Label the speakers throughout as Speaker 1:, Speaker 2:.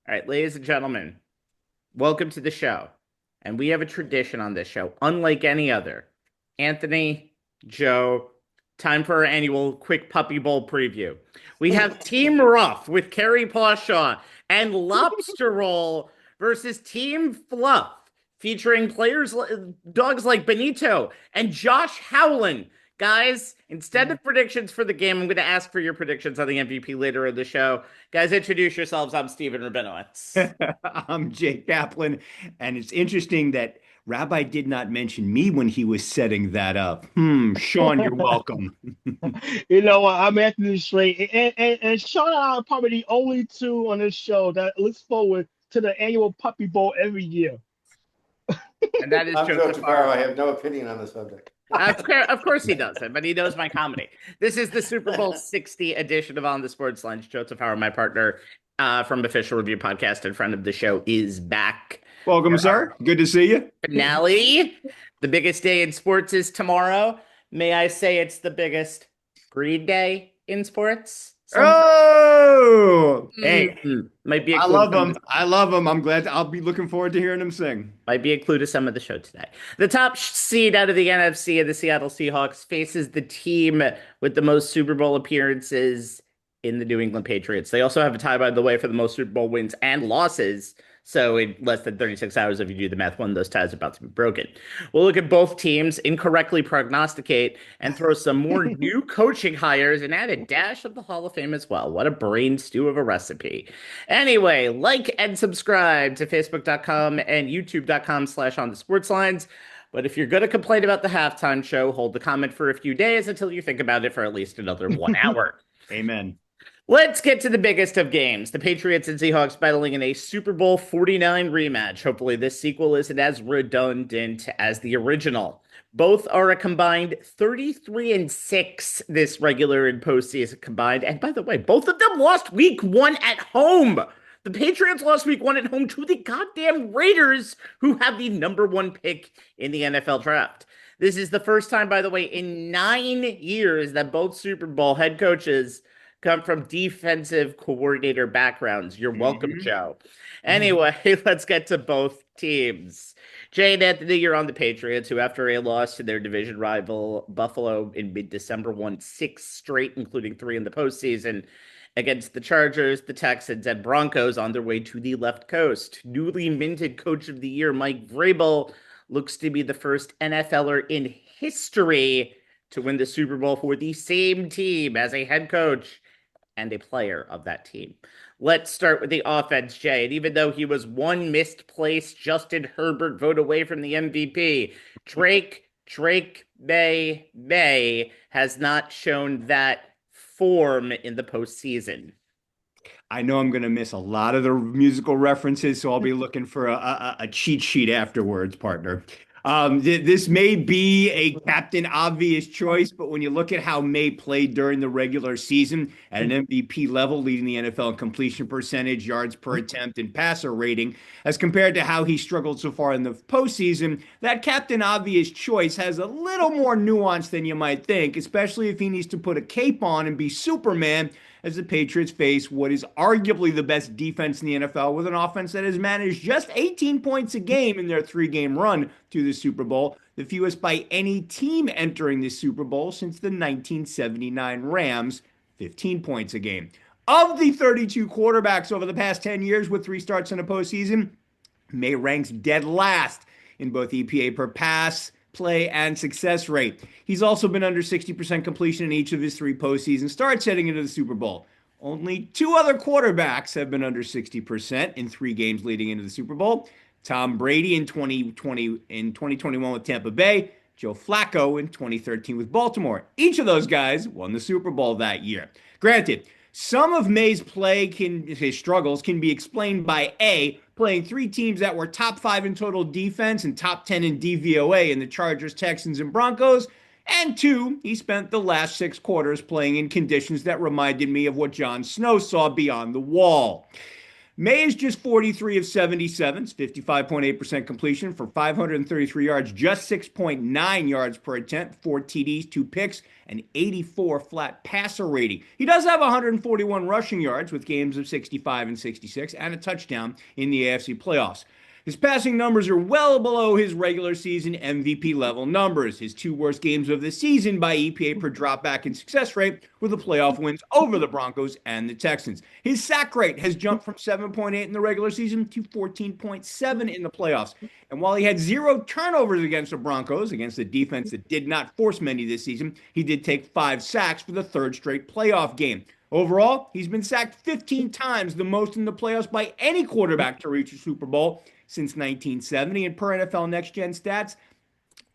Speaker 1: All right, ladies and gentlemen, welcome to the show. And we have a tradition on this show, unlike any other. Anthony, Joe, time for our annual quick Puppy Bowl preview. We have Team Rough with Kerry Pawshaw and Lobster Roll versus Team Fluff, featuring dogs like Benito and Josh Howland. Guys, instead of predictions for the game, I'm going to ask for your predictions on the MVP later in the show. Guys, introduce yourselves. I'm Steven Rabinowitz.
Speaker 2: I'm Jake Kaplan, and it's interesting that Rabbi did not mention me when he was setting that up. Sean, you're welcome.
Speaker 3: You know what? I'm Anthony Strait, and Sean and I are probably the only two on this show that looks forward to the annual Puppy Bowl every year.
Speaker 1: And that is
Speaker 4: I'm
Speaker 1: Joe
Speaker 4: Joe Tufaro. I
Speaker 1: Tufaro.
Speaker 4: have no opinion on the subject.
Speaker 1: Of course he doesn't, but he knows my comedy. This is the Super Bowl 60 edition of On the Sports Lunch. Joe Tufaro, my partner from Official Review Podcast and friend of the show, is back.
Speaker 2: Welcome, sir. Good to see you.
Speaker 1: Finale. The biggest day in sports is tomorrow. May I say it's the biggest greed day in sports?
Speaker 2: Oh, hey,
Speaker 1: Might be a
Speaker 2: I
Speaker 1: clue
Speaker 2: love
Speaker 1: from
Speaker 2: him. I love him. I'll be looking forward to hearing him sing.
Speaker 1: Might be a clue to some of the show today. The top seed out of the NFC of the Seattle Seahawks faces the team with the most Super Bowl appearances in the New England Patriots. They also have a tie, by the way, for the most Super Bowl wins and losses. So in less than 36 hours, if you do the math, one of those ties is about to be broken. We'll look at both teams, incorrectly prognosticate, and throw some more new coaching hires and add a dash of the Hall of Fame as well. What a brain stew of a recipe. Anyway, like and subscribe to facebook.com and youtube.com/on the sports lines. But if you're going to complain about the halftime show, hold the comment for a few days until you think about it for at least another 1 hour.
Speaker 2: Amen.
Speaker 1: Let's get to the biggest of games. The Patriots and Seahawks battling in a Super Bowl 49 rematch. Hopefully, this sequel isn't as redundant as the original. Both are a combined 33-6 this regular and postseason combined. And by the way, both of them lost week one at home. The Patriots lost week one at home to the goddamn Raiders, who have the number one pick in the NFL draft. This is the first time, by the way, in 9 years that both Super Bowl head coaches come from defensive coordinator backgrounds. You're welcome, Joe. Anyway, let's get to both teams. Jay and Anthony, you're on the Patriots, who after a loss to their division rival Buffalo in mid-December won 6 straight, including 3 in the postseason, against the Chargers, the Texans, and Broncos on their way to the left coast. Newly minted Coach of the Year Mike Vrabel looks to be the first NFLer in history to win the Super Bowl for the same team as a head coach and a player of that team. Let's start with the offense, Jay. And even though he was one misplaced Justin Herbert vote away from the MVP, Drake May has not shown that form in the postseason.
Speaker 2: I know I'm going to miss a lot of the musical references, so I'll be looking for a cheat sheet afterwards, partner. This may be a Captain Obvious choice, but when you look at how May played during the regular season at an MVP level, leading the NFL in completion percentage, yards per attempt, and passer rating, as compared to how he struggled so far in the postseason, that Captain Obvious choice has a little more nuance than you might think, especially if he needs to put a cape on and be Superman as the Patriots face what is arguably the best defense in the NFL with an offense that has managed just 18 points a game in their 3-game run to the Super Bowl, the fewest by any team entering the Super Bowl since the 1979 Rams, 15 points a game. Of the 32 quarterbacks over the past 10 years with 3 starts in a postseason, May ranks dead last in both EPA per pass, play, and success rate. He's also been under 60% completion in each of his 3 postseason starts heading into the Super Bowl. Only 2 other quarterbacks have been under 60% in 3 games leading into the Super Bowl. Tom Brady in 2021 with Tampa Bay, Joe Flacco in 2013 with Baltimore. Each of those guys won the Super Bowl that year. Granted, some of May's his struggles can be explained by A, playing 3 teams that were top 5 in total defense and top 10 in DVOA in the Chargers, Texans, and Broncos. And 2, he spent the last 6 quarters playing in conditions that reminded me of what Jon Snow saw beyond the wall. May is just 43 of 77, 55.8% completion for 533 yards, just 6.9 yards per attempt, 4 TDs, 2 picks, and 84 flat passer rating. He does have 141 rushing yards with games of 65 and 66 and a touchdown in the AFC playoffs. His passing numbers are well below his regular season MVP level numbers. His 2 worst games of the season by EPA per dropback and success rate were the playoff wins over the Broncos and the Texans. His sack rate has jumped from 7.8 in the regular season to 14.7 in the playoffs. And while he had 0 turnovers against the Broncos, against a defense that did not force many this season, he did take 5 sacks for the 3rd straight playoff game. Overall, he's been sacked 15 times, the most in the playoffs by any quarterback to reach a Super Bowl since 1970. And per NFL Next Gen stats,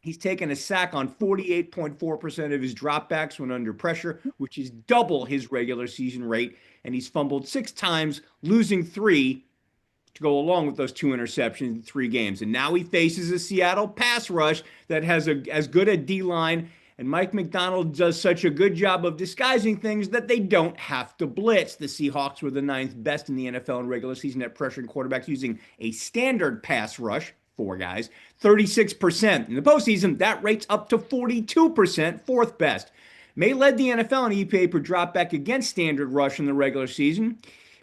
Speaker 2: he's taken a sack on 48.4% of his dropbacks when under pressure, which is double his regular season rate. And he's fumbled 6 times, losing 3 to go along with those 2 interceptions in 3 games. And now he faces a Seattle pass rush that has as good a D-line, and Mike McDonald does such a good job of disguising things that they don't have to blitz. The Seahawks were the 9th best in the NFL in regular season at pressuring quarterbacks using a standard pass rush, 4 guys, 36%. In the postseason, that rate's up to 42%, 4th best. May led the NFL in EPA per dropback against standard rush in the regular season,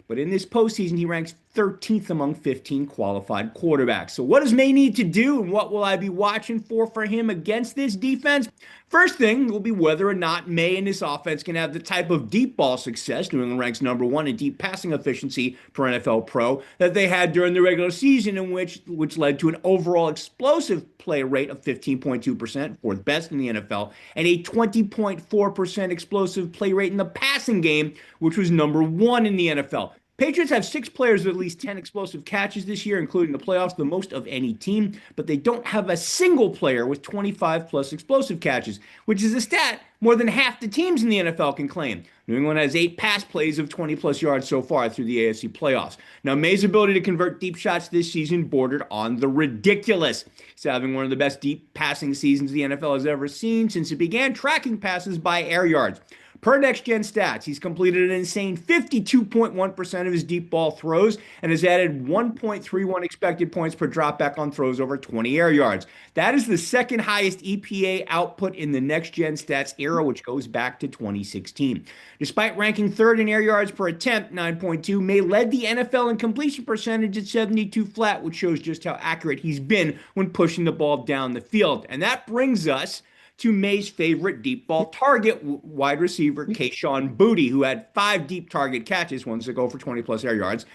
Speaker 2: but in this postseason, he ranks 13th among 15 qualified quarterbacks. So what does May need to do, and what will I be watching for him against this defense? First thing will be whether or not May and this offense can have the type of deep ball success, New England ranks number 1 in deep passing efficiency per NFL Pro, that they had during the regular season, in which led to an overall explosive play rate of 15.2%, 4th best in the NFL, and a 20.4% explosive play rate in the passing game, which was number 1 in the NFL. Patriots have 6 players with at least 10 explosive catches this year, including the playoffs, the most of any team, but they don't have a single player with 25-plus explosive catches, which is a stat more than half the teams in the NFL can claim. New England has 8 pass plays of 20-plus yards so far through the AFC playoffs. Now, May's ability to convert deep shots this season bordered on the ridiculous. He's having one of the best deep passing seasons the NFL has ever seen since it began tracking passes by air yards. Per Next Gen stats, he's completed an insane 52.1% of his deep ball throws and has added 1.31 expected points per dropback on throws over 20 air yards. That is the 2nd highest EPA output in the Next Gen stats era, which goes back to 2016. Despite ranking 3rd in air yards per attempt, 9.2, May led the NFL in completion percentage at 72 flat, which shows just how accurate he's been when pushing the ball down the field. And that brings us to May's favorite deep ball target, wide receiver Kayshon Boutte, who had 5 deep target catches, ones that go for 20-plus air yards,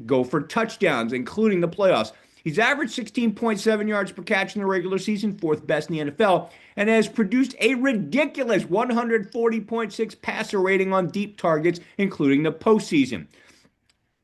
Speaker 2: go for touchdowns, including the playoffs. He's averaged 16.7 yards per catch in the regular season, 4th best in the NFL, and has produced a ridiculous 140.6 passer rating on deep targets, including the postseason.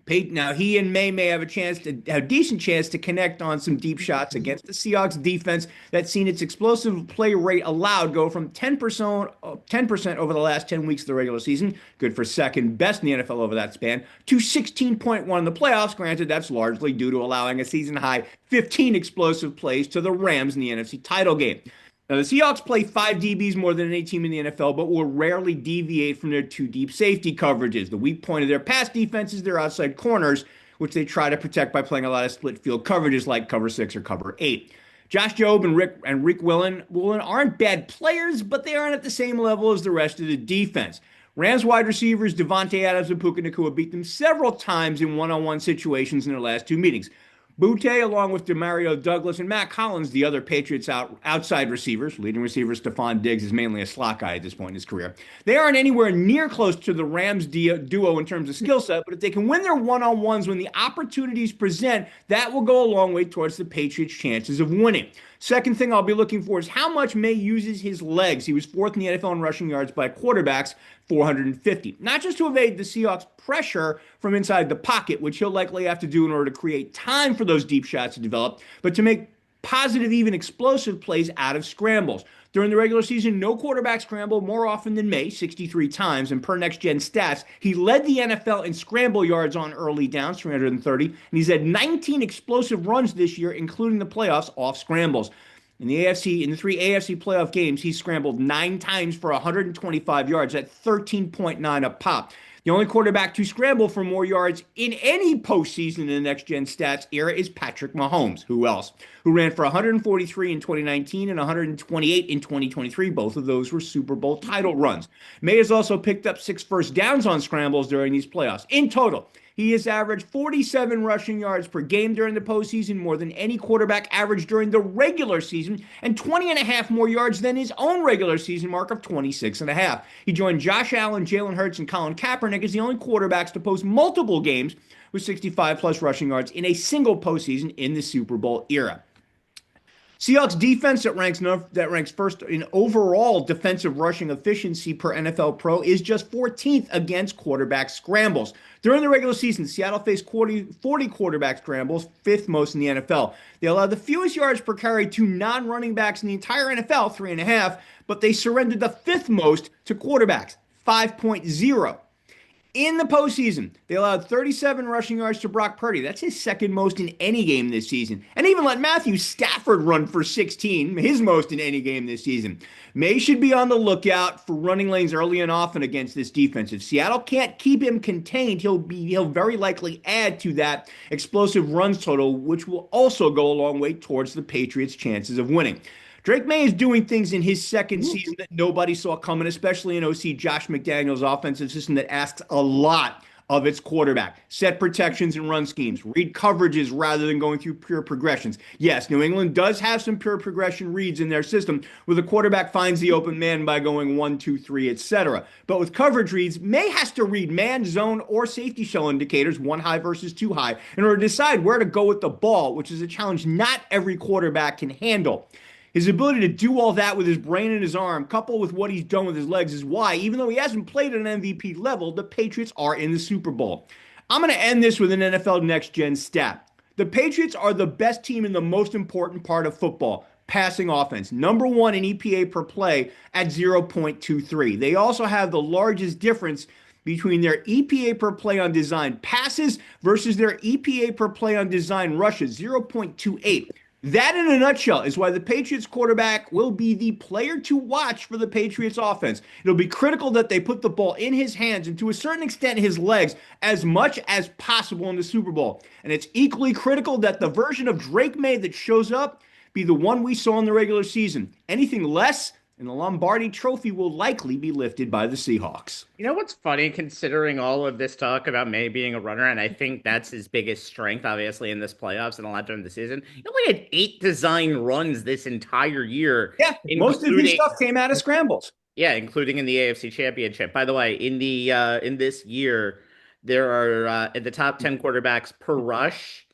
Speaker 2: Now, he and May have a decent chance to connect on some deep shots against the Seahawks defense that's seen its explosive play rate allowed go from 10% over the last 10 weeks of the regular season, good for 2nd best in the NFL over that span, to 16.1 in the playoffs. Granted, that's largely due to allowing a season-high 15 explosive plays to the Rams in the NFC title game. Now, the Seahawks play 5 DBs more than any team in the NFL, but will rarely deviate from their 2 deep safety coverages. The weak point of their pass defense is their outside corners, which they try to protect by playing a lot of split field coverages like cover 6 or cover 8. Josh Jobe and Rick Willen aren't bad players, but they aren't at the same level as the rest of the defense. Rams wide receivers Devontae Adams and Puka Nacua beat them several times in one-on-one situations in their last 2 meetings. Boutte, along with Demario Douglas and Matt Collins, the other Patriots outside receivers, leading receiver Stephon Diggs is mainly a slot guy at this point in his career. They aren't anywhere near close to the Rams duo in terms of skill set, but if they can win their one-on-ones when the opportunities present, that will go a long way towards the Patriots' chances of winning. Second thing I'll be looking for is how much May uses his legs. He was 4th in the NFL in rushing yards by quarterbacks, 450. Not just to evade the Seahawks' pressure from inside the pocket, which he'll likely have to do in order to create time for those deep shots to develop, but to make positive, even explosive plays out of scrambles. During the regular season, no quarterback scrambled more often than May, 63 times, and per Next Gen stats, he led the NFL in scramble yards on early downs, 330, and he's had 19 explosive runs this year, including the playoffs off scrambles. In the 3 AFC playoff games, he scrambled 9 times for 125 yards at 13.9 a pop. The only quarterback to scramble for more yards in any postseason in the next-gen stats era is Patrick Mahomes. Who else? Who ran for 143 in 2019 and 128 in 2023. Both of those were Super Bowl title runs. May has also picked up 6 first downs on scrambles during these playoffs. In total, he has averaged 47 rushing yards per game during the postseason, more than any quarterback averaged during the regular season, and 20 and a half more yards than his own regular season mark of 26 and a half. He joined Josh Allen, Jalen Hurts, and Colin Kaepernick as the only quarterbacks to post multiple games with 65 plus rushing yards in a single postseason in the Super Bowl era. Seahawks defense that ranks first in overall defensive rushing efficiency per NFL Pro is just 14th against quarterback scrambles. During the regular season, Seattle faced 40 quarterback scrambles, 5th most in the NFL. They allowed the fewest yards per carry to non-running backs in the entire NFL, 3.5, but they surrendered the 5th most to quarterbacks, 5.0. In the postseason, they allowed 37 rushing yards to Brock Purdy. That's his 2nd most in any game this season. And even let Matthew Stafford run for 16, his most in any game this season. May should be on the lookout for running lanes early and often against this defense. If Seattle can't keep him contained, he'll very likely add to that explosive runs total, which will also go a long way towards the Patriots' chances of winning. Drake May is doing things in his 2nd season that nobody saw coming, especially in OC Josh McDaniels' offensive system that asks a lot of its quarterback. Set protections and run schemes. Read coverages rather than going through pure progressions. Yes, New England does have some pure progression reads in their system where the quarterback finds the open man by going 1, 2, 3, etc. But with coverage reads, May has to read man, zone, or safety shell indicators, 1 high versus 2 high, in order to decide where to go with the ball, which is a challenge not every quarterback can handle. His ability to do all that with his brain and his arm, coupled with what he's done with his legs, is why, even though he hasn't played at an MVP level, the Patriots are in the Super Bowl. I'm going to end this with an NFL next-gen stat. The Patriots are the best team in the most important part of football, passing offense. Number 1 in EPA per play at 0.23. They also have the largest difference between their EPA per play on design passes versus their EPA per play on design rushes, 0.28. That, in a nutshell, is why the Patriots quarterback will be the player to watch for the Patriots offense. It'll be critical that they put the ball in his hands and, to a certain extent, his legs as much as possible in the Super Bowl. And it's equally critical that the version of Drake May that shows up be the one we saw in the regular season. Anything less, and the Lombardi Trophy will likely be lifted by the Seahawks.
Speaker 1: You know what's funny, considering all of this talk about May being a runner, and I think that's his biggest strength, obviously, in this playoffs and a lot during the season. He only had 8 design runs this entire year.
Speaker 2: Yeah, most of his stuff came out of scrambles.
Speaker 1: Yeah, including in the AFC Championship. By the way, in this year, there are in the top 10 quarterbacks per rush,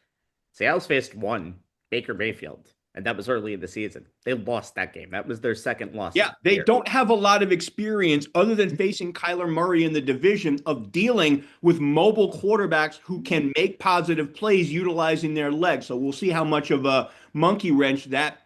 Speaker 1: Seattle's faced 1, Baker Mayfield. And that was early in the season. They lost that game. That was their 2nd loss.
Speaker 2: Yeah, they don't have a lot of experience other than facing Kyler Murray in the division of dealing with mobile quarterbacks who can make positive plays utilizing their legs. So we'll see how much of a monkey wrench that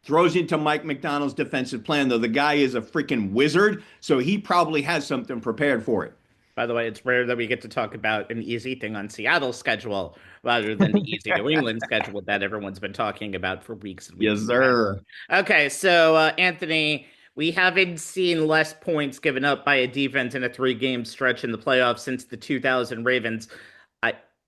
Speaker 2: throws into Mike McDonald's defensive plan, though the guy is a freaking wizard, so he probably has something prepared for it.
Speaker 1: By the way, it's rare that we get to talk about an easy thing on Seattle's schedule rather than the easy New England schedule that everyone's been talking about for weeks and weeks.
Speaker 2: Yes, sir.
Speaker 1: Okay, so Anthony, we haven't seen less points given up by a defense in a 3-game stretch in the playoffs since the 2000 Ravens.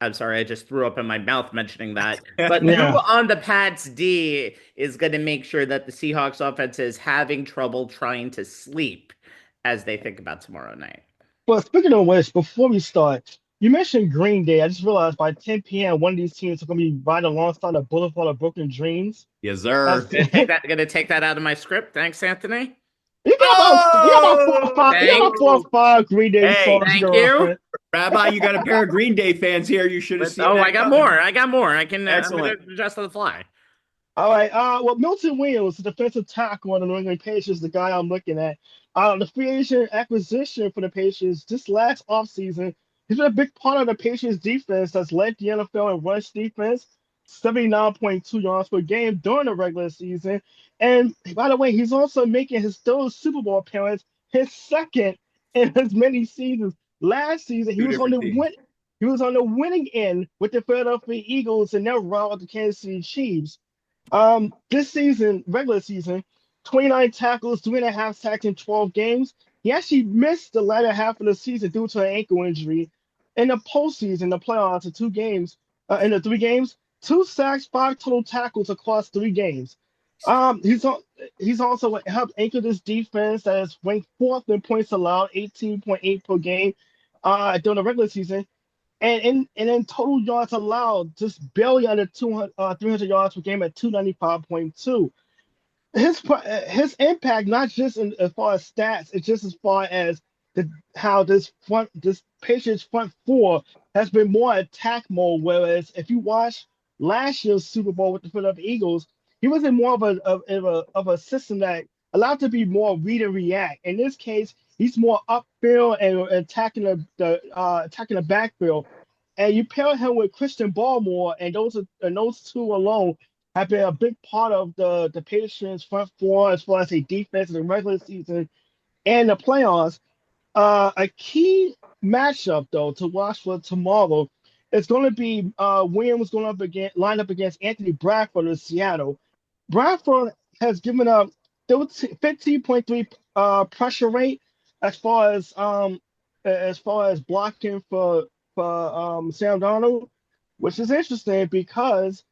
Speaker 1: I'm sorry, I just threw up in my mouth mentioning that. But who on the Pats D is going to make sure that the Seahawks offense is having trouble trying to sleep as they think about tomorrow night?
Speaker 3: Well, speaking of which, before we start, you mentioned Green Day. I just realized by 10 p.m., one of these teams are going to be right alongside a Boulevard of Broken Dreams.
Speaker 2: Yes, sir.
Speaker 1: Gonna take that out of my script. Thanks, Anthony.
Speaker 3: You got about 4 or 5 Green Day songs.
Speaker 1: Thank you.
Speaker 2: Rabbi, you got a pair of Green Day fans here. You should have seen that.
Speaker 1: I got more. I can adjust on the fly.
Speaker 3: All right. Well, Milton Williams, the defensive tackle on the New England Patriots, the guy I'm looking at. The free agent acquisition for the Patriots this last offseason, he's been a big part of the Patriots defense that's led the NFL in rush defense, 79.2 yards per game during the regular season. And by the way, he's also making his 3rd Super Bowl appearance, his 2nd in as many seasons. Last season, he was on the winning end with the Philadelphia Eagles and their rout of the Kansas City Chiefs. This season, regular season, 29 tackles, 3.5 sacks in 12 games. He actually missed the latter half of the season due to an ankle injury. In the postseason, the playoffs, in the 3 games, 2 sacks, 5 total tackles across 3 games. Um, he's al- he's also helped anchor this defense that is ranked fourth in points allowed, 18.8 per game, during the regular season, and in total yards allowed, just barely under 300 yards per game at 295.2. His impact, not just as far as stats, it's just as far as how this Patriots front four has been more attack mode. Whereas if you watch last year's Super Bowl with the Philadelphia Eagles, he was in more of a system that allowed to be more read and react. In this case, he's more upfield and attacking the backfield. And you pair him with Christian Barmore, and those two alone have been a big part of the Patriots front four as far as a defense in the regular season and the playoffs. A key matchup though to watch for tomorrow is going to be Williams going up against line up against Anthony Bradford of Seattle. Bradford has given up 15.3 pressure rate as far as blocking for Sam Darnold, which is interesting because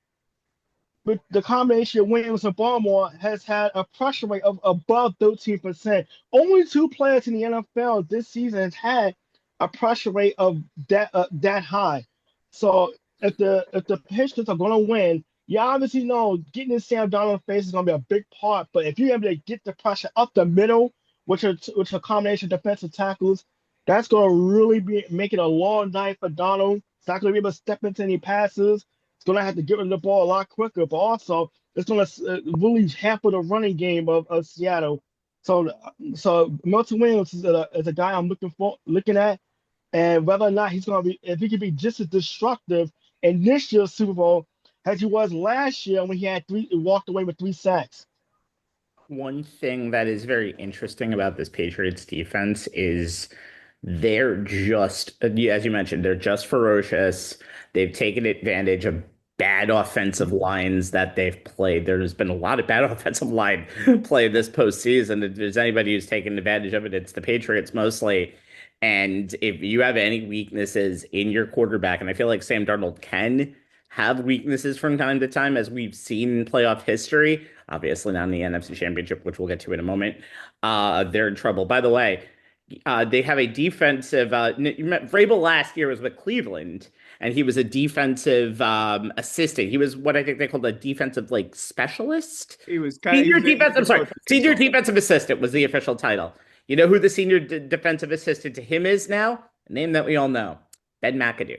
Speaker 3: with the combination of Williams and Baltimore has had a pressure rate of above 13%. Only 2 players in the NFL this season has had a pressure rate of that high. So if the Patriots are going to win, you obviously know getting in Sam Darnold's face is going to be a big part. But if you're able to get the pressure up the middle, which are a combination of defensive tackles, that's going to really be making a long night for Donald. It's not going to be able to step into any passes. It's going to have to get rid of the ball a lot quicker, but also it's going to really hamper the running game of Seattle. So Milton Williams is a guy I'm looking at, and whether or not he's going to be, if he can be just as destructive in this year's Super Bowl as he was last year when he had walked away with 3 sacks.
Speaker 1: One thing that is very interesting about this Patriots defense is they're just, as you mentioned, they're just ferocious. They've taken advantage of bad offensive lines that they've played. There's been a lot of bad offensive line play this postseason. If there's anybody who's taken advantage of it, it's the Patriots mostly. And if you have any weaknesses in your quarterback, and I feel like Sam Darnold can have weaknesses from time to time, as we've seen in playoff history, obviously not in the NFC Championship, which we'll get to in a moment, they're in trouble. By the way, they have a defensive. Vrabel last year was with Cleveland, and he was a defensive assistant. He was what I think they called a defensive like specialist.
Speaker 2: He was kind of he
Speaker 1: Senior
Speaker 2: was a, he
Speaker 1: defense.
Speaker 2: was
Speaker 1: I'm
Speaker 2: a
Speaker 1: sorry,
Speaker 2: coach's
Speaker 1: senior
Speaker 2: consultant.
Speaker 1: defensive assistant was the official title. You know who the senior defensive assistant to him is now? A name that we all know, Ben McAdoo.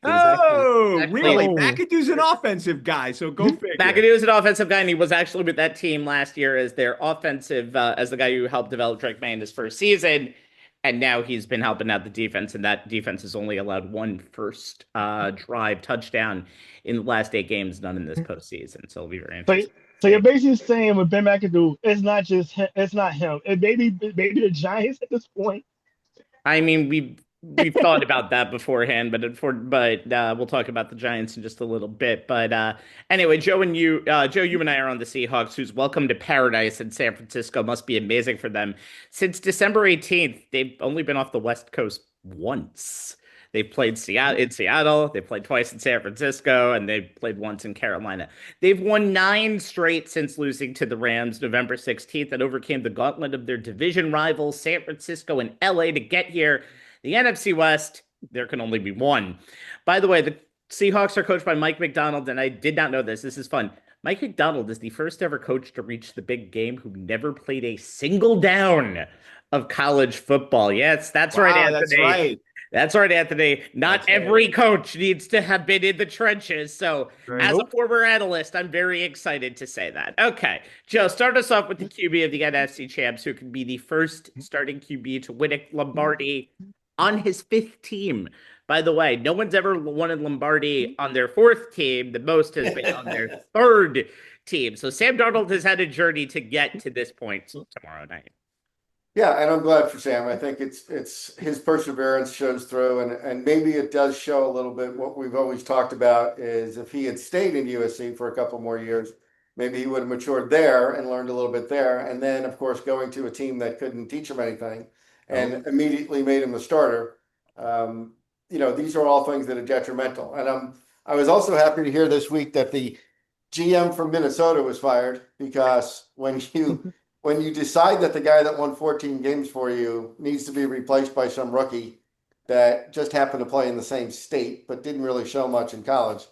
Speaker 1: He was
Speaker 2: Oh,
Speaker 1: actually
Speaker 2: really?
Speaker 3: Oh,
Speaker 2: McAdoo's an offensive guy, so go figure.
Speaker 1: McAdoo is an offensive guy, and he was actually with that team last year as their offensive, as the guy who helped develop Drake May in his first season. And now he's been helping out the defense, and that defense has only allowed one first drive touchdown in the last 8 games, none in this postseason. So it'll be very
Speaker 3: so
Speaker 1: interesting
Speaker 3: so
Speaker 1: to
Speaker 3: you're
Speaker 1: see.
Speaker 3: basically saying with Ben McAdoo, it's not him. It maybe the Giants at this point.
Speaker 1: I mean, we've thought about that beforehand, but we'll talk about the Giants in just a little bit. But anyway, Joe, you and I are on the Seahawks, whose welcome to paradise in San Francisco must be amazing for them. Since December 18th, they've only been off the West Coast once. They've played Seattle, they played twice in San Francisco, and they've played once in Carolina. They've won 9 straight since losing to the Rams November 16th and overcame the gauntlet of their division rivals, San Francisco and LA, to get here. The NFC West, there can only be one. By the way, the Seahawks are coached by Mike Macdonald, and I did not know this. This is fun. Mike Macdonald is the first ever coach to reach the big game who never played a single down of college football. Yes, that's right,
Speaker 2: Wow, that's
Speaker 1: Anthony.
Speaker 2: right.
Speaker 1: That's right, Anthony. Not
Speaker 2: That's right.
Speaker 1: every coach needs to have been in the trenches. So,
Speaker 2: Right.
Speaker 1: as a
Speaker 3: Nope.
Speaker 1: former analyst, I'm very excited to say that. Okay, Joe, start us off with the QB of the NFC champs, who can be the first starting QB to win a Lombardi on his 5th team. By the way, no one's ever won a Lombardi on their 4th team. The most has been on their 3rd team. So Sam Darnold has had a journey to get to this point tomorrow night.
Speaker 4: Yeah, and I'm glad for Sam. I think it's his perseverance shows through, and maybe it does show a little bit what we've always talked about is if he had stayed in USC for a couple more years, maybe he would have matured there and learned a little bit there. And then, of course, going to a team that couldn't teach him anything and immediately made him a starter. These are all things that are detrimental. And I was also happy to hear this week that the GM from Minnesota was fired, because when you decide that the guy that won 14 games for you needs to be replaced by some rookie that just happened to play in the same state but didn't really show much in college,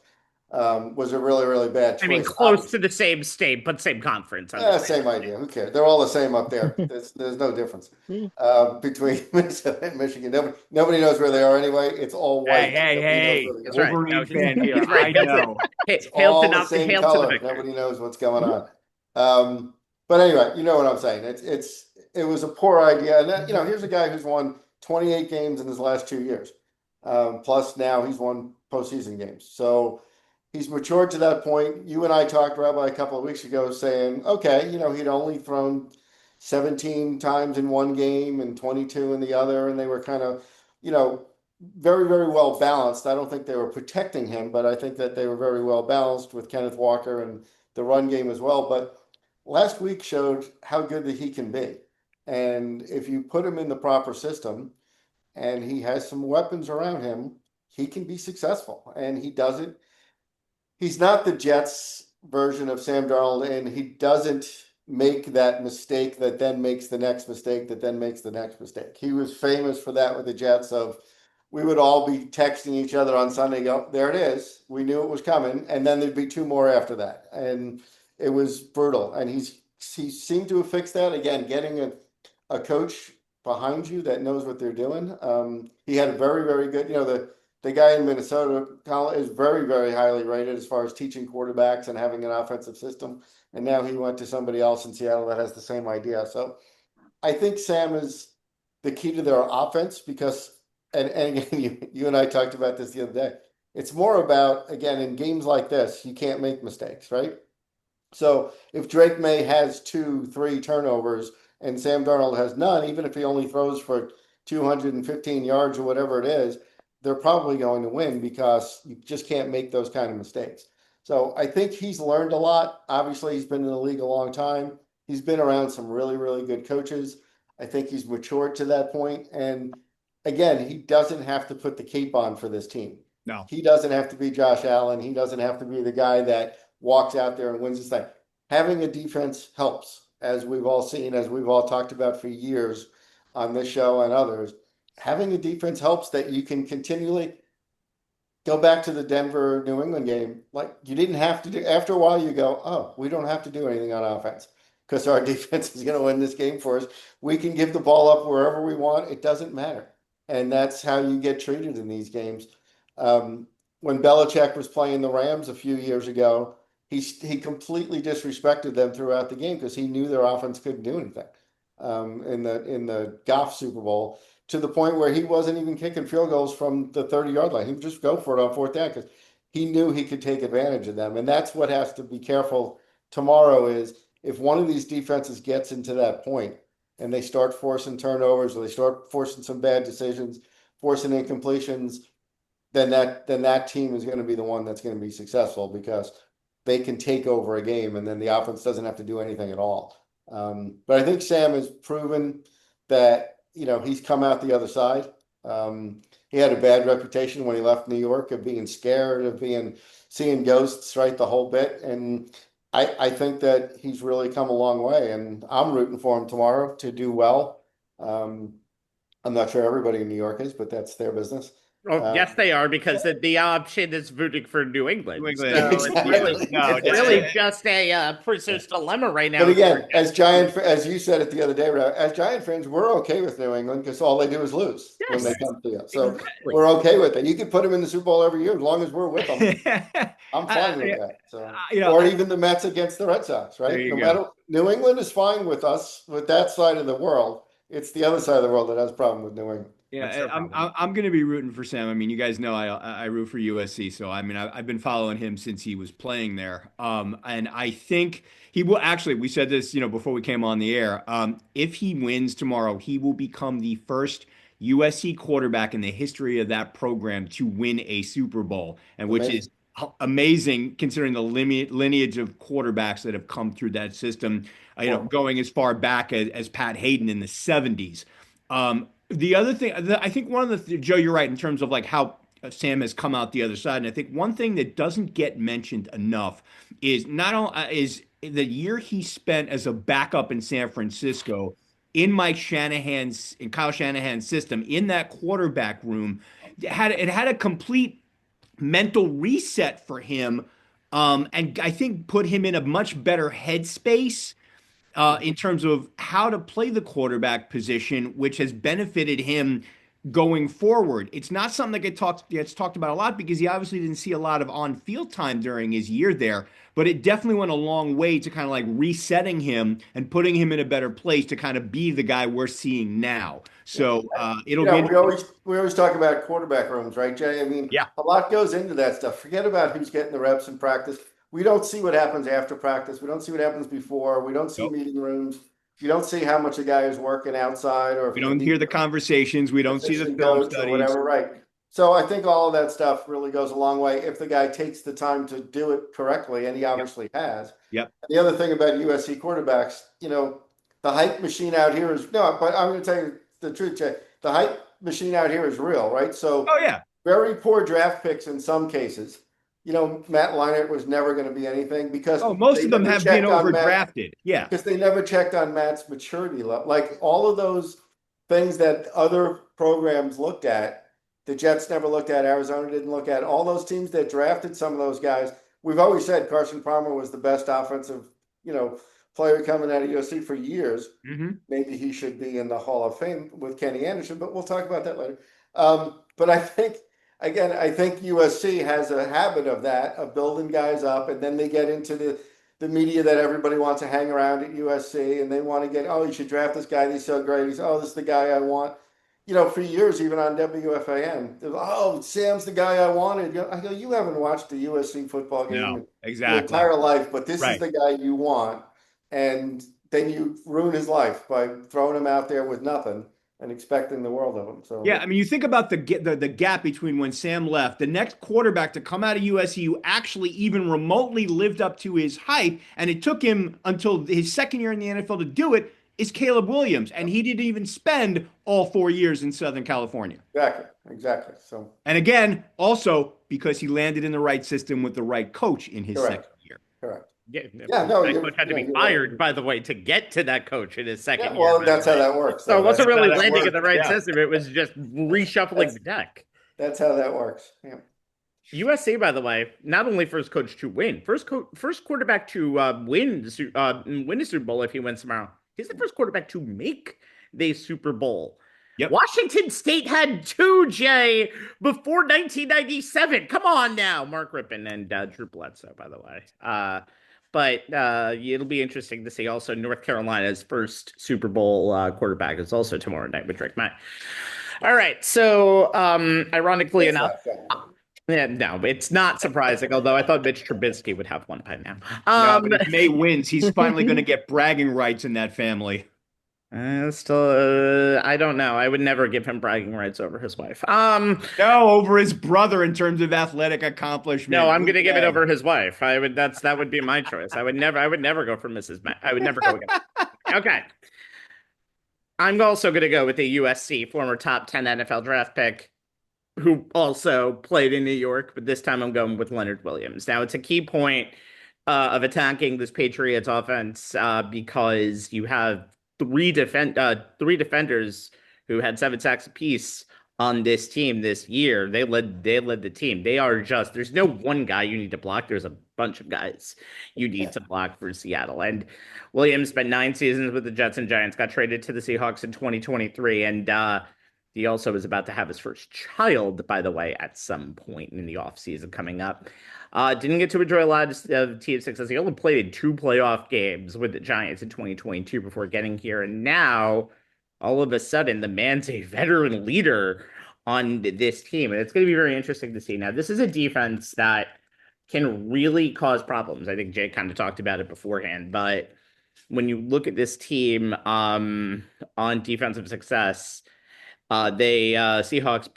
Speaker 4: was a really, really bad
Speaker 1: I mean,
Speaker 4: choice.
Speaker 1: close to the same state, but same conference.
Speaker 4: Same idea. Who cares? They're all the same up there. There's no difference between Minnesota and Michigan. Nobody knows where they are anyway. It's all white.
Speaker 2: Hey,
Speaker 1: That's right.
Speaker 2: Wolverine
Speaker 1: No,
Speaker 2: fan here.
Speaker 1: he's right.
Speaker 2: I know.
Speaker 4: It's
Speaker 1: Hail to
Speaker 4: all the
Speaker 1: not
Speaker 4: same
Speaker 1: hail to the
Speaker 4: color.
Speaker 1: victor.
Speaker 4: Nobody knows what's going on. But anyway, you know what I'm saying. It was a poor idea. And then, here's a guy who's won 28 games in his last 2 years. Plus now he's won postseason games. So he's matured to that point. You and I talked, Rabbi, a couple of weeks ago saying, okay, he'd only thrown 17 times in one game and 22 in the other. And they were kind of, very, very well balanced. I don't think they were protecting him, but I think that they were very well balanced with Kenneth Walker and the run game as well. But last week showed how good that he can be. And if you put him in the proper system and he has some weapons around him, he can be successful. And he doesn't. He's not the Jets version of Sam Darnold, and he doesn't make that mistake that then makes the next mistake that then makes the next mistake. He was famous for that with the Jets. We would all be texting each other on Sunday, go, there it is. We knew it was coming. And then there'd be two more after that. And it was brutal. And he seemed to have fixed that. Again, getting a coach behind you that knows what they're doing. He had a very, very good, the guy in Minnesota is very, very highly rated as far as teaching quarterbacks and having an offensive system. And now he went to somebody else in Seattle that has the same idea. So I think Sam is the key to their offense, because and again, you and I talked about this the other day. It's more about, again, in games like this, you can't make mistakes, right? So if Drake May has 2-3 turnovers and Sam Darnold has none, even if he only throws for 215 yards or whatever it is, they're probably going to win, because you just can't make those kind of mistakes. So I think he's learned a lot. Obviously, he's been in the league a long time. He's been around some really, really good coaches. I think he's matured to that point. And again, he doesn't have to put the cape on for this team.
Speaker 2: No.
Speaker 4: He doesn't have to be Josh Allen. He doesn't have to be the guy that walks out there and wins this thing. Having a defense helps, as we've all seen, as we've all talked about for years on this show and others. Having a defense helps, that you can continually go back to the Denver New England game. Like, you didn't have to do, after a while you go, oh, we don't have to do anything on offense because our defense is going to win this game for us. We can give the ball up wherever we want. It doesn't matter. And that's how you get treated in these games. When Belichick was playing the Rams a few years ago, he completely disrespected them throughout the game because he knew their offense couldn't do anything. In the Goff Super Bowl, to the point where he wasn't even kicking field goals from the 30-yard line. He would just go for it on fourth down because he knew he could take advantage of them. And that's what has to be careful tomorrow, is if one of these defenses gets into that point and they start forcing turnovers, or they start forcing some bad decisions, forcing incompletions, then that team is going to be the one that's going to be successful, because they can take over a game and then the offense doesn't have to do anything at all. But I think Sam has proven that, he's come out the other side. He had a bad reputation when he left New York of being scared, of seeing ghosts, right, the whole bit. And I think that he's really come a long way, and I'm rooting for him tomorrow to do well. I'm not sure everybody in New York is, but that's their business.
Speaker 1: Oh, yes, they are, because the option is rooting for New England.
Speaker 2: New England.
Speaker 1: So
Speaker 4: Exactly.
Speaker 1: it's really just a prisoner's dilemma right now.
Speaker 4: But again, as you said it the other day, as Giant fans, we're okay with New England because all they do is lose when they come to you. So
Speaker 1: Exactly.
Speaker 4: we're okay with it. You could put them in the Super Bowl every year as long as we're with them. I'm fine with that. So, or even the Mets against the Red Sox, right?
Speaker 2: There you go.
Speaker 4: New England is fine with us, with that side of the world. It's the other side of the world that has a problem with New England.
Speaker 2: Yeah, I'm going to be rooting for Sam. I mean, you guys know I root for USC, so I mean I've been following him since he was playing there. And I think he will actually. We said this, before we came on the air. If he wins tomorrow, he will become the first USC quarterback in the history of that program to win a Super Bowl, and which is amazing considering the lineage of quarterbacks that have come through that system. Going as far back as Pat Hayden in the 70s. The other thing, I think one of the, Joe, you're right in terms of like how Sam has come out the other side. And I think one thing that doesn't get mentioned enough is not only is the year he spent as a backup in San Francisco in Kyle Shanahan's system in that quarterback room it had a complete mental reset for him. And I think put him in a much better headspace in terms of how to play the quarterback position, which has benefited him going forward. It's not something that gets talked about a lot because he obviously didn't see a lot of on-field time during his year there, but it definitely went a long way to kind of like resetting him and putting him in a better place to kind of be the guy we're seeing now. So it'll be
Speaker 4: we always talk about quarterback rooms, right, Jay? I mean,
Speaker 2: yeah.
Speaker 4: a lot goes into that stuff. Forget about who's getting the reps in practice. We don't see what happens after practice. We don't see what happens before. We don't see
Speaker 2: Nope.
Speaker 4: meeting rooms. You don't see how much a guy is working outside, or if
Speaker 2: We don't hear the conversations. We don't see the film
Speaker 4: coach or
Speaker 2: studies.
Speaker 4: whatever, right? So I think all of that stuff really goes a long way if the guy takes the time to do it correctly, and he obviously has.
Speaker 2: Yep.
Speaker 4: The other thing about USC quarterbacks, the hype machine out here is no, but I'm going to tell you the truth, Jay. The hype machine out here is real, right? So
Speaker 2: Oh yeah.
Speaker 4: very poor draft picks in some cases. Matt Leinart was never going to be anything because
Speaker 2: Most of them have been overdrafted. Yeah.
Speaker 4: Because they never checked on Matt's maturity level. Like all of those things that other programs looked at, the Jets never looked at, Arizona didn't look at. All those teams that drafted some of those guys, we've always said Carson Palmer was the best offensive, player coming out of USC for years.
Speaker 2: Mm-hmm.
Speaker 4: Maybe he should be in the Hall of Fame with Kenny Anderson, but we'll talk about that later. But I think USC has a habit of that, of building guys up, and then they get into the media that everybody wants to hang around at USC, and they want to get, oh, you should draft this guy. He's so great. This is the guy I want. For years, even on WFAN, oh, Sam's the guy I wanted. I go, you haven't watched a USC football game your entire life, but this is the guy you want. And then you ruin his life by throwing him out there with nothing and expecting the world of him. So
Speaker 2: yeah, I mean, you think about the gap between when Sam left, the next quarterback to come out of USC who actually even remotely lived up to his hype, and it took him until his second year in the NFL to do it, is Caleb Williams, and he didn't even spend all 4 years in Southern California.
Speaker 4: Exactly. So,
Speaker 2: and again, also because he landed in the right system with the right coach in his second year.
Speaker 4: Correct.
Speaker 1: Yeah, that coach had to be fired, by the way, to get to that coach in his second year.
Speaker 4: Well, that's how that works.
Speaker 1: So it wasn't really landing in the right system. It was just reshuffling the deck.
Speaker 4: That's how that works. Yeah.
Speaker 1: USC, by the way, not only first coach to win, first quarterback to win a Super Bowl if he wins tomorrow. He's the first quarterback to make the Super Bowl.
Speaker 2: Yep.
Speaker 1: Washington State had 2, Jay, before 1997. Come on now. Mark Rippon and Drew Bledsoe, by the way. But it'll be interesting to see also North Carolina's first Super Bowl quarterback is also tomorrow night with Drake May. All right. So ironically enough, no, it's not surprising, although I thought Mitch Trubisky would have one by now.
Speaker 2: But if May wins, he's finally going to get bragging rights in that family.
Speaker 1: I don't know. I would never give him bragging rights over his wife.
Speaker 2: No, over his brother in terms of athletic accomplishment.
Speaker 1: No, I'm going to give it over his wife. That would be my choice. I would never go for Mrs. May. I would never go against. Okay. I'm also going to go with the USC former top 10 NFL draft pick who also played in New York, but this time I'm going with Leonard Williams. Now, it's a key point of attacking this Patriots offense because you have three defenders who had 7 sacks apiece on this team this year. They led the team. There's no one guy you need to block. There's a bunch of guys you need to block for Seattle. And Williams spent 9 seasons with the Jets and Giants, got traded to the Seahawks in 2023, and he also is about to have his first child, by the way, at some point in the offseason coming up. Didn't get to enjoy a lot of team success. He only played in 2 playoff games with the Giants in 2022 before getting here. And now, all of a sudden, the man's a veteran leader on this team. And it's going to be very interesting to see. Now, this is a defense that can really cause problems. I think Jay kind of talked about it beforehand. But when you look at this team on defensive success, Seahawks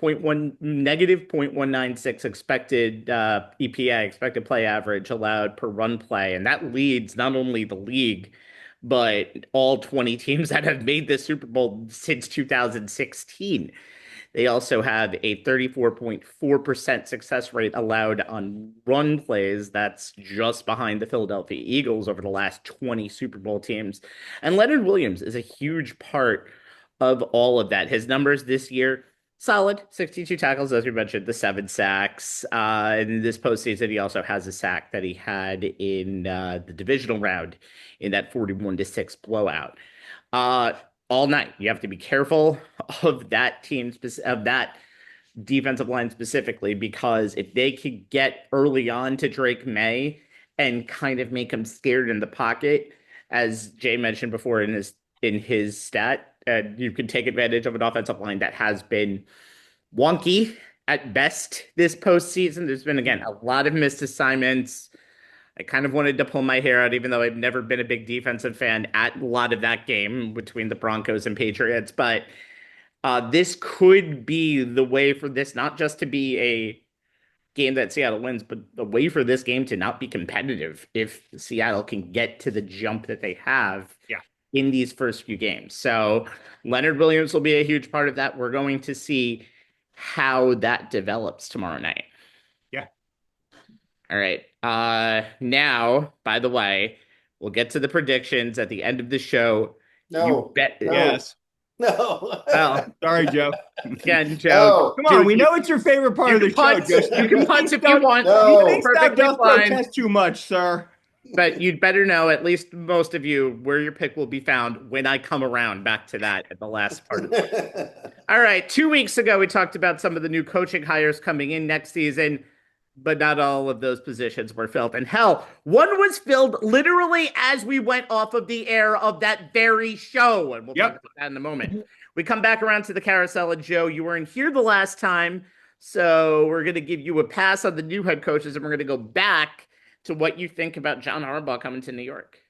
Speaker 1: negative 0.196 expected EPA, expected play average allowed per run play. And that leads not only the league, but all 20 teams that have made the Super Bowl since 2016. They also have a 34.4% success rate allowed on run plays. That's just behind the Philadelphia Eagles over the last 20 Super Bowl teams. And Leonard Williams is a huge part of all of that. His numbers this year, solid 62 tackles, as we mentioned, the 7 sacks. In this postseason, he also has a sack that he had in the divisional round in that 41-6 blowout. Uh, all night. You have to be careful of that of that defensive line specifically, because if they could get early on to Drake May and kind of make him scared in the pocket, as Jay mentioned before in his stat, you can take advantage of an offensive line that has been wonky at best this postseason. There's been, again, a lot of missed assignments. I kind of wanted to pull my hair out, even though I've never been a big defensive fan at a lot of that game between the Broncos and Patriots. But this could be the way for this not just to be a game that Seattle wins, but the way for this game to not be competitive if Seattle can get to the jump that they have in these first few games. So Leonard Williams will be a huge part of that. We're going to see how that develops tomorrow night.
Speaker 2: Yeah.
Speaker 1: All right. Now, by the way, we'll get to the predictions at the end of the show.
Speaker 4: No.
Speaker 1: You bet.
Speaker 4: No.
Speaker 2: Yes.
Speaker 4: No.
Speaker 1: Well,
Speaker 2: Sorry, Joe.
Speaker 1: again, Joe.
Speaker 2: Come on, we know it's your favorite part of the show,
Speaker 1: punt.
Speaker 2: Joe.
Speaker 1: You can punt if you want.
Speaker 4: No.
Speaker 2: Big stuff
Speaker 1: Perfectly
Speaker 2: does
Speaker 1: fine.
Speaker 2: protest too much, sir.
Speaker 1: But you'd better know, at least most of you, where your pick will be found when I come around back to that at the last part of it. All right. 2 weeks ago, we talked about some of the new coaching hires coming in next season, but not all of those positions were filled. And hell, one was filled literally as we went off of the air of that very show. And we'll talk about that in a moment. We come back around to the carousel, and Joe, you weren't here the last time, so we're going to give you a pass on the new head coaches, and we're going to go back to what you think about John Harbaugh coming to New York.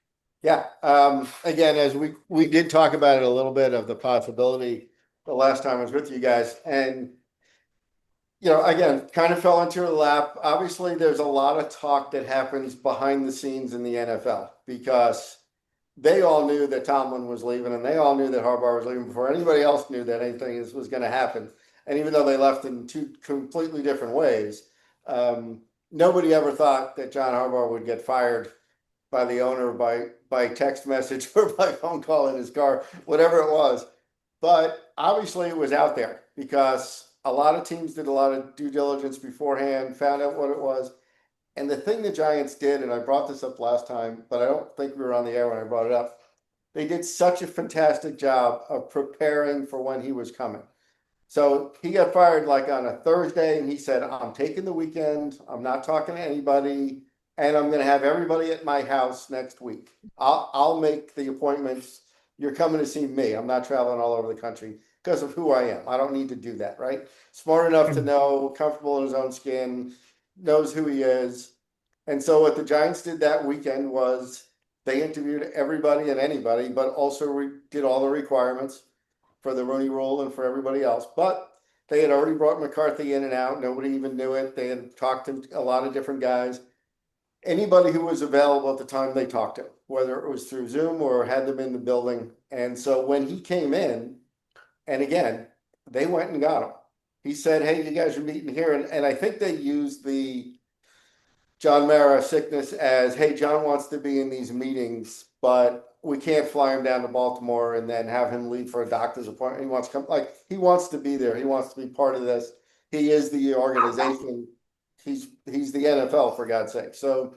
Speaker 4: Yeah. Again, as we did talk about it a little bit of the possibility the last time I was with you guys, and again, kind of fell into your lap. Obviously, there's a lot of talk that happens behind the scenes in the NFL because they all knew that Tomlin was leaving, and they all knew that Harbaugh was leaving before anybody else knew that anything was going to happen. And even though they left in two completely different ways, nobody ever thought that John Harbaugh would get fired by the owner by text message or by phone call in his car, whatever it was. But obviously it was out there because a lot of teams did a lot of due diligence beforehand, found out what it was. And the thing the Giants did, and I brought this up last time, but I don't think we were on the air when I brought it up, they did such a fantastic job of preparing for when he was coming. So he got fired like on a Thursday, and he said, I'm taking the weekend. I'm not talking to anybody, and I'm going to have everybody at my house next week. I'll make the appointments. You're coming to see me. I'm not traveling all over the country because of who I am. I don't need to do that, right? Smart enough to know, comfortable in his own skin, knows who he is. And so what the Giants did that weekend was they interviewed everybody and anybody, but also did all the requirements for the Rooney Rule and for everybody else. But they had already brought McCarthy in and out. Nobody even knew it. They had talked to a lot of different guys. Anybody who was available at the time they talked to, whether it was through Zoom or had them in the building. And so when he came in, and again, they went and got him. He said, hey, you guys are meeting here. And I think they used the John Mara sickness as, hey, John wants to be in these meetings, but we can't fly him down to Baltimore and then have him leave for a doctor's appointment. He wants to come, he wants to be there. He wants to be part of this. He is the organization. He's the NFL, for God's sake. So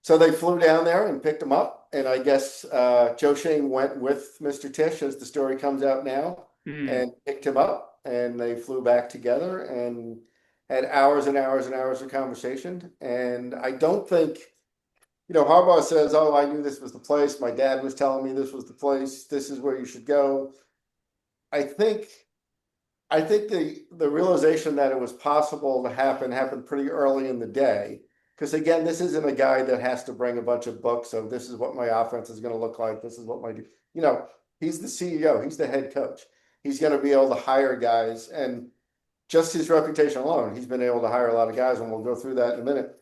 Speaker 4: they flew down there and picked him up. And I guess Joe Shane went with Mr. Tisch, as the story comes out now, and picked him up. And they flew back together and had hours and hours and hours of conversation. And I don't think, Harbaugh says, oh, I knew this was the place. My dad was telling me this was the place. This is where you should go. I think the realization that it was possible to happened pretty early in the day. Because again, this isn't a guy that has to bring a bunch of books of this is what my offense is going to look like. This is what he's the CEO. He's the head coach. He's going to be able to hire guys, and just his reputation alone, he's been able to hire a lot of guys, and we'll go through that in a minute.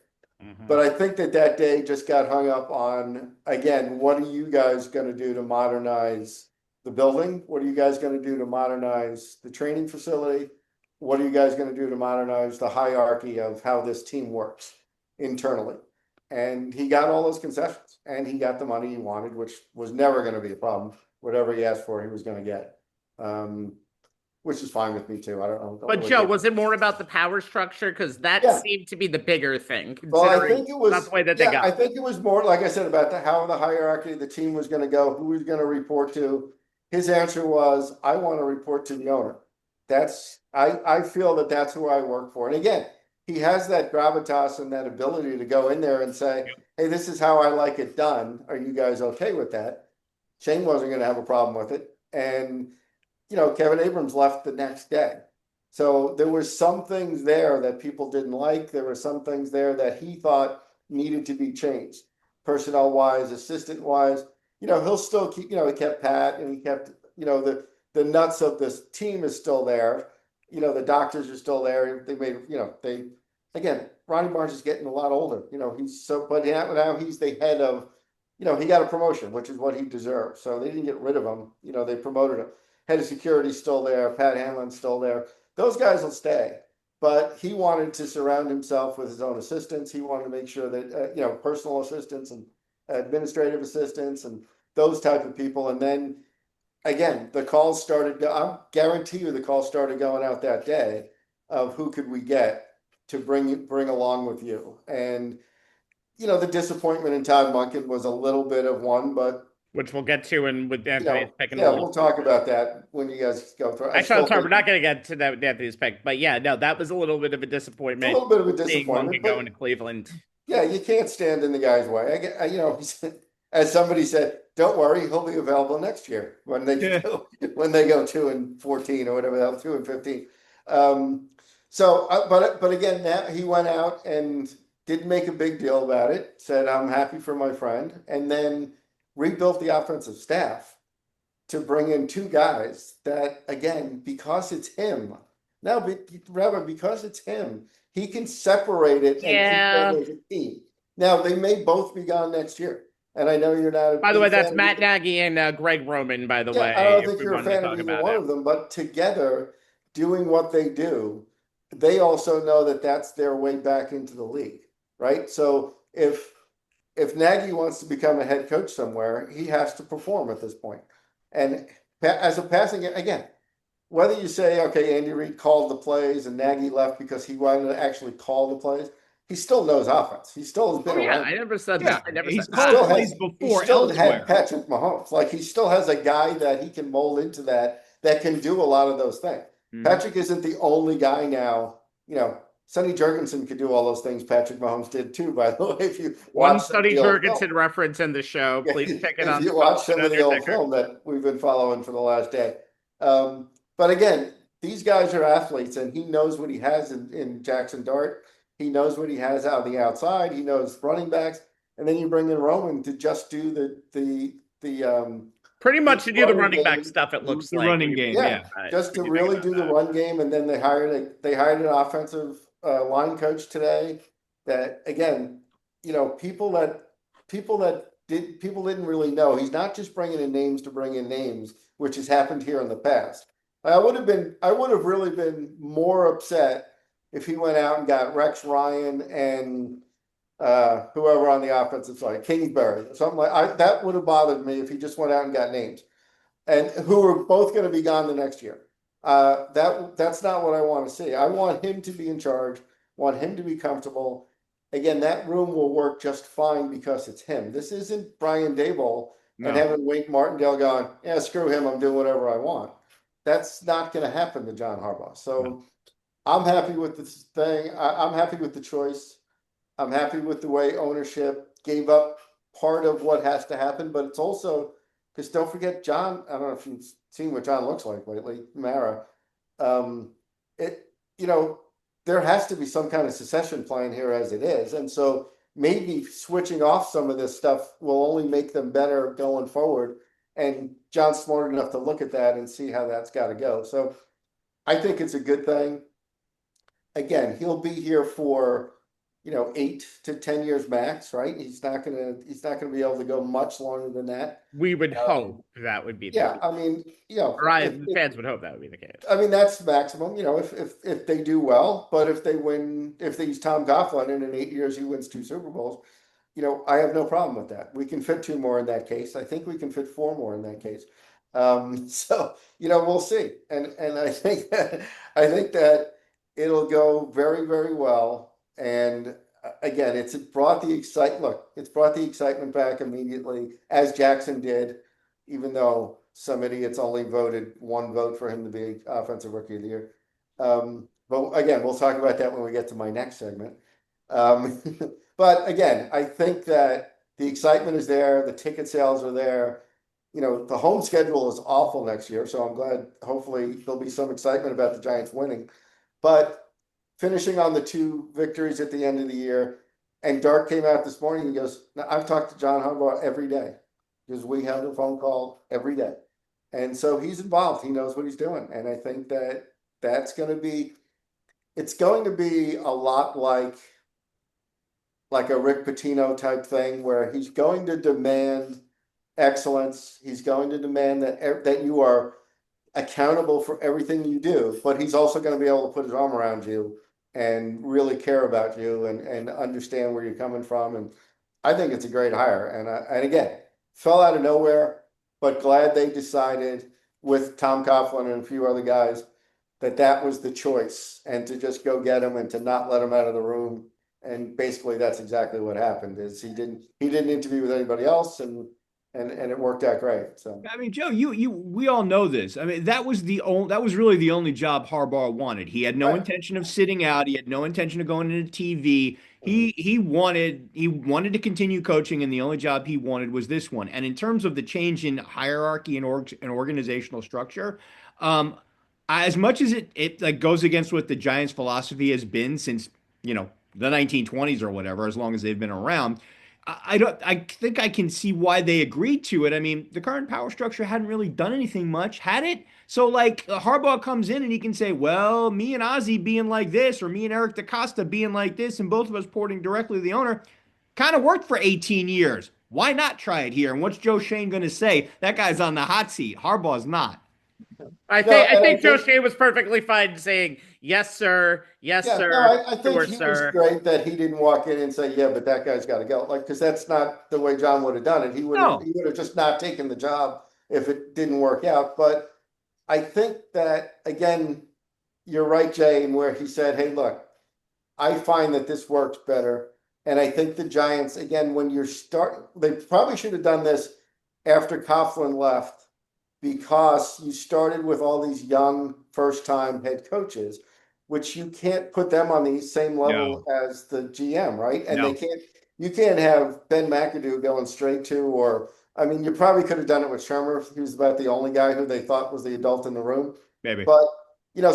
Speaker 4: But I think that day just got hung up on, again, what are you guys going to do to modernize the building? What are you guys going to do to modernize the training facility? What are you guys going to do to modernize the hierarchy of how this team works internally? And he got all those concessions, and he got the money he wanted, which was never going to be a problem. Whatever he asked for, he was going to get, which is fine with me too. I don't know.
Speaker 1: But Joe, was it more about the power structure? Because that
Speaker 4: Yeah.
Speaker 1: seemed to be the bigger thing.
Speaker 4: Well, I think it was
Speaker 1: not the way that they got.
Speaker 4: I think it was more, like I said, about how the hierarchy of the team was going to go, who was going to report to. His answer was, I want to report to the owner. I feel that that's who I work for. And again, he has that gravitas and that ability to go in there and say, hey, this is how I like it done. Are you guys okay with that? Shane wasn't going to have a problem with it. And, Kevin Abrams left the next day. So there was some things there that people didn't like. There were some things there that he thought needed to be changed, personnel wise, assistant wise. He'll still keep, he kept Pat, and he kept, the nuts of this team is still there. The doctors are still there. They made, again, Ronnie Barnes is getting a lot older. But now he's the head of, he got a promotion, which is what he deserved. So they didn't get rid of him. They promoted him. Head of security still there. Pat Hanlon's still there. Those guys will stay. But he wanted to surround himself with his own assistants. He wanted to make sure that, personal assistants and administrative assistants and those type of people. And then, again, the calls started. I guarantee you the calls started going out that day of who could we get to bring along with you. And, the disappointment in Todd Monken was a little bit of one, but
Speaker 1: which we'll get to and with Anthony's pick.
Speaker 4: We'll talk about that when you guys go through.
Speaker 1: Actually, I'm sorry, we're not going to get to that with Anthony's pick, but yeah, no, that was a little bit of a disappointment.
Speaker 4: A little bit of a disappointment.
Speaker 1: Seeing Monken going to Cleveland.
Speaker 4: Yeah, you can't stand in the guy's way. As somebody said, don't worry, he'll be available next year when they go 2-14 or whatever, 2-15. But again, now he went out and didn't make a big deal about it. Said, I'm happy for my friend, and then rebuilt the offensive staff to bring in two guys that, again, because it's him. Now, because it's him, he can separate it and keep them as a team. Now, they may both be gone next year. And I know you're not.
Speaker 1: By the way, that's Matt Nagy and Greg Roman, by the way.
Speaker 4: I don't think you're a fan of either one of them, but together, doing what they do, they also know that that's their way back into the league, right? So if Nagy wants to become a head coach somewhere, he has to perform at this point. And as a passing, again, whether you say, okay, Andy Reid called the plays and Nagy left because he wanted to actually call the plays, he still knows offense. He still has been around.
Speaker 1: I never said that. I never
Speaker 2: he's
Speaker 1: said
Speaker 2: called plays before.
Speaker 4: He still had Patrick Mahomes. Like, he still has a guy that he can mold into that can do a lot of those things. Mm-hmm. Patrick isn't the only guy now. Sonny Jurgensen could do all those things Patrick Mahomes did too, by the way. If you
Speaker 1: watch Sonny Jurgensen reference in the show, please check it out.
Speaker 4: If you watch some of the old film that we've been following for the last day. But again, these guys are athletes, and he knows what he has in Jackson Dart. He knows what he has out on the outside. He knows running backs, and then you bring in Roman to just do the
Speaker 1: pretty much to do the running back stuff. It looks
Speaker 2: the
Speaker 1: like
Speaker 2: running game,
Speaker 4: just to really do the run game. And then they hired an offensive line coach today. That, again, people didn't really know. He's not just bringing in names to bring in names, which has happened here in the past. I would have really been more upset if he went out and got Rex Ryan and whoever on the offensive side, Kingsbury, something like that would have bothered me if he just went out and got names, and who are both going to be gone the next year. That's not what I want to see. I want him to be in charge. Want him to be comfortable. Again, that room will work just fine because it's him. This isn't Brian Daboll and having Wink Martindale going, yeah, screw him, I'm doing whatever I want. That's not going to happen to John Harbaugh. So I'm happy with this thing. I'm happy with the choice. I'm happy with the way ownership gave up part of what has to happen, but it's also, because don't forget John, I don't know if you've seen what John looks like lately, Mara. There has to be some kind of succession plan here as it is. And so maybe switching off some of this stuff will only make them better going forward. And John's smart enough to look at that and see how that's got to go. So I think it's a good thing. Again, he'll be here for 8 to 10 years max, right? He's not gonna be able to go much longer than that.
Speaker 1: We would hope that would be the
Speaker 4: Yeah,
Speaker 1: case.
Speaker 4: I mean,
Speaker 1: Fans would hope that would be the case.
Speaker 4: I mean, that's maximum, if they do well, but if they use Tom Coughlin and in 8 years he wins 2 Super Bowls, I have no problem with that. We can fit 2 more in that case. I think we can fit 4 more in that case. So, we'll see. And I think that it'll go very, very well. And again, it's brought the excitement back immediately, as Jackson did, even though some idiots only voted 1 vote for him to be Offensive Rookie of the Year. But again, we'll talk about that when we get to my next segment. But again, I think that the excitement is there. The ticket sales are there. The home schedule is awful next year, so I'm glad. Hopefully, there'll be some excitement about the Giants winning. But finishing on the 2 victories at the end of the year, and Dark came out this morning. He goes, "Now, I've talked to John Harbaugh every day because we have a phone call every day." And so he's involved. He knows what he's doing. And I think that it's going to be a lot like a Rick Pitino type thing, where he's going to demand excellence. He's going to demand that you are accountable for everything you do, but he's also going to be able to put his arm around you and really care about you and understand where you're coming from. And I think it's a great hire. And again, fell out of nowhere, but glad they decided with Tom Coughlin and a few other guys that was the choice, and to just go get him and to not let him out of the room. And basically that's exactly what happened. Is he didn't interview with anybody else, and it worked out great. So
Speaker 2: I mean, Joe, we all know this. I mean, that was really the only job Harbaugh wanted. He had no
Speaker 4: Right.
Speaker 2: intention of sitting out. He had no intention of going into TV. He wanted to continue coaching, and the only job he wanted was this one. And in terms of the change in hierarchy and organizational structure, as much as it like goes against what the Giants' philosophy has been since the 1920s or whatever, as long as they've been around. I think I can see why they agreed to it. I mean, the current power structure hadn't really done anything much, had it? So like Harbaugh comes in and he can say, well, me and Ozzie being like this, or me and Eric DaCosta being like this, and both of us reporting directly to the owner, kind of worked for 18 years. Why not try it here? And what's Joe Shane going to say? That guy's on the hot seat. Harbaugh's not.
Speaker 1: I think Joe Shea was perfectly fine saying, yes, sir. Yes,
Speaker 4: Yeah,
Speaker 1: sir.
Speaker 4: no, I think
Speaker 1: Sure,
Speaker 4: he
Speaker 1: sir.
Speaker 4: was great that he didn't walk in and say, yeah, but that guy's got to go. Like, because that's not the way John would have done it. He would
Speaker 2: No.
Speaker 4: have just not taken the job if it didn't work out. But I think that, again, you're right, Jay, in where he said, hey, look, I find that this works better. And I think the Giants, again, they probably should have done this after Coughlin left, because you started with all these young first-time head coaches, which you can't put them on the same level as the GM, right? And you can't have Ben McAdoo going straight to, or I mean, you probably could have done it with Shermer. He was about the only guy who they thought was the adult in the room.
Speaker 2: Maybe.
Speaker 4: But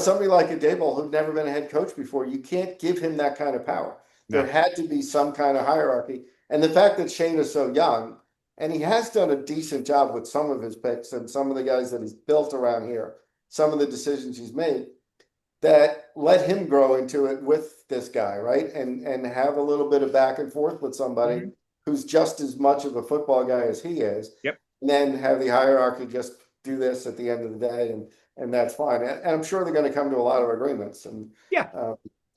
Speaker 4: somebody like a Dable who'd never been a head coach before, you can't give him that kind of power.
Speaker 2: No.
Speaker 4: There had to be some kind of hierarchy. And the fact that Shane is so young, and he has done a decent job with some of his picks and some of the guys that he's built around here, some of the decisions he's made, that let him grow into it with this guy, right? And have a little bit of back and forth with somebody who's just as much of a football guy as he is.
Speaker 2: Yep.
Speaker 4: And then have the hierarchy just do this at the end of the day, and that's fine. And I'm sure they're going to come to a lot of agreements. And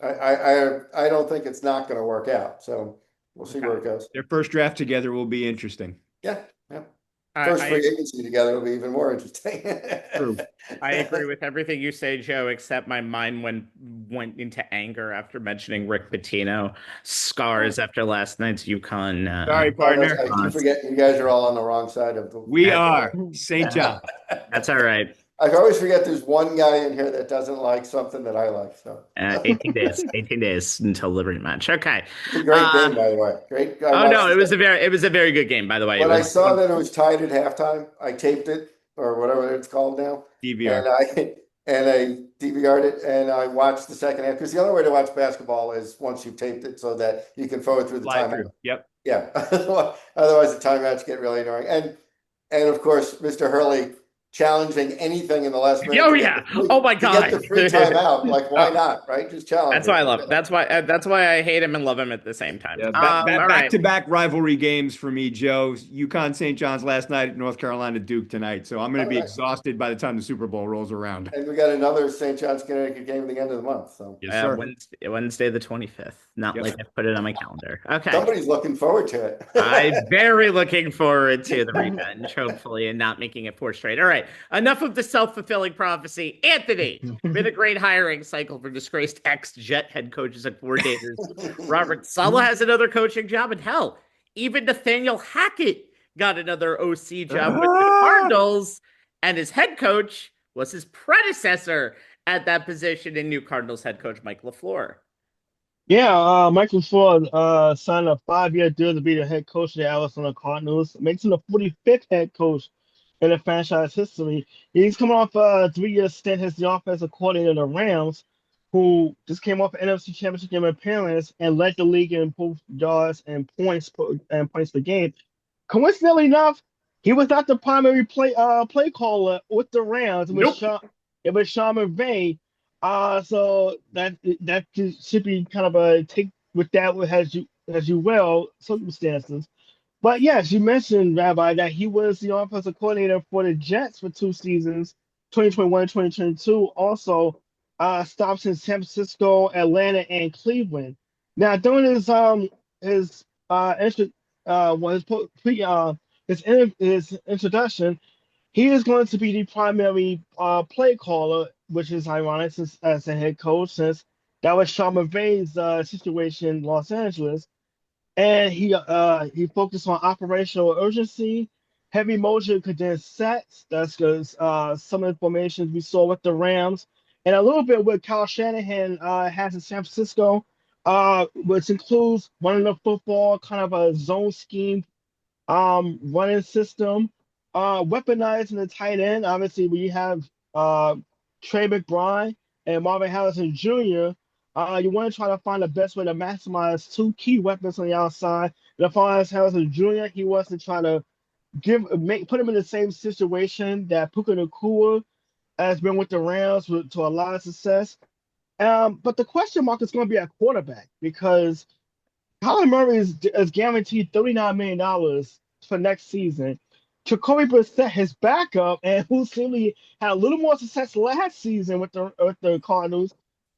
Speaker 4: I don't think it's not going to work out. So we'll see where it goes.
Speaker 2: Their first draft together will be interesting.
Speaker 4: Yeah. First free agency together will be even more interesting.
Speaker 2: True.
Speaker 1: I agree with everything you say, Joe, except my mind went into anger after mentioning Rick Pitino. Scars after last night's UConn.
Speaker 2: Sorry, partner.
Speaker 4: You forget you guys are all on the wrong side of the.
Speaker 2: We are. St. John.
Speaker 1: That's all right.
Speaker 4: I always forget there's one guy in here that doesn't like something that I like. So
Speaker 1: 18 days until the rematch. Okay.
Speaker 4: It's a great game, by the way. Great.
Speaker 1: Oh no, it was a very good game, by the way.
Speaker 4: When I saw that it was tied at halftime, I taped it, or whatever it's called now.
Speaker 2: DVR.
Speaker 4: And I DVR'd it, and I watched the second half, because the only way to watch basketball is once you've taped it, so that you can forward through the timeout.
Speaker 2: Yep.
Speaker 4: Yeah. Otherwise the timeouts get really annoying. And of course, Mr. Hurley challenging anything in the last minute.
Speaker 1: Oh yeah. Oh my
Speaker 4: To get
Speaker 1: God.
Speaker 4: the free timeout. Like, why not? Right? Just challenge
Speaker 1: That's why I
Speaker 4: it.
Speaker 1: love it. That's why I hate him and love him at the same time.
Speaker 2: Yeah,
Speaker 1: All
Speaker 2: back
Speaker 1: right.
Speaker 2: to back rivalry games for me, Joe. UConn St. John's last night, North Carolina Duke tonight. So I'm going to be exhausted by the time the Super Bowl rolls around.
Speaker 4: And we got another St. John's, Connecticut game at the end of the month. So
Speaker 2: Yes, sir.
Speaker 1: Wednesday the 25th. Not like I put it on my calendar. Okay.
Speaker 4: Somebody's looking forward to it.
Speaker 1: I'm very looking forward to the revenge, hopefully, and not making it 4 straight. All right. Enough of the self-fulfilling prophecy. Anthony, been a great hiring cycle for disgraced ex-Jet head coaches and coordinators. Robert Saleh has another coaching job, and hell, even Nathaniel Hackett got another OC job with the Cardinals, and his head coach was his predecessor at that position in new Cardinals head coach Mike LaFleur.
Speaker 3: Yeah, Mike LaFleur signed a 5-year deal to be the head coach of the Arizona Cardinals. Makes him the 45th head coach in the franchise history. He's coming off a 3-year stint as the offensive coordinator of the Rams, who just came off an NFC Championship game appearance and led the league in both yards and points per game. Coincidentally enough, he was not the primary play caller with the Rams. It was Sean McVay. So that should be kind of a take with that as you will circumstances. But yes, you mentioned, Rabbi, that he was the offensive coordinator for the Jets for 2 seasons, 2021 and 2022. Also, stops in San Francisco, Atlanta, and Cleveland. Now, during his introduction, he is going to be the primary play caller, which is ironic since as a head coach, since that was Sean McVay's situation in Los Angeles. And he focused on operational urgency, heavy motion condensed sets. That's because some of the formations we saw with the Rams, and a little bit what Kyle Shanahan has in San Francisco, which includes running the football, kind of a zone scheme, running system, weaponizing the tight end. Obviously, we have Trey McBride and Marvin Harrison Jr. You want to try to find the best way to maximize 2 key weapons on the outside. And as far as Harrison Jr., he wants to try to put him in the same situation that Puka Nacua has been with the Rams to a lot of success. But the question mark is going to be at quarterback because Kyler Murray is guaranteed $39 million for next season. Jacoby Brissett, his backup, and who seemingly had a little more success last season with the Cardinals,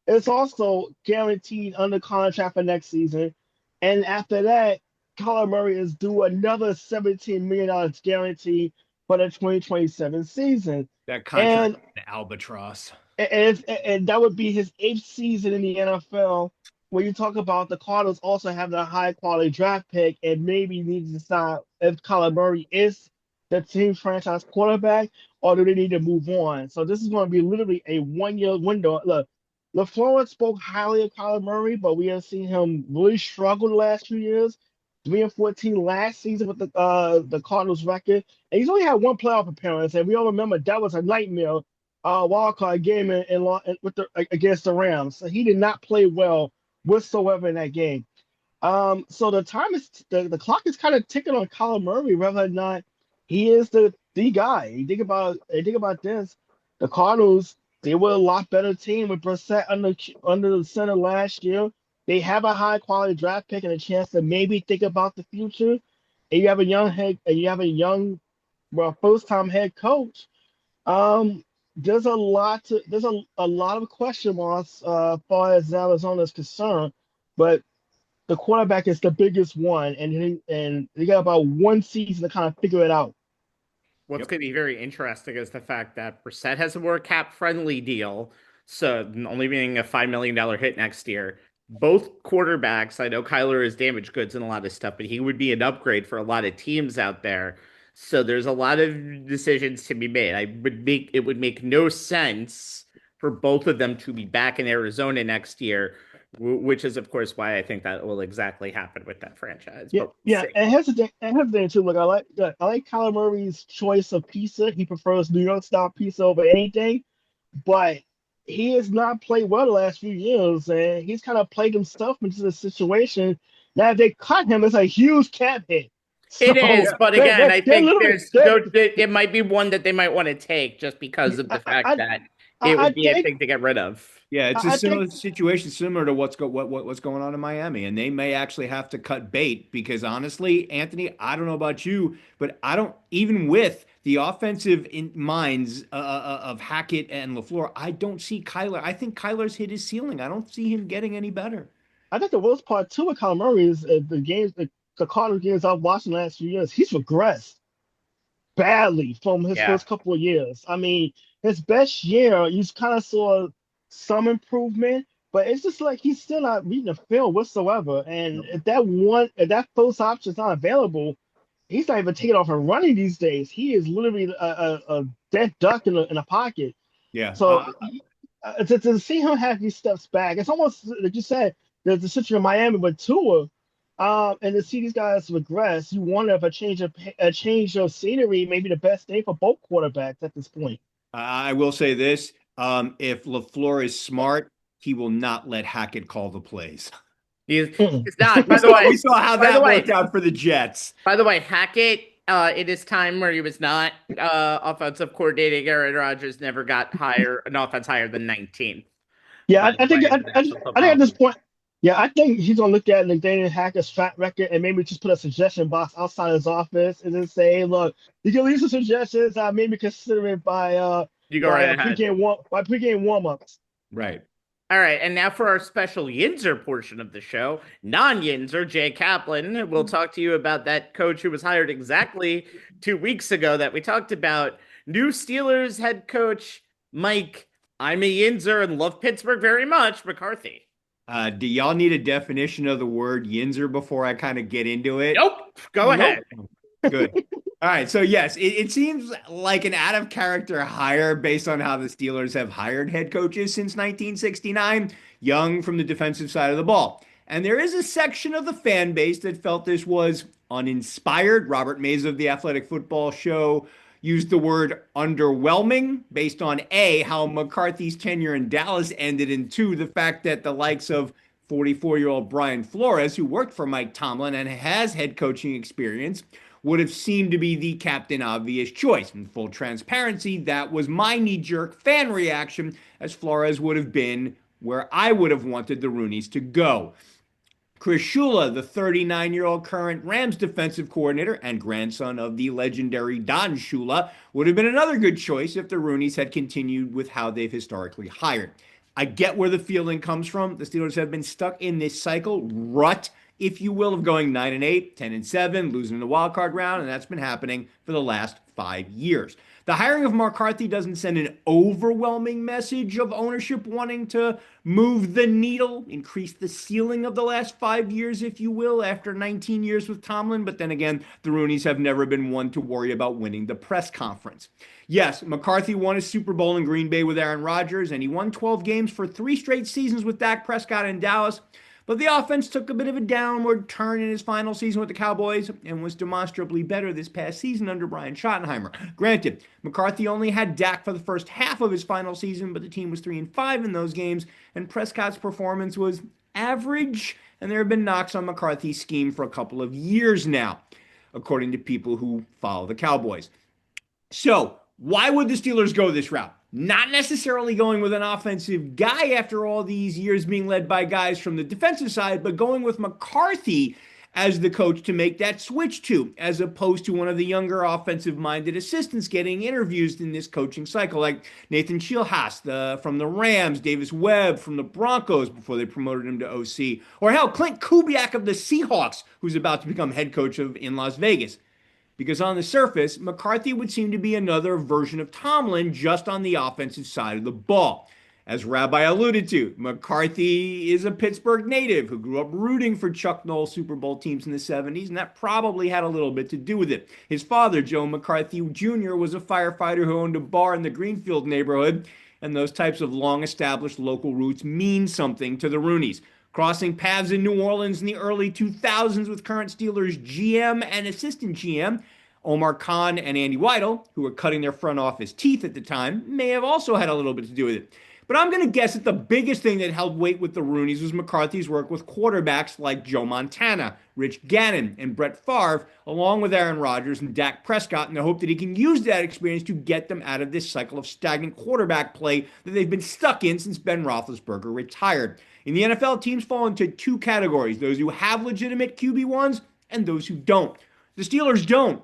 Speaker 3: is also guaranteed under contract for next season. And after that, Kyler Murray is due another $17 million guarantee for the 2027 season.
Speaker 2: That contract, the albatross.
Speaker 3: And that would be his 8th season in the NFL. When you talk about the Cardinals also having a high quality draft pick and maybe need to decide if Kyler Murray is the team's franchise quarterback or do they need to move on. So this is going to be literally a 1-year window. Look, LaFleur spoke highly of Kyler Murray, but we have seen him really struggle the last few years. 3-14 last season with the Cardinals record, and he's only had 1 playoff appearance, and we all remember that was a nightmare wild card game against the Rams. So he did not play well whatsoever in that game. So the clock is kind of ticking on Kyler Murray, whether or not he is the guy. You think about this, the Cardinals, they were a lot better team with Brissett under the center last year. They have a high quality draft pick and a chance to maybe think about the future. And you have a young first time head coach. There's a lot of question marks as far as Arizona is concerned, but the quarterback is the biggest one, and they got about 1 season to kind of figure it out.
Speaker 1: What's going to be very interesting is the fact that Brissett has a more cap-friendly deal, so only being a $5 million hit next year. Both quarterbacks, I know Kyler is damaged goods and a lot of stuff, but he would be an upgrade for a lot of teams out there. So there's a lot of decisions to be made. It would make no sense for both of them to be back in Arizona next year, which is, of course, why I think that will exactly happen with that franchise.
Speaker 3: Yeah. And here's the thing too. Look, I like Kyler Murray's choice of pizza. He prefers New York style pizza over anything, but he has not played well the last few years, and he's kind of played himself into the situation. Now, if they cut him, it's a huge cap hit.
Speaker 1: It
Speaker 3: So
Speaker 1: is, but again, I
Speaker 3: they're
Speaker 1: think
Speaker 3: literally,
Speaker 1: there's it might be one that they might want to take just because of the fact that it
Speaker 3: I
Speaker 1: would be a
Speaker 3: think
Speaker 1: thing to get rid of.
Speaker 2: Yeah, it's a
Speaker 3: I think
Speaker 2: similar situation, similar to what's going on in Miami, and they may actually have to cut bait because honestly, Anthony, I don't know about you, but I don't even with the offensive minds of Hackett and LaFleur, I don't see Kyler. I think Kyler's hit his ceiling. I don't see him getting any better.
Speaker 3: I think the worst part too with Kyler Murray is the Cardinals games I've watched in the last few years. He's regressed badly from his
Speaker 1: Yeah.
Speaker 3: first couple of years. I mean, his best year, you kind of saw some improvement, but it's just like he's still not reading the field whatsoever. And if that first option is not available, he's not even taking off and running these days. He is literally a dead duck in a pocket.
Speaker 2: Yeah.
Speaker 3: So to see him have these steps back, it's almost like you said, there's the situation in Miami with Tua, and to see these guys regress, you wonder if a change of scenery may be the best thing for both quarterbacks at this point.
Speaker 2: I will say this: if LaFleur is smart, he will not let Hackett call the plays.
Speaker 1: He's,
Speaker 3: Mm-mm.
Speaker 1: he's not. By the way,
Speaker 2: We saw how
Speaker 1: by the
Speaker 2: that
Speaker 1: way,
Speaker 2: worked out for the Jets.
Speaker 1: by the way, Hackett, in his time where he was not offensive coordinating, Aaron Rodgers never got an offense higher than 19th.
Speaker 3: Yeah,
Speaker 1: By the way, in the National
Speaker 3: I think
Speaker 1: Football
Speaker 3: at this
Speaker 1: League.
Speaker 3: point, yeah, I think he's gonna look at Nathaniel Hackett's track record and maybe just put a suggestion box outside his office and then say, hey, look, you can leave some suggestions. Maybe consider it
Speaker 1: You go right ahead.
Speaker 3: by pregame warm ups.
Speaker 2: Right.
Speaker 1: All right, and now for our special Yinzer portion of the show, non-Yinzer, Jay Kaplan will talk to you about that coach who was hired exactly 2 weeks ago that we talked about. New Steelers head coach Mike, I'm a Yinzer and love Pittsburgh very much, McCarthy.
Speaker 2: Do y'all need a definition of the word Yinzer before I kind of get into it?
Speaker 1: Nope, go ahead.
Speaker 2: Good. All right. So, yes, it seems like an out of character hire based on how the Steelers have hired head coaches since 1969, young from the defensive side of the ball. And there is a section of the fan base that felt this was uninspired. Robert Mays of the Athletic Football Show used the word underwhelming based on A, how McCarthy's tenure in Dallas ended, and two, the fact that the likes of 44-year-old Brian Flores, who worked for Mike Tomlin and has head coaching experience, would have seemed to be the captain obvious choice. In full transparency, that was my knee-jerk fan reaction, as Flores would have been where I would have wanted the Rooneys to go. Chris Shula, the 39-year-old current Rams defensive coordinator and grandson of the legendary Don Shula, would have been another good choice if the Rooneys had continued with how they've historically hired. I get where the feeling comes from. The Steelers have been stuck in this cycle rut, if you will, of going 9-8, 10-7, losing in the wild card round, and that's been happening for the last 5 years. The hiring of McCarthy doesn't send an overwhelming message of ownership wanting to move the needle, increase the ceiling of the last 5 years, if you will, after 19 years with Tomlin. But then again, the Rooneys have never been one to worry about winning the press conference. Yes, McCarthy won a Super Bowl in Green Bay with Aaron Rodgers, and he won 12 games for 3 straight seasons with Dak Prescott in Dallas. But the offense took a bit of a downward turn in his final season with the Cowboys and was demonstrably better this past season under Brian Schottenheimer. Granted, McCarthy only had Dak for the first half of his final season, but the team was 3-5 in those games, and Prescott's performance was average, and there have been knocks on McCarthy's scheme for a couple of years now, according to people who follow the Cowboys. So, why would the Steelers go this route? Not necessarily going with an offensive guy after all these years being led by guys from the defensive side, but going with McCarthy as the coach to make that switch to, as opposed to one of the younger offensive-minded assistants getting interviews in this coaching cycle, like Nathan Schilhaas from the Rams, Davis Webb from the Broncos before they promoted him to OC, or hell, Clint Kubiak of the Seahawks, who's about to become head coach in Las Vegas. Because on the surface, McCarthy would seem to be another version of Tomlin just on the offensive side of the ball. As Rabbi alluded to, McCarthy is a Pittsburgh native who grew up rooting for Chuck Noll Super Bowl teams in the 70s, and that probably had a little bit to do with it. His father, Joe McCarthy Jr., was a firefighter who owned a bar in the Greenfield neighborhood, and those types of long-established local roots mean something to the Rooneys. Crossing paths in New Orleans in the early 2000s with current Steelers GM and assistant GM Omar Khan and Andy Weidel, who were cutting their front office teeth at the time, may have also had a little bit to do with it. But I'm going to guess that the biggest thing that held weight with the Rooneys was McCarthy's work with quarterbacks like Joe Montana, Rich Gannon, and Brett Favre, along with Aaron Rodgers and Dak Prescott, in the hope that he can use that experience to get them out of this cycle of stagnant quarterback play that they've been stuck in since Ben Roethlisberger retired. In the NFL, teams fall into two categories: those who have legitimate QB1s and those who don't. The Steelers don't,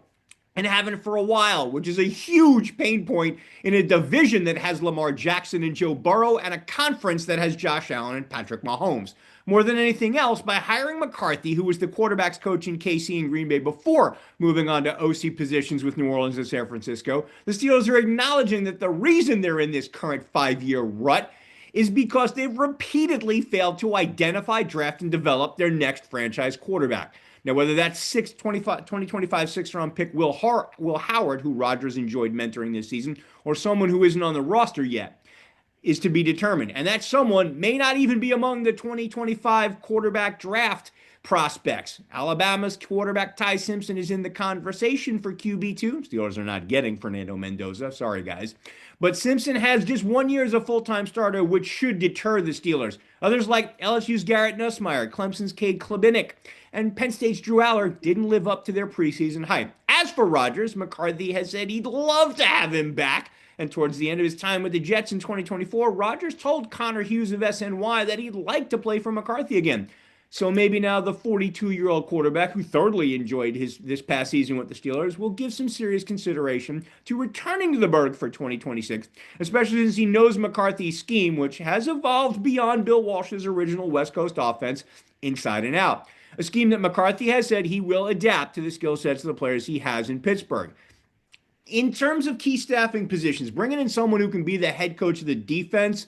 Speaker 2: and haven't for a while, which is a huge pain point in a division that has Lamar Jackson and Joe Burrow and a conference that has Josh Allen and Patrick Mahomes. More than anything else, by hiring McCarthy, who was the quarterback's coach in KC and Green Bay before moving on to OC positions with New Orleans and San Francisco, the Steelers are acknowledging that the reason they're in this current 5-year rut is because they've repeatedly failed to identify, draft, and develop their next franchise quarterback. Now, whether that's 2025 sixth-round pick Will Howard, who Rodgers enjoyed mentoring this season, or someone who isn't on the roster yet, is to be determined. And that someone may not even be among the 2025 quarterback draft prospects. Alabama's quarterback Ty Simpson is in the conversation for QB2. Steelers are not getting Fernando Mendoza. Sorry, guys. But Simpson has just 1 year as a full-time starter, which should deter the Steelers. Others like LSU's Garrett Nussmeier, Clemson's Cade Klubnik, and Penn State's Drew Aller didn't live up to their preseason hype. As for Rodgers, McCarthy has said he'd love to have him back. And towards the end of his time with the Jets in 2024, Rodgers told Connor Hughes of SNY that he'd like to play for McCarthy again. So maybe now the 42-year-old quarterback, who thoroughly enjoyed this past season with the Steelers, will give some serious consideration to returning to the Berg for 2026, especially since he knows McCarthy's scheme, which has evolved beyond Bill Walsh's original West Coast offense inside and out. A scheme that McCarthy has said he will adapt to the skill sets of the players he has in Pittsburgh. In terms of key staffing positions, bringing in someone who can be the head coach of the defense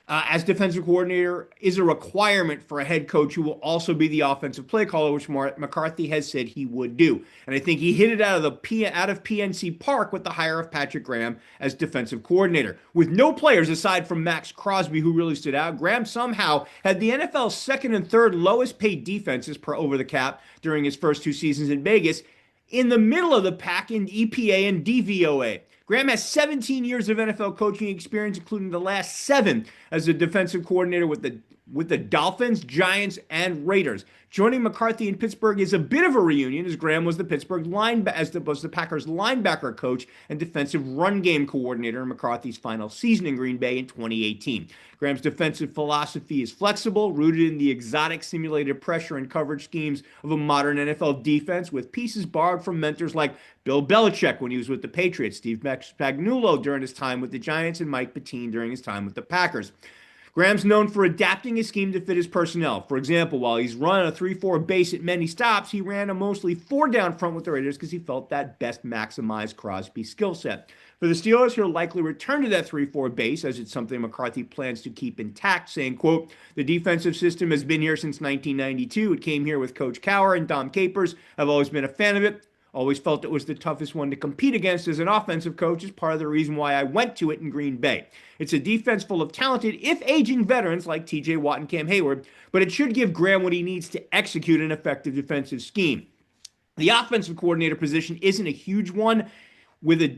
Speaker 2: as defensive coordinator is a requirement for a head coach who will also be the offensive play caller, which McCarthy has said he would do. And I think he hit it out of PNC Park with the hire of Patrick Graham as defensive coordinator. With no players aside from Max Crosby, who really stood out, Graham somehow had the NFL's second and third lowest paid defenses per over the cap during his first 2 seasons in Vegas, in the middle of the pack in EPA and DVOA. Graham has 17 years of NFL coaching experience, including the last 7 as a defensive coordinator with the Dolphins, Giants, and Raiders. Joining McCarthy in Pittsburgh is a bit of a reunion, as Graham was the Packers linebacker coach and defensive run game coordinator in McCarthy's final season in Green Bay in 2018. Graham's defensive philosophy is flexible, rooted in the exotic simulated pressure and coverage schemes of a modern NFL defense, with pieces borrowed from mentors like Bill Belichick when he was with the Patriots, Steve Spagnuolo during his time with the Giants, and Mike Pettine during his time with the Packers. Graham's known for adapting his scheme to fit his personnel. For example, while he's run a 3-4 base at many stops, he ran a mostly 4-down front with the Raiders because he felt that best maximized Crosby's skill set. For the Steelers, he'll likely return to that 3-4 base, as it's something McCarthy plans to keep intact, saying, quote, "The defensive system has been here since 1992. It came here with Coach Cowher and Dom Capers. I've always been a fan of it. Always felt it was the toughest one to compete against as an offensive coach, is part of the reason why I went to it in Green Bay. It's a defense full of talented, if aging veterans like TJ Watt and Cam Hayward, but it should give Graham what he needs to execute an effective defensive scheme." The offensive coordinator position isn't a huge one,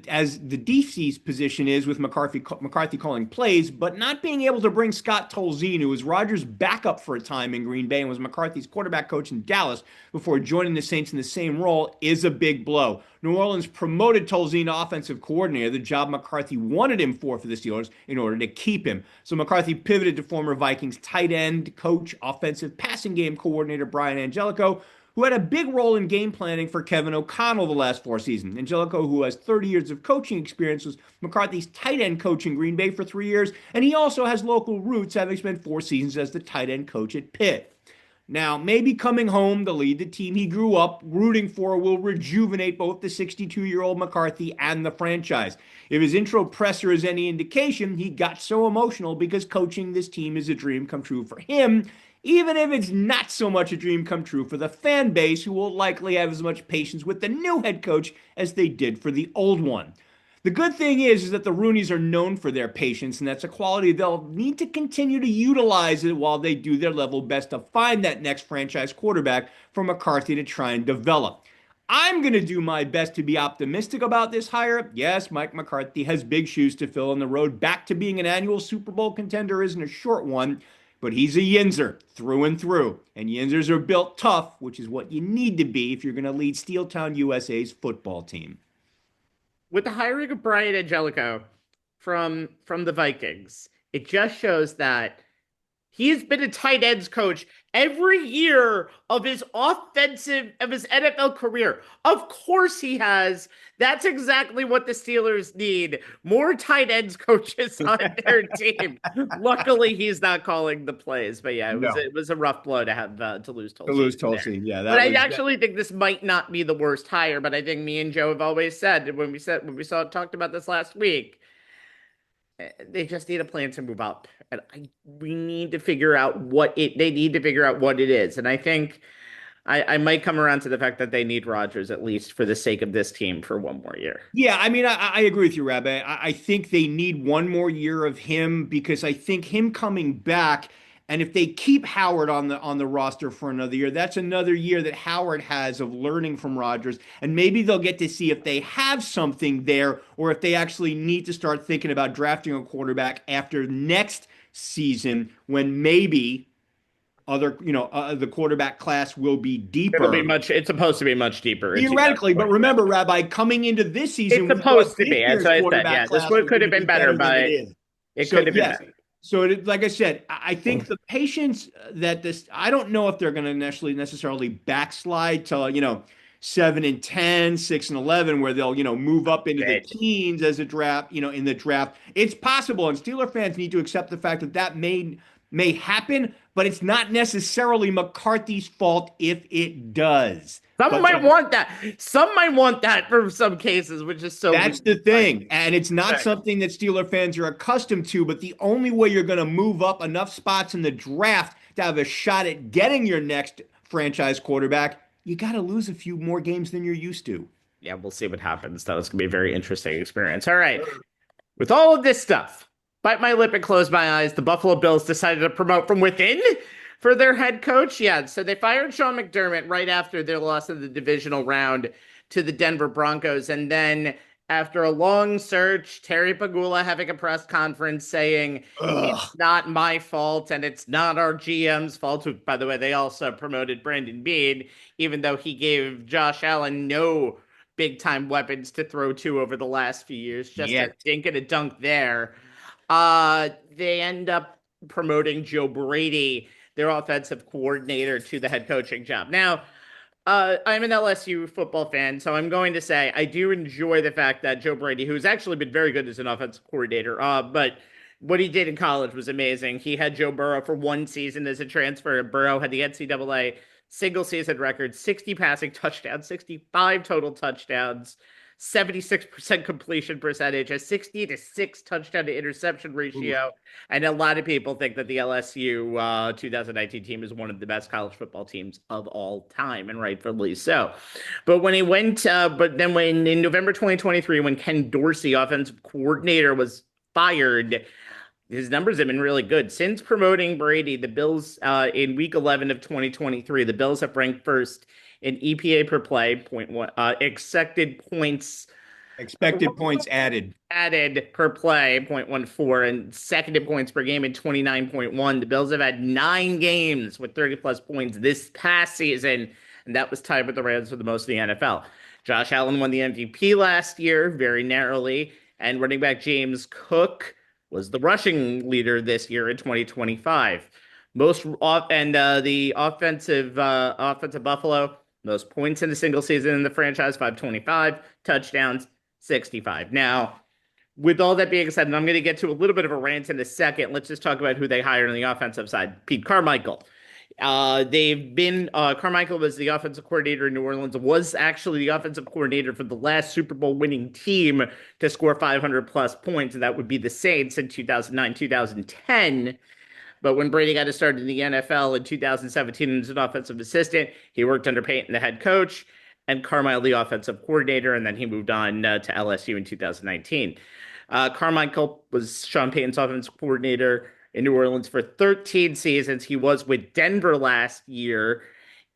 Speaker 2: as the DC's position is with McCarthy calling plays, but not being able to bring Scott Tolzien, who was Rodgers' backup for a time in Green Bay and was McCarthy's quarterback coach in Dallas before joining the Saints in the same role, is a big blow. New Orleans promoted Tolzien to offensive coordinator, the job McCarthy wanted him for the Steelers, in order to keep him. So McCarthy pivoted to former Vikings tight end coach, offensive passing game coordinator Brian Angelico, who had a big role in game planning for Kevin O'Connell the last 4 seasons. Angelico, who has 30 years of coaching experience, was McCarthy's tight end coach in Green Bay for 3 years, and he also has local roots, having spent 4 seasons as the tight end coach at Pitt. Now, maybe coming home to lead the team he grew up rooting for will rejuvenate both the 62-year-old McCarthy and the franchise. If his intro presser is any indication, he got so emotional because coaching this team is a dream come true for him, even if it's not so much a dream come true for the fan base, who will likely have as much patience with the new head coach as they did for the old one. The good thing is that the Rooneys are known for their patience, and that's a quality they'll need to continue to utilize it while they do their level best to find that next franchise quarterback for McCarthy to try and develop. I'm going to do my best to be optimistic about this hire. Yes, Mike McCarthy has big shoes to fill, and the road back to being an annual Super Bowl contender isn't a short one, but he's a Yinzer through and through. And Yinzers are built tough, which is what you need to be if you're going to lead Steeltown USA's football team.
Speaker 1: With the hiring of Brian Angelico from the Vikings, it just shows that he has been a tight ends coach every year of his NFL career. Of course he has. That's exactly what the Steelers need. More tight ends coaches on their team. Luckily, he's not calling the plays. But yeah, it was a rough blow to have to lose Tulsi.
Speaker 2: To lose Tulsi, yeah.
Speaker 1: But I actually think this might not be the worst hire. But I think me and Joe have always said when we talked about this last week, they just need a plan to move up, and we need to figure out what it. They need to figure out what it is, and I think I might come around to the fact that they need Rodgers at least for the sake of this team for one more year.
Speaker 2: Yeah, I mean, I agree with you, Rabbi. I think they need one more year of him because I think him coming back, and if they keep Howard on the roster for another year, that's another year that Howard has of learning from Rodgers, and maybe they'll get to see if they have something there or if they actually need to start thinking about drafting a quarterback after next season when maybe the quarterback class will be deeper.
Speaker 1: It's supposed to be much deeper.
Speaker 2: Theoretically, but remember, Rabbi, coming into this season,
Speaker 1: it's supposed to be. That's what I said. Yeah, this one could have been better, but it could have been better.
Speaker 2: So, like I said, I think the patience that I don't know if they're going to necessarily backslide to 7-10, 6-11, where they'll move up into the teens as a draft, in the draft. It's possible, and Steeler fans need to accept the fact that may happen, but it's not necessarily McCarthy's fault if it does.
Speaker 1: Some might want that. Some might want that for some cases, which is so.
Speaker 2: That's the thing. And it's not something that Steeler fans are accustomed to, but the only way you're going to move up enough spots in the draft to have a shot at getting your next franchise quarterback, you got to lose a few more games than you're used to.
Speaker 1: Yeah, we'll see what happens. That was going to be a very interesting experience. All right. With all of this stuff, bite my lip and close my eyes, the Buffalo Bills decided to promote from within for their head coach. Yeah, so they fired Sean McDermott right after their loss in the divisional round to the Denver Broncos. And then after a long search, Terry Pagula having a press conference saying, It's not my fault and it's not our GM's fault. By the way, they also promoted Brandon Beane, even though he gave Josh Allen no big-time weapons to throw to over the last few years. Just a dink and a dunk there. They end up promoting Joe Brady, their offensive coordinator, to the head coaching job. Now, I'm an LSU football fan, so I'm going to say I do enjoy the fact that Joe Brady, who's actually been very good as an offensive coordinator, but what he did in college was amazing. He had Joe Burrow for one season as a transfer. Burrow had the NCAA single season record, 60 passing touchdowns, 65 total touchdowns, 76% completion percentage, a 60-6 touchdown to interception ratio. Ooh. And a lot of people think that the LSU 2019 team is one of the best college football teams of all time, and rightfully so. But when when in November 2023, when Ken Dorsey, offensive coordinator, was fired, his numbers have been really good. Since promoting Brady, the Bills in week 11 of 2023, the Bills have ranked first in EPA per play, 0.1, expected points added per play, 0.14, and second in points per game at 29.1. The Bills have had 9 games with 30-plus points this past season, and that was tied with the Rams for the most in the NFL. Josh Allen won the MVP last year, very narrowly, and running back James Cook was the rushing leader this year in 2025. The offensive Buffalo, most points in a single season in the franchise, 525, touchdowns, 65. Now, with all that being said, and I'm going to get to a little bit of a rant in a second, let's just talk about who they hired on the offensive side. Pete Carmichael. Carmichael was the offensive coordinator in New Orleans, was actually the offensive coordinator for the last Super Bowl winning team to score 500 plus points, and that would be the Saints in 2009, 2010. But when Brady got to start in the NFL in 2017 as an offensive assistant, he worked under Payton, the head coach, and Carmichael, the offensive coordinator, and then he moved on to LSU in 2019. Carmichael was Sean Payton's offensive coordinator in New Orleans for 13 seasons. He was with Denver last year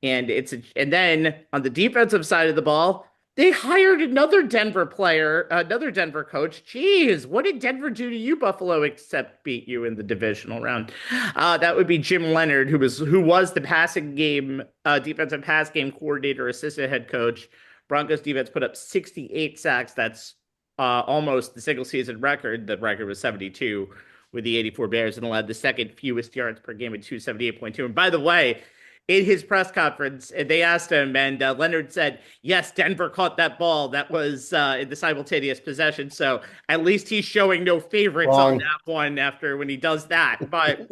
Speaker 1: And and then on the defensive side of the ball, they hired another Denver player, another Denver coach. Jeez, what did Denver do to you, Buffalo, except beat you in the divisional round? That would be Jim Leonard, who was the passing game, defensive pass game coordinator, assistant head coach. Broncos defense put up 68 sacks. That's almost the single season record. The record was 72 with the 84 Bears, and allowed the second fewest yards per game at 278.2. And by the way, in his press conference, they asked him, and Leonard said, "Yes, Denver caught that ball. That was in the simultaneous possession. So at least he's showing no favorites on
Speaker 4: Wrong.
Speaker 1: that one after when he does that." But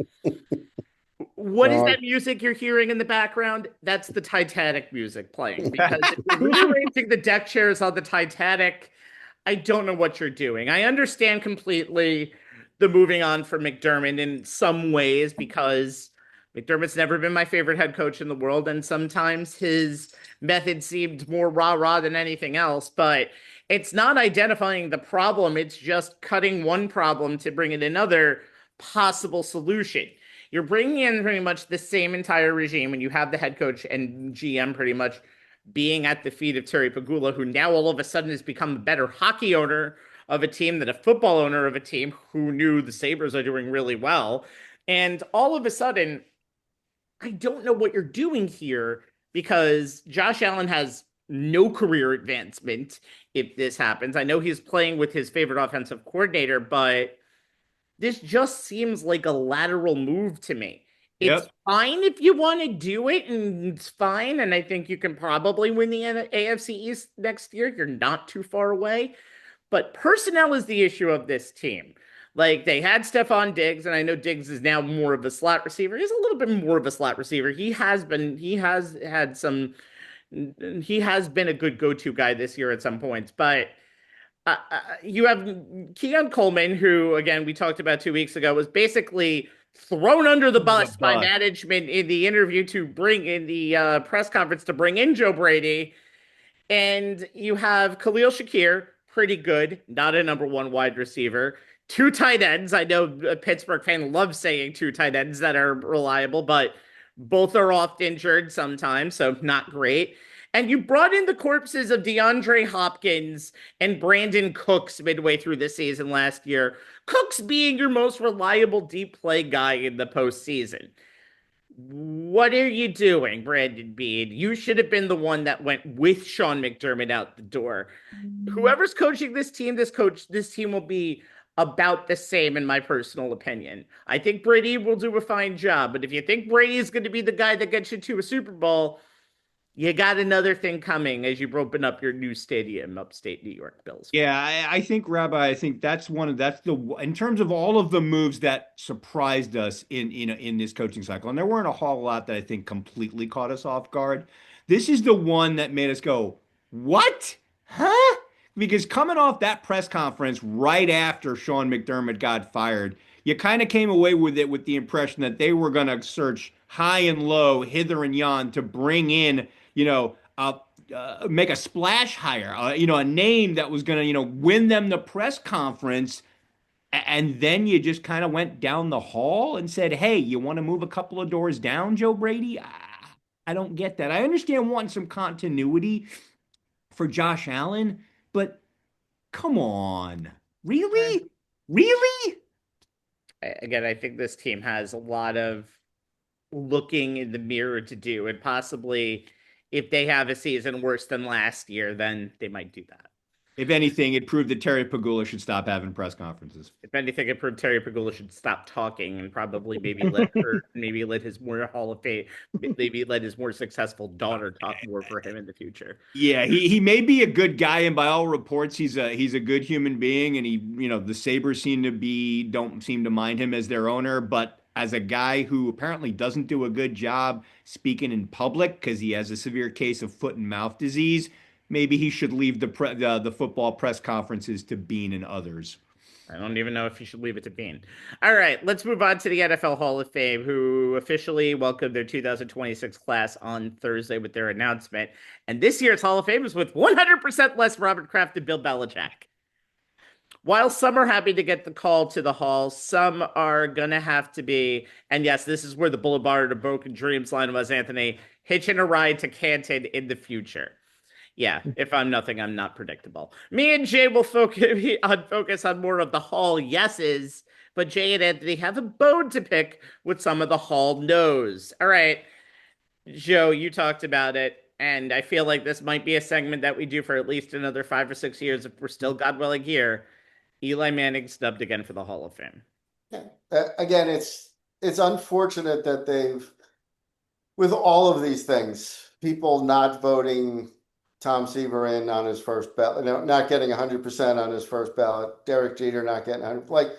Speaker 1: what is
Speaker 4: Wrong.
Speaker 1: that music you're hearing in the background? That's the Titanic music playing. Because if you're rearranging the deck chairs on the Titanic, I don't know what you're doing. I understand completely the moving on for McDermott in some ways because McDermott's never been my favorite head coach in the world, and sometimes his method seemed more rah-rah than anything else, but it's not identifying the problem. It's just cutting one problem to bring in another possible solution. You're bringing in pretty much the same entire regime when you have the head coach and GM pretty much being at the feet of Terry Pegula, who now all of a sudden has become a better hockey owner of a team than a football owner of a team who knew the Sabres are doing really well. And all of a sudden, I don't know what you're doing here because Josh Allen has no career advancement if this happens. I know he's playing with his favorite offensive coordinator, but this just seems like a lateral move to me. It's fine if you want to do it, and it's fine. And I think you can probably win the AFC East next year. You're not too far away. But personnel is the issue of this team. Like they had Stephon Diggs, and I know Diggs is now more of a slot receiver. He's a little bit more of a slot receiver. He has been a good go-to guy this year at some points, but you have Keon Coleman, who again we talked about 2 weeks ago, was basically thrown under the bus by management in the interview to bring in the press conference to bring in Joe Brady. And you have Khalil Shakir, pretty good, not a number one wide receiver. Two tight ends. I know a Pittsburgh fan loves saying two tight ends that are reliable, but both are oft injured sometimes, so not great. And you brought in the corpses of DeAndre Hopkins and Brandon Cooks midway through the season last year. Cooks being your most reliable deep play guy in the postseason. What are you doing, Brandon Beane? You should have been the one that went with Sean McDermott out the door. Whoever's coaching this team will be about the same, in my personal opinion. I think Brady will do a fine job, but if you think Brady is going to be the guy that gets you to a Super Bowl, you got another thing coming as you open up your new stadium, upstate New York Bills.
Speaker 2: Yeah, I think, Rabbi, I think that's in terms of all of the moves that surprised us in this coaching cycle, and there weren't a whole lot that I think completely caught us off guard. This is the one that made us go, what? Huh? Because coming off that press conference right after Sean McDermott got fired, you kind of came away with it with the impression that they were going to search high and low, hither and yon to bring in, make a splash hire, a name that was going to, win them the press conference. And then you just kind of went down the hall and said, hey, you want to move a couple of doors down, Joe Brady? I don't get that. I understand wanting some continuity for Josh Allen, but come on. Really? Really?
Speaker 1: Again, I think this team has a lot of looking in the mirror to do, and possibly if they have a season worse than last year, then they might do that.
Speaker 2: If anything, it proved that Terry Pegula should stop having press conferences.
Speaker 1: If anything, it proved Terry Pegula should stop talking and probably maybe let his more Hall of Fame, maybe let his more successful daughter talk more for him in the future.
Speaker 2: Yeah, he may be a good guy, and by all reports, he's a good human being, and the Sabres don't seem to mind him as their owner, but as a guy who apparently doesn't do a good job speaking in public because he has a severe case of foot and mouth disease, maybe he should leave the football press conferences to Beane and others.
Speaker 1: I don't even know if he should leave it to Beane. All right, let's move on to the NFL Hall of Fame, who officially welcomed their 2026 class on Thursday with their announcement. And this year's Hall of Fame is with 100% less Robert Kraft than Bill Belichick. While some are happy to get the call to the Hall, some are gonna have to be, and yes, this is where the Boulevard to Broken Dreams line was, Anthony, hitching a ride to Canton in the future. Yeah, if I'm nothing, I'm not predictable. Me and Jay will focus on more of the Hall yeses, but Jay and Anthony have a bone to pick with some of the Hall no's. All right, Joe, you talked about it, and I feel like this might be a segment that we do for at least another 5 or 6 years if we're still God willing here. Eli Manning snubbed again for the Hall of Fame.
Speaker 4: Yeah. Again, it's unfortunate that with all of these things, people not voting Tom Seaver in on his first ballot, not getting 100% on his first ballot, Derek Jeter not getting 100%. Like,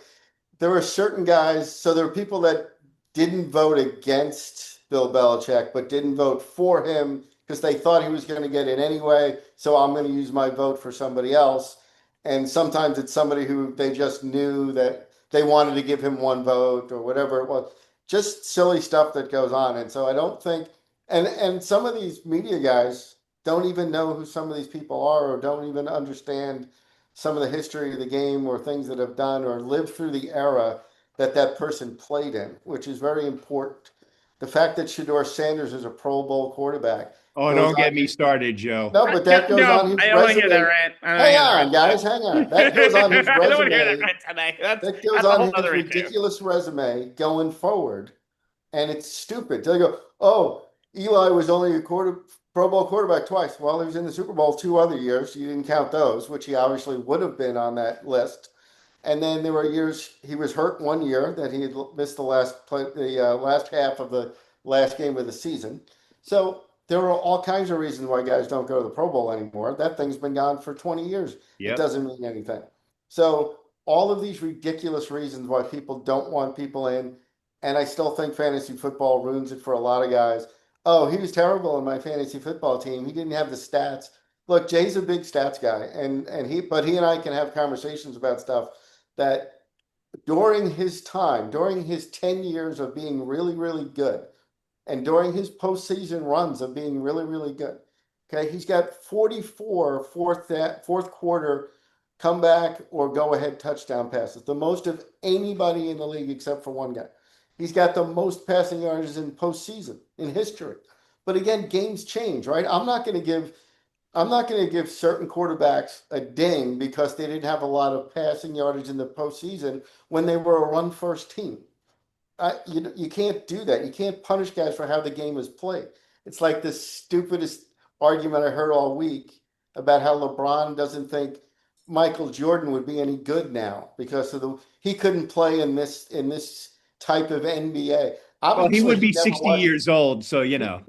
Speaker 4: there were certain guys, so there were people that didn't vote against Bill Belichick, but didn't vote for him because they thought he was going to get it anyway. So I'm going to use my vote for somebody else. And sometimes it's somebody who they just knew that they wanted to give him one vote or whatever it was. Just silly stuff that goes on. And so I don't think, and some of these media guys don't even know who some of these people are or don't even understand some of the history of the game or things that have done or lived through the era that person played in, which is very important. The fact that Shedeur Sanders is a Pro Bowl quarterback.
Speaker 2: Oh, don't get me started, Joe.
Speaker 4: No, but that goes on his
Speaker 1: I don't want to hear that
Speaker 4: resume.
Speaker 1: rant.
Speaker 4: Hang on, guys, hang on. That goes on his
Speaker 1: I don't want to hear that
Speaker 4: resume.
Speaker 1: rant tonight.
Speaker 4: That
Speaker 1: That's
Speaker 4: goes
Speaker 1: a whole
Speaker 4: on his
Speaker 1: other issue.
Speaker 4: ridiculous resume going forward. And it's stupid. They go, oh, Eli was only a Pro Bowl quarterback twice. Well, he was in the Super Bowl 2 other years. You didn't count those, which he obviously would have been on that list. And then there were years he was hurt 1 year that he had missed the last half of the last game of the season. So there are all kinds of reasons why guys don't go to the Pro Bowl anymore. That thing's been gone for 20 years.
Speaker 2: Yep.
Speaker 4: It doesn't mean anything. So all of these ridiculous reasons why people don't want people in, and I still think fantasy football ruins it for a lot of guys. Oh, he was terrible in my fantasy football team. He didn't have the stats. Look, Jay's a big stats guy, but he and I can have conversations about stuff that during his time, during his 10 years of being really, really good, and during his postseason runs of being really, really good, okay, he's got 44 fourth quarter comeback or go ahead touchdown passes, the most of anybody in the league except for one guy. He's got the most passing yards in postseason in history. But again, games change, right? I'm not going to give certain quarterbacks a ding because they didn't have a lot of passing yardage in the postseason when they were a run-first team. You can't do that. You can't punish guys for how the game is played. It's like the stupidest argument I heard all week about how LeBron doesn't think Michael Jordan would be any good now because he couldn't play in this type of NBA.
Speaker 2: Well, he would be 60
Speaker 4: watched,
Speaker 2: years old, so you know.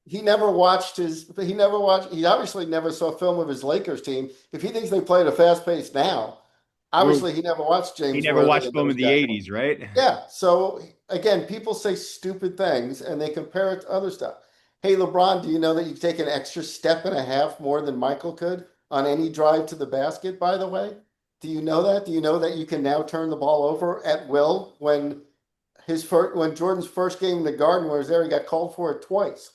Speaker 4: He obviously never saw film of his Lakers team. If he thinks they play at a fast pace now, obviously he never watched James.
Speaker 2: He never watched film of the 80s, right?
Speaker 4: Yeah. So again, people say stupid things and they compare it to other stuff. Hey, LeBron, do you know that you take an extra step and a half more than Michael could on any drive to the basket, by the way? Do you know that? Do you know that you can now turn the ball over at will when Jordan's first game in the Garden was there, he got called for it twice.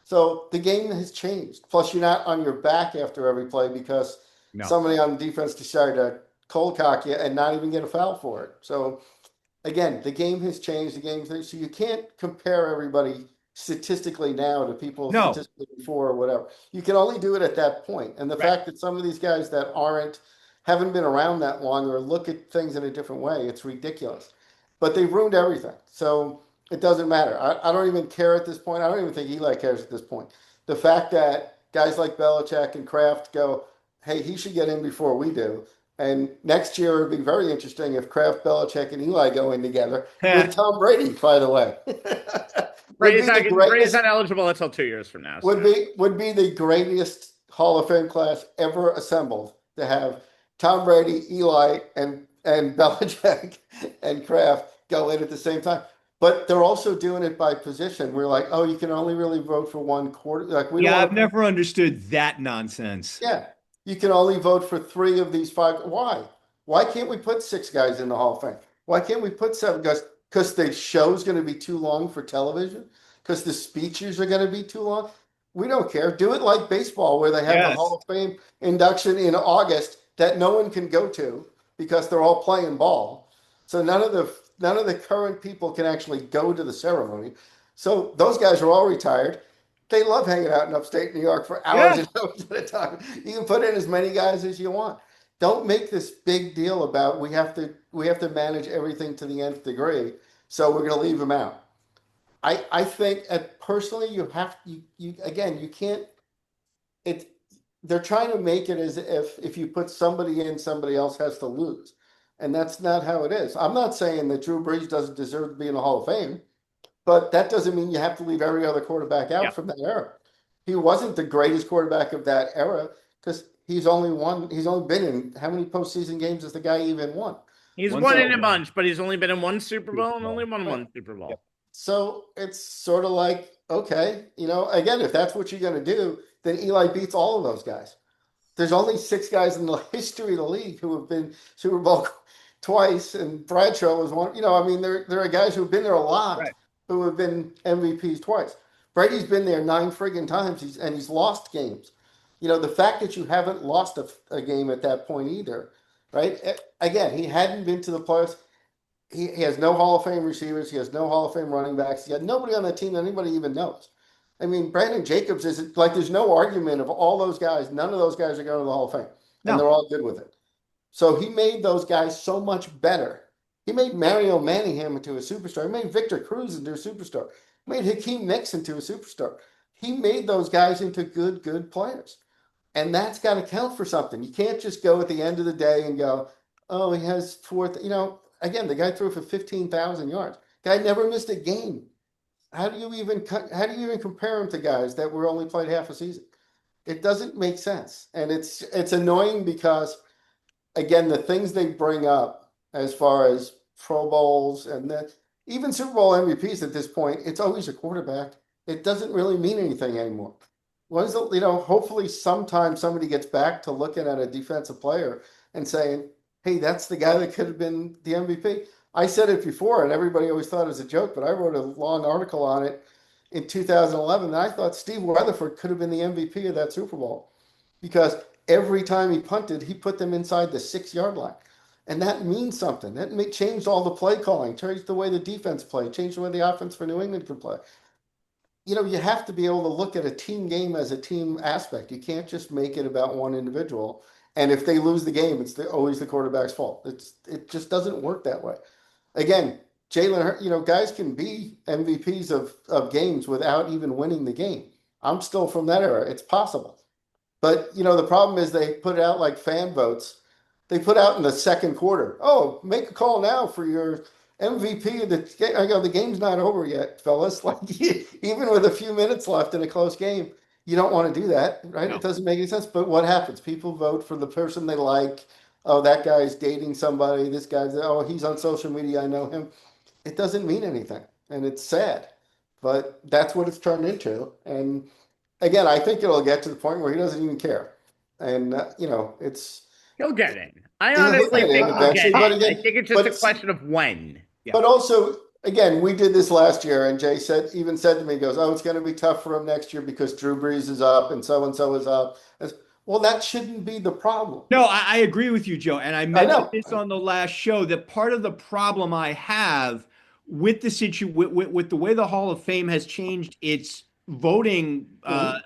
Speaker 4: So the game has changed. Plus, you're not on your back after every play because somebody on defense decided to cold cock you and not even get a foul for it. So again, the game has changed. So you can't compare everybody statistically now to people statistically before or whatever. You can only do it at that point. And the fact that some of these guys that haven't been around that long or look at things in a different way, it's ridiculous. But they've ruined everything. So it doesn't matter. I don't even care at this point. I don't even think Eli cares at this point. The fact that guys like Belichick and Kraft go, hey, he should get in before we do. And next year it would be very interesting if Kraft, Belichick, and Eli go in together with Tom Brady, by the way.
Speaker 1: Brady's not eligible until 2 years from now.
Speaker 4: Would be the greatest Hall of Fame class ever assembled to have Tom Brady, Eli, and Belichick and Kraft go in at the same time. But they're also doing it by position. We're like, oh, you can only really vote for one quarter. Like
Speaker 2: I've never understood that nonsense.
Speaker 4: Yeah. You can only vote for 3 of these 5. Why? Why can't we put 6 guys in the Hall of Fame? Why can't we put 7 guys? Because the show's going to be too long for television? Because the speeches are going to be too long? We don't care. Do it like baseball where they have the Hall of Fame induction in August that no one can go to. because they're all playing ball. So none of the current people can actually go to the ceremony. So those guys are all retired. They love hanging out in upstate New York for hours
Speaker 1: Yeah.
Speaker 4: and hours at a time. You can put in as many guys as you want. Don't make this big deal about we have to manage everything to the nth degree, so we're going to leave them out. I think personally you again you can't it they're trying to make it as if you put somebody in, somebody else has to lose. And that's not how it is. I'm not saying that Drew Brees doesn't deserve to be in the Hall of Fame, but that doesn't mean you have to leave every other quarterback out
Speaker 1: Yeah.
Speaker 4: from that era. He wasn't the greatest quarterback of that era because he's only been in how many postseason games has the guy even won?
Speaker 1: He's
Speaker 2: One
Speaker 1: won
Speaker 2: Super
Speaker 1: in a
Speaker 2: Bowl.
Speaker 1: bunch, but he's only been in one Super Bowl and only won
Speaker 4: Right.
Speaker 1: one Super Bowl.
Speaker 2: Yep.
Speaker 4: So it's sort of like, okay, again, if that's what you're going to do, then Eli beats all of those guys. There's only 6 guys in the history of the league who have been Super Bowl twice, and Bradshaw was one. I mean, there are guys who have been there a lot
Speaker 1: Right.
Speaker 4: who have been MVPs twice. Brady's been there 9 friggin' times, he's lost games. The fact that you haven't lost a game at that point either, right? Again, he hadn't been to the playoffs. He has no Hall of Fame receivers. He has no Hall of Fame running backs. He had nobody on that team that anybody even knows. I mean, Brandon Jacobs is like, there's no argument of all those guys. None of those guys are going to the Hall of Fame, and
Speaker 2: No.
Speaker 4: they're all good with it. So he made those guys so much better. He made Mario Manningham into a superstar. He made Victor Cruz into a superstar. He made Hakeem Nicks into a superstar. He made those guys into good players. And that's got to count for something. You can't just go at the end of the day and go, oh, he has fourth. Again, the guy threw for 15,000 yards. Guy never missed a game. How do you even compare him to guys that were only played half a season? It doesn't make sense, and it's annoying because, again, the things they bring up as far as Pro Bowls and even Super Bowl MVPs at this point, it's always a quarterback. It doesn't really mean anything anymore. Hopefully sometime somebody gets back to looking at a defensive player and saying, hey, that's the guy that could have been the MVP. I said it before, and everybody always thought it was a joke, but I wrote a long article on it in 2011, and I thought Steve Weatherford could have been the MVP of that Super Bowl because every time he punted, he put them inside the 6-yard line. And that means something. That changed all the play calling, changed the way the defense played, changed the way the offense for New England could play. You have to be able to look at a team game as a team aspect. You can't just make it about one individual. And if they lose the game, it's always the quarterback's fault. It just doesn't work that way. Again, Jalen, guys can be MVPs of games without even winning the game. I'm still from that era. It's possible. But, the problem is they put out like fan votes. They put out in the second quarter. Oh, make a call now for your MVP of the game. I go, the game's not over yet, fellas. Like, even with a few minutes left in a close game, you don't want to do that, right?
Speaker 1: No.
Speaker 4: It doesn't make any sense. But what happens? People vote for the person they like. Oh, that guy's dating somebody. This guy's, he's on social media. I know him. It doesn't mean anything. And it's sad. But that's what it's turned into. And again, I think it'll get to the point where he doesn't even care. And, it's.
Speaker 1: He'll get in. I
Speaker 4: He'll
Speaker 1: honestly
Speaker 4: get in
Speaker 1: think he'll
Speaker 4: eventually,
Speaker 1: get
Speaker 4: but
Speaker 1: in.
Speaker 4: again-
Speaker 1: I think it's
Speaker 4: but
Speaker 1: just a question of when.
Speaker 4: But also, again, we did this last year, and Jay said to me, he goes, "Oh, it's going to be tough for him next year because Drew Brees is up and so is up." Well, that shouldn't be the problem.
Speaker 2: No, I agree with you, Joe. And I
Speaker 4: know.
Speaker 2: mentioned this on the last show that part of the problem I have with the with the way the Hall of Fame has changed its voting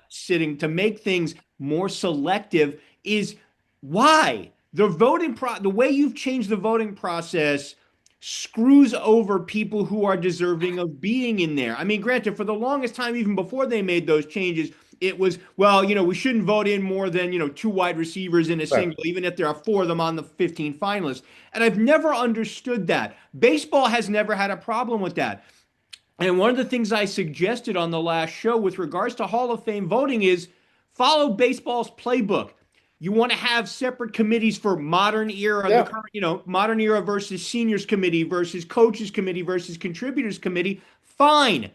Speaker 2: sitting to make things more selective is why the way you've changed the voting process screws over people who are deserving of being in there. I mean, granted, for the longest time, even before they made those changes, it was, well, we shouldn't vote in more than, 2 wide receivers in a single, even if there are 4 of them on the 15 finalists. And I've never understood that. Baseball has never had a problem with that. And one of the things I suggested on the last show with regards to Hall of Fame voting is follow baseball's playbook. You want to have separate committees for modern era, the current, modern era versus seniors committee versus coaches committee versus contributors committee. Fine.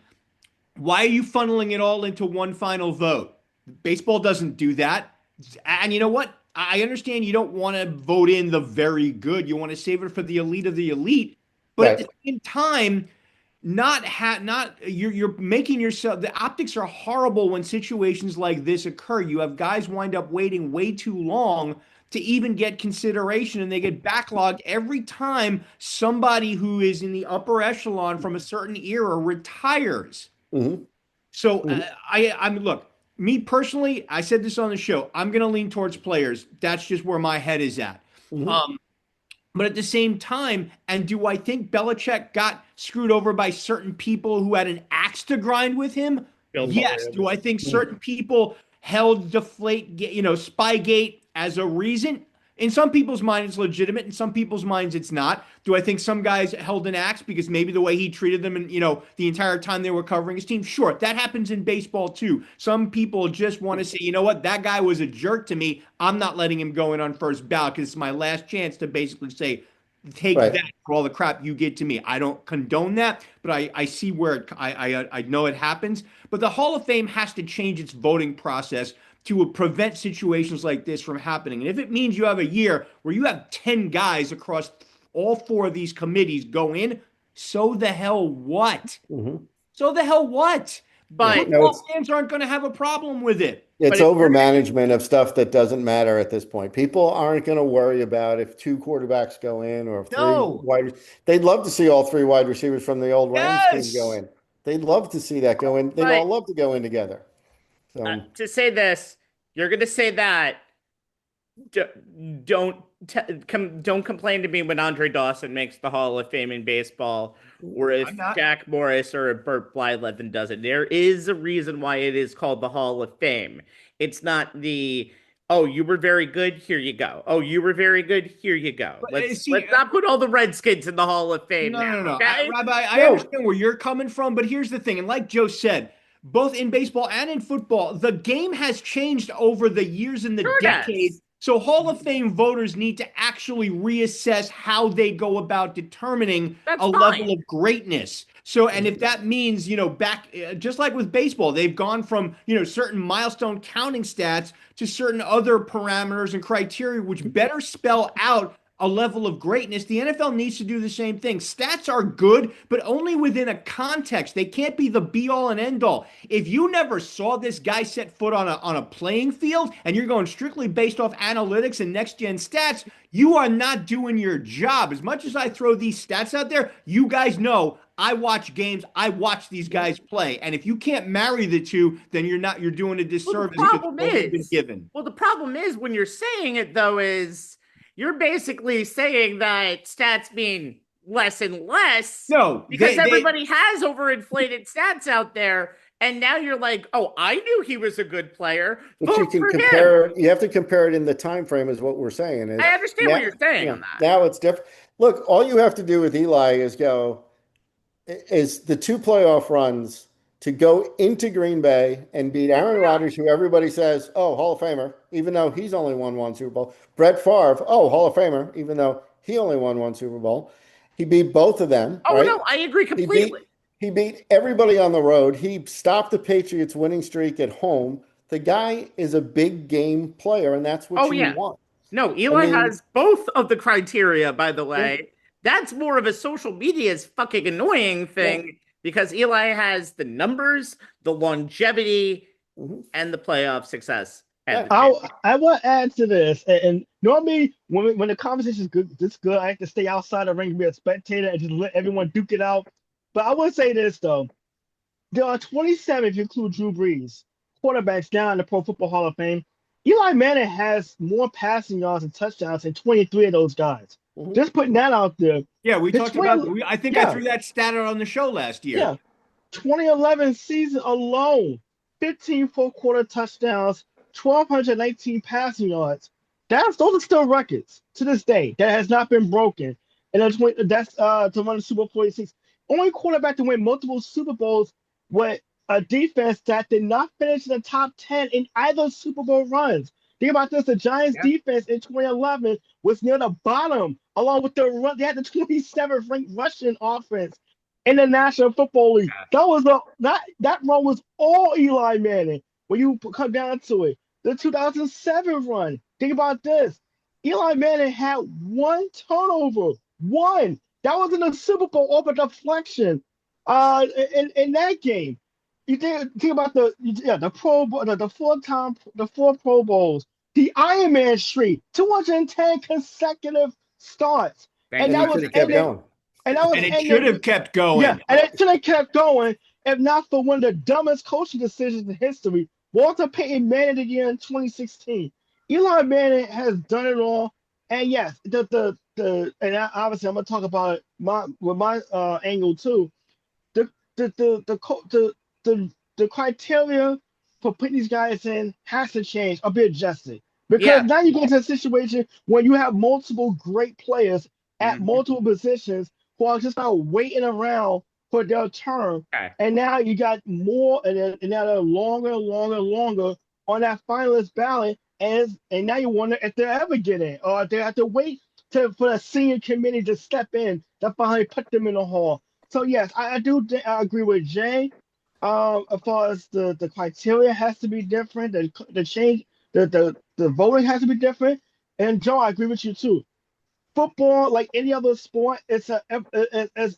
Speaker 2: Why are you funneling it all into one final vote? Baseball doesn't do that. And you know what? I understand you don't want to vote in the very good. You want to save it for the elite of the elite. But at the same time, you're making yourself, the optics are horrible when situations like this occur. You have guys wind up waiting way too long to even get consideration, and they get backlogged every time somebody who is in the upper echelon from a certain era retires.
Speaker 4: Mm-hmm.
Speaker 2: So
Speaker 4: Mm-hmm.
Speaker 2: I mean, look, me personally, I said this on the show. I'm going to lean towards players. That's just where my head is at.
Speaker 4: Mm-hmm.
Speaker 2: But at the same time, and do I think Belichick got screwed over by certain people who had an axe to grind with him?
Speaker 1: Bill
Speaker 2: Yes. Do I think
Speaker 4: Mm-hmm.
Speaker 2: certain people held Spygate as a reason? In some people's minds, it's legitimate. In some people's minds, it's not. Do I think some guys held an axe because maybe the way he treated them and, the entire time they were covering his team? Sure, that happens in baseball too. Some people just want to say, you know what, that guy was a jerk to me. I'm not letting him go in on first ballot because it's my last chance to basically say, take
Speaker 4: Right.
Speaker 2: that for all the crap you get to me. I don't condone that, but I see where I know it happens. But the Hall of Fame has to change its voting process to prevent situations like this from happening. And if it means you have a year where you have 10 guys across all 4 of these committees go in, so the hell what?
Speaker 4: Mm-hmm.
Speaker 2: So the hell what?
Speaker 1: But
Speaker 2: Football fans aren't going to have a problem with it.
Speaker 4: It's
Speaker 1: But if
Speaker 4: over management of stuff that doesn't matter at this point. People aren't going to worry about if 2 quarterbacks go in or if 3
Speaker 2: No.
Speaker 4: wide. They'd love to see all 3 wide receivers from the old Rams team go
Speaker 2: Yes.
Speaker 4: in. They'd love to see that go in. They'd all
Speaker 1: But
Speaker 4: love to go in together. So
Speaker 1: to say this, you're going to say that. D- don't don't complain to me when Andre Dawson makes the Hall of Fame in baseball, or if
Speaker 2: I'm not.
Speaker 1: Jack Morris or Burt Blyleven does it. There is a reason why it is called the Hall of Fame. It's not the oh, you were very good, here you go. Oh, you were very good, here you go.
Speaker 2: But,
Speaker 1: Let's
Speaker 2: see,
Speaker 1: not put all the Redskins in the Hall of Fame
Speaker 2: No,
Speaker 1: now.
Speaker 2: no, no.
Speaker 1: Okay?
Speaker 2: Rabbi, I
Speaker 4: No.
Speaker 2: understand where you're coming from, but here's the thing. And like Joe said, both in baseball and in football, the game has changed over the years and the
Speaker 1: Sure
Speaker 2: decade.
Speaker 1: does.
Speaker 2: So Hall of Fame voters need to actually reassess how they go about determining
Speaker 1: That's
Speaker 2: a
Speaker 1: fine.
Speaker 2: level of greatness. So, and if that means, back, just like with baseball, they've gone from, certain milestone counting stats to certain other parameters and criteria, which better spell out a level of greatness. The NFL needs to do the same thing. Stats are good, but only within a context. They can't be the be all and end all. If you never saw this guy set foot on a playing field and you're going strictly based off analytics and next gen stats, you are not doing your job. As much as I throw these stats out there, you guys know I watch games. I watch these guys play. And if you can't marry the two, then you're doing a disservice
Speaker 1: Well,
Speaker 2: to the role you've been given.
Speaker 1: the problem is when you're saying it though is you're basically saying that stats mean less and less.
Speaker 2: No,
Speaker 1: because everybody has overinflated stats out there. And now you're like, oh, I knew he was a good player.
Speaker 4: but you can compare. You have to compare it in the time frame, is what we're saying.
Speaker 1: I understand what you're saying on that.
Speaker 4: Now it's different. Look, all you have to do with Eli is the 2 playoff runs to go into Green Bay and beat Aaron Rodgers, who everybody says, oh, Hall of Famer, even though he's only won 1 Super Bowl. Brett Favre, oh, Hall of Famer, even though he only won 1 Super Bowl. He beat both of them.
Speaker 1: Oh,
Speaker 4: right?
Speaker 1: no, I agree completely.
Speaker 4: He beat everybody on the road. He stopped the Patriots' winning streak at home. The guy is a big game player, and that's what you want.
Speaker 1: No, Eli has both of the criteria, by the way. Yeah. That's more of a social media's fucking annoying thing because Eli has the numbers, the longevity, and the playoff success.
Speaker 3: I want to add to this, and normally when the conversation is good, I have to stay outside the ring and be a spectator and just let everyone duke it out. But I will say this though, there are 27, if you include Drew Brees, quarterbacks down in the Pro Football Hall of Fame. Eli Manning has more passing yards and touchdowns than 23 of those guys. Just putting that out there.
Speaker 2: Yeah, we talked about. I think I threw that stat out on the show last year.
Speaker 3: Yeah, 2011 season alone, 15 fourth-quarter touchdowns, 1,219 passing yards. Those are still records to this day that has not been broken. And that's to run the Super Bowl 46. Only quarterback to win multiple Super Bowls with a defense that did not finish in the top 10 in either Super Bowl runs. Think about this: the Giants' defense in 2011 was near the bottom, along with the run. They had the 27th ranked rushing offense in the National Football League. That run was all Eli Manning. When you come down to it, the 2007 run. Think about this: Eli Manning had 1 turnover, 1. That was in the Super Bowl off a deflection. In that game, you think about the 4 Pro Bowls, the Iron Man streak, 210 consecutive starts,
Speaker 1: Thank
Speaker 3: and
Speaker 4: And
Speaker 1: you.
Speaker 3: that
Speaker 4: he should
Speaker 3: was
Speaker 4: have kept
Speaker 3: ended.
Speaker 4: going.
Speaker 3: And that was
Speaker 2: And it should
Speaker 3: ended.
Speaker 2: have kept
Speaker 3: Yeah,
Speaker 2: going.
Speaker 3: and it should have kept going if not for one of the dumbest coaching decisions in history. Walter Payton managed the year in 2016. Eli Manning has done it all, and yes, obviously I'm gonna talk about it with my angle too. The the criteria for putting these guys in has to change or be adjusted because
Speaker 1: Yeah.
Speaker 3: now you get to a situation where you have multiple great players at
Speaker 1: Mhm.
Speaker 3: multiple positions who are just not waiting around for their turn,
Speaker 1: Okay.
Speaker 3: and now you got more, and now they're longer on that finalist ballot, and now you wonder if they'll ever get in or if they have to wait for the senior committee to step in to finally put them in the hall. So yes, I agree with Jay. As far as the criteria has to be different, the change, the voting has to be different. And Joe, I agree with you too. Football, like any other sport, it's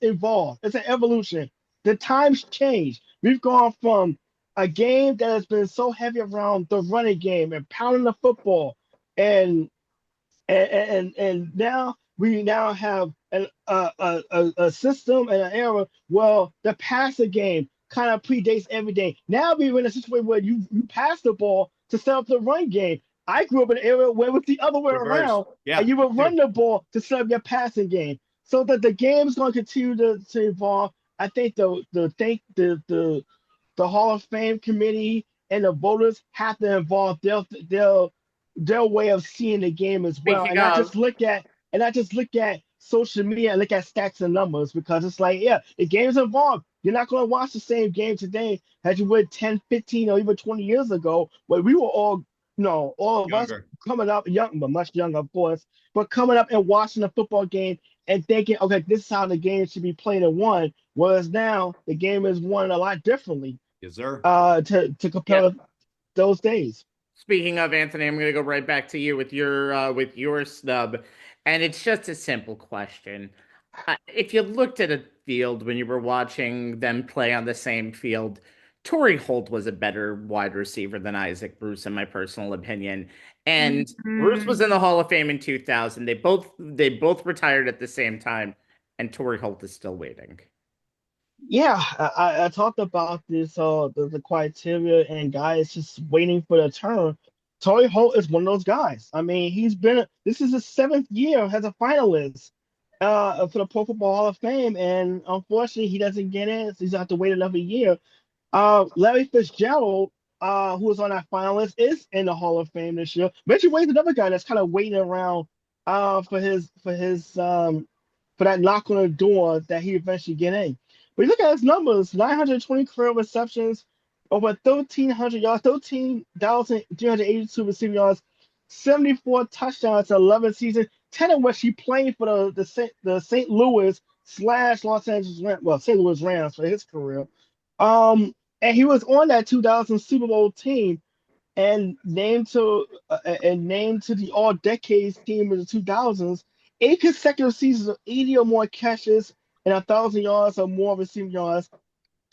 Speaker 3: evolved. It's an evolution. The times change. We've gone from a game that has been so heavy around the running game and pounding the football, and and now we now have a system and an era where the passing game kind of predates everything. Now we're in a situation where you pass the ball to set up the run game. I grew up in an era where it was the other way
Speaker 2: Reverse.
Speaker 3: around,
Speaker 2: Yeah.
Speaker 3: and you would run the ball to set up your passing game. So that the game is going to continue to evolve. I think the Hall of Fame committee and the voters have to involve their way of seeing the game as well,
Speaker 1: Speaking of,
Speaker 3: and not just look at social media and look at stats and numbers because it's like, yeah, the game's involved. You're not going to watch the same game today as you would 10, 15, or even 20 years ago, where we were all, all of us
Speaker 2: Younger.
Speaker 3: coming up young, but much younger, of course, but coming up and watching a football game and thinking, okay, this is how the game should be played and won. Whereas now the game is won a lot differently
Speaker 2: Yes, sir.
Speaker 3: to
Speaker 1: yeah.
Speaker 3: compare those days.
Speaker 1: Speaking of Anthony, I'm going to go right back to you with your snub, and it's just a simple question. If you looked at a field when you were watching them play on the same field, Torrey Holt was a better wide receiver than Isaac Bruce, in my personal opinion. And Bruce was in the Hall of Fame in 2000. They both retired at the same time, and Torrey Holt is still waiting.
Speaker 3: Yeah, I talked about this, the criteria and guys just waiting for their turn. Torrey Holt is one of those guys. I mean, this is his seventh year as a finalist for the Pro Football Hall of Fame, and unfortunately, he doesn't get in, so he's gonna have to wait another year. Larry Fitzgerald, who was on that finalist, is in the Hall of Fame this year. Reggie Wade's another guy that's kind of waiting around for that knock on the door that he eventually get in. But you look at his numbers: 920 career receptions, over 1,300 yards, 13,382 receiving yards, 74 touchdowns, 11 seasons, 10 of which he played for the St. Louis slash Los Angeles Rams, well, St. Louis Rams for his career. And he was on that 2000 Super Bowl team and named to the All Decades team of the 2000s. 8 consecutive seasons of 80 or more catches and 1,000 yards or more receiving yards.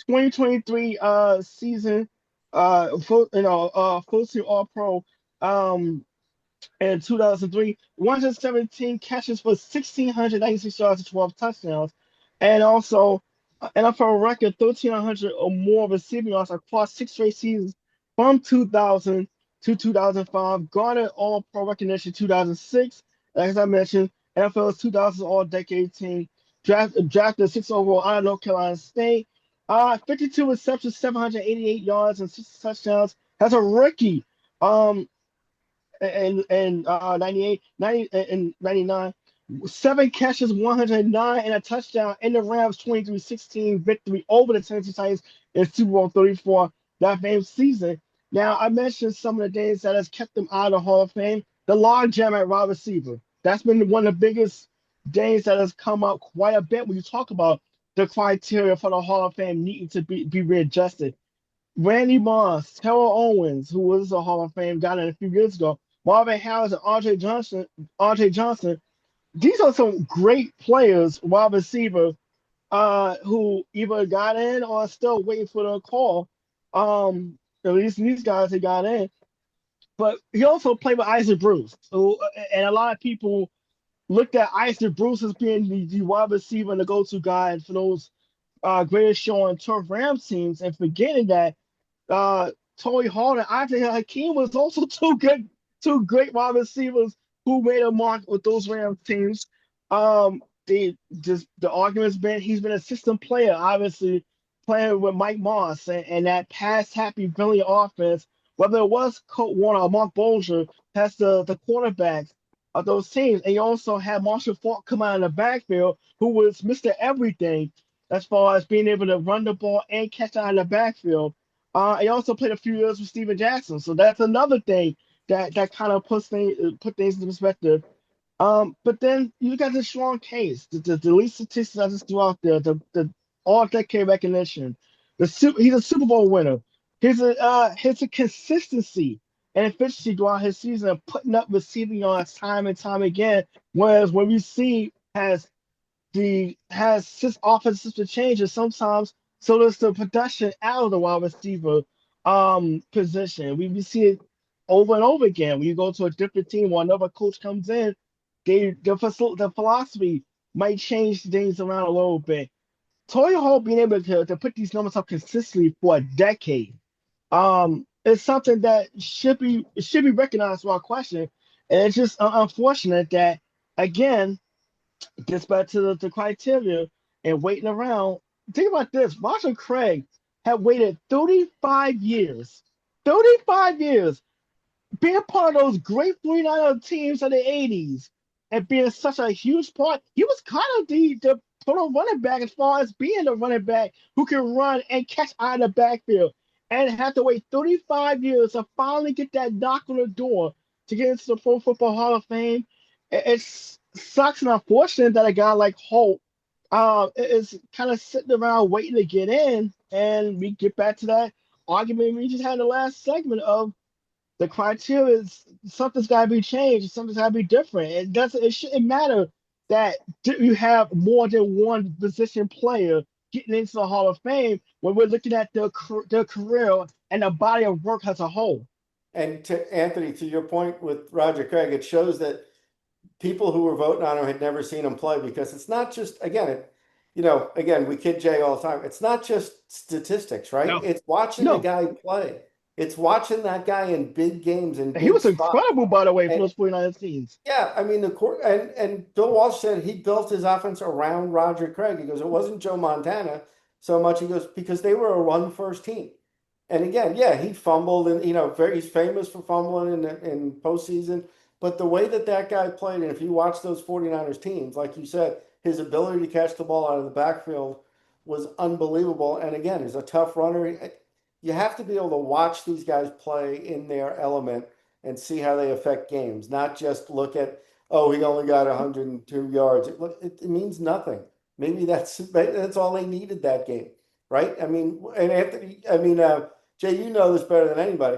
Speaker 3: 2023 season, full team All Pro. In 2003, 117 catches for 1,696 yards and 12 touchdowns, and also NFL record 1,300 or more receiving yards across 6 straight seasons from 2000 to 2005. Garnered All Pro recognition 2006. As I mentioned, NFL's 2000 All Decade team. Drafted 6 overall out of North Carolina State. 52 receptions, 788 yards, and 6 touchdowns. As a rookie. And 98, 90, and 99. 7 catches, 109, and a touchdown in the Rams 23-16 victory over the Tennessee Titans in Super Bowl 34 that famous season. Now, I mentioned some of the days that has kept them out of the Hall of Fame. The log jam at wide receiver. That's been one of the biggest days that has come up quite a bit when you talk about the criteria for the Hall of Fame needing to be readjusted. Randy Moss, Terrell Owens, who was a Hall of Fame, got in a few years ago. Marvin Harris and RJ Johnson. These are some great players, wide receiver, who either got in or still waiting for the call. At least these guys that got in. but he also played with Isaac Bruce. So, and a lot of people looked at Isaac Bruce as being the wide receiver and the go-to guy for those greatest show on turf Rams teams, and forgetting that Torrey Hall and Isaac Hakeem was also two great wide receivers who made a mark with those Rams teams. They just the argument's been he's been a system player, obviously playing with Mike Moss and that pass happy brilliant offense. Whether it was Colt Warner or Mark Bolger, that's the quarterbacks of those teams. And you also had Marshall Faulk come out in the backfield, who was Mr. Everything as far as being able to run the ball and catch out in the backfield. He also played a few years with Steven Jackson, so that's another thing that kind of put things into perspective. But then you got the strong case, the least statistics I just threw out there, the all decade recognition. He's a Super Bowl winner. His a consistency and efficiency throughout his season of putting up receiving yards time and time again. Whereas when we see has his offensive system changes sometimes, so does the production out of the wide receiver position. We see it over and over again. When you go to a different team or another coach comes in, the philosophy might change things around a little bit. Tory Hall being able to put these numbers up consistently for a decade is something that should be recognized without question. And it's just unfortunate that again gets back to the criteria and waiting around. Think about this. Roger Craig had waited 35 years. 35 years being part of those great 49er teams of the 80s and being such a huge part. He was kind of the total running back as far as being the running back who can run and catch out of the backfield. And have to wait 35 years to finally get that knock on the door to get into the Pro Football Hall of Fame. It sucks and unfortunate that a guy like Holt is kind of sitting around waiting to get in. And we get back to that argument we just had in the last segment of the criteria is something's got to be changed. Something's got to be different. It shouldn't matter that you have more than one position player getting into the Hall of Fame when we're looking at their career and the body of work as a whole.
Speaker 4: And to Anthony, to your point with Roger Craig, it shows that people who were voting on him had never seen him play, because it's not just, again, we kid Jay all the time. It's not just statistics, right?
Speaker 2: No.
Speaker 4: It's watching the guy play. It's watching that guy in big games and
Speaker 3: he was incredible, by the way, for those 49 teams.
Speaker 4: Yeah, I mean and Bill Walsh said he built his offense around Roger Craig. He goes, it wasn't Joe Montana so much. He goes, because they were a run first team. And again, yeah, he fumbled, and he's famous for fumbling in postseason. But the way that guy played, and if you watch those 49ers teams, like you said, his ability to catch the ball out of the backfield was unbelievable. And again, he's a tough runner. You have to be able to watch these guys play in their element and see how they affect games, not just look at, oh, he only got 102 yards. It means nothing. Maybe that's all they needed that game, right? I mean, and Anthony, Jay, you know this better than anybody.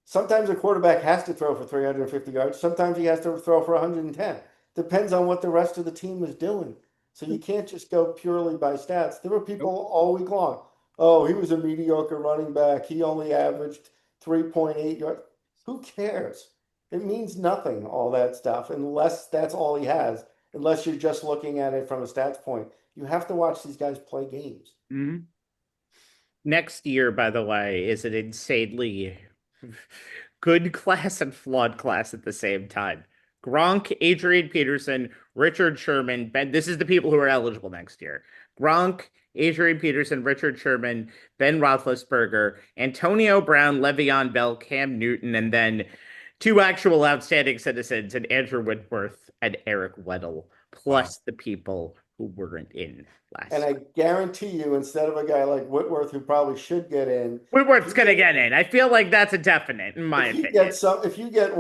Speaker 4: Sometimes a quarterback has to throw for 350 yards. Sometimes he has to throw for 110. Depends on what the rest of the team is doing. So you can't just go purely by stats. There were people all week long. Oh, he was a mediocre running back. He only averaged 3.8 yards. Who cares? It means nothing, all that stuff, unless that's all he has, unless you're just looking at it from a stats point. You have to watch these guys play games.
Speaker 1: Mm-hmm. Next year, by the way, is an insanely good class and flawed class at the same time. Gronk, Adrian Peterson, Richard Sherman, Ben. This is the people who are eligible next year. Gronk, Adrian Peterson, Richard Sherman, Ben Roethlisberger, Antonio Brown, Le'Veon Bell, Cam Newton, and then two actual outstanding citizens, and Andrew Whitworth and Eric Weddle, plus the people who weren't in last
Speaker 4: And I guarantee you, instead of a guy like Whitworth, who probably should get in,
Speaker 1: Whitworth's going to get in. I feel like that's a definite, in my opinion.
Speaker 4: If you get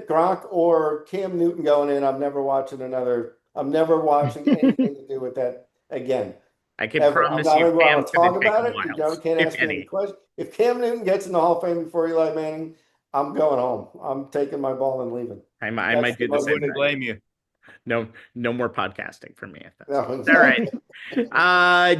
Speaker 4: Gronk or Cam Newton going in, I'm never watching anything to do with that again.
Speaker 1: I can promise you, Cam's going to take a while.
Speaker 4: You can't ask me any questions. If Cam Newton gets in the Hall of Fame before Eli Manning, I'm going home. I'm taking my ball and leaving.
Speaker 1: I might do the same.
Speaker 2: I wouldn't blame you.
Speaker 1: No more podcasting for me.
Speaker 4: No,
Speaker 1: all right.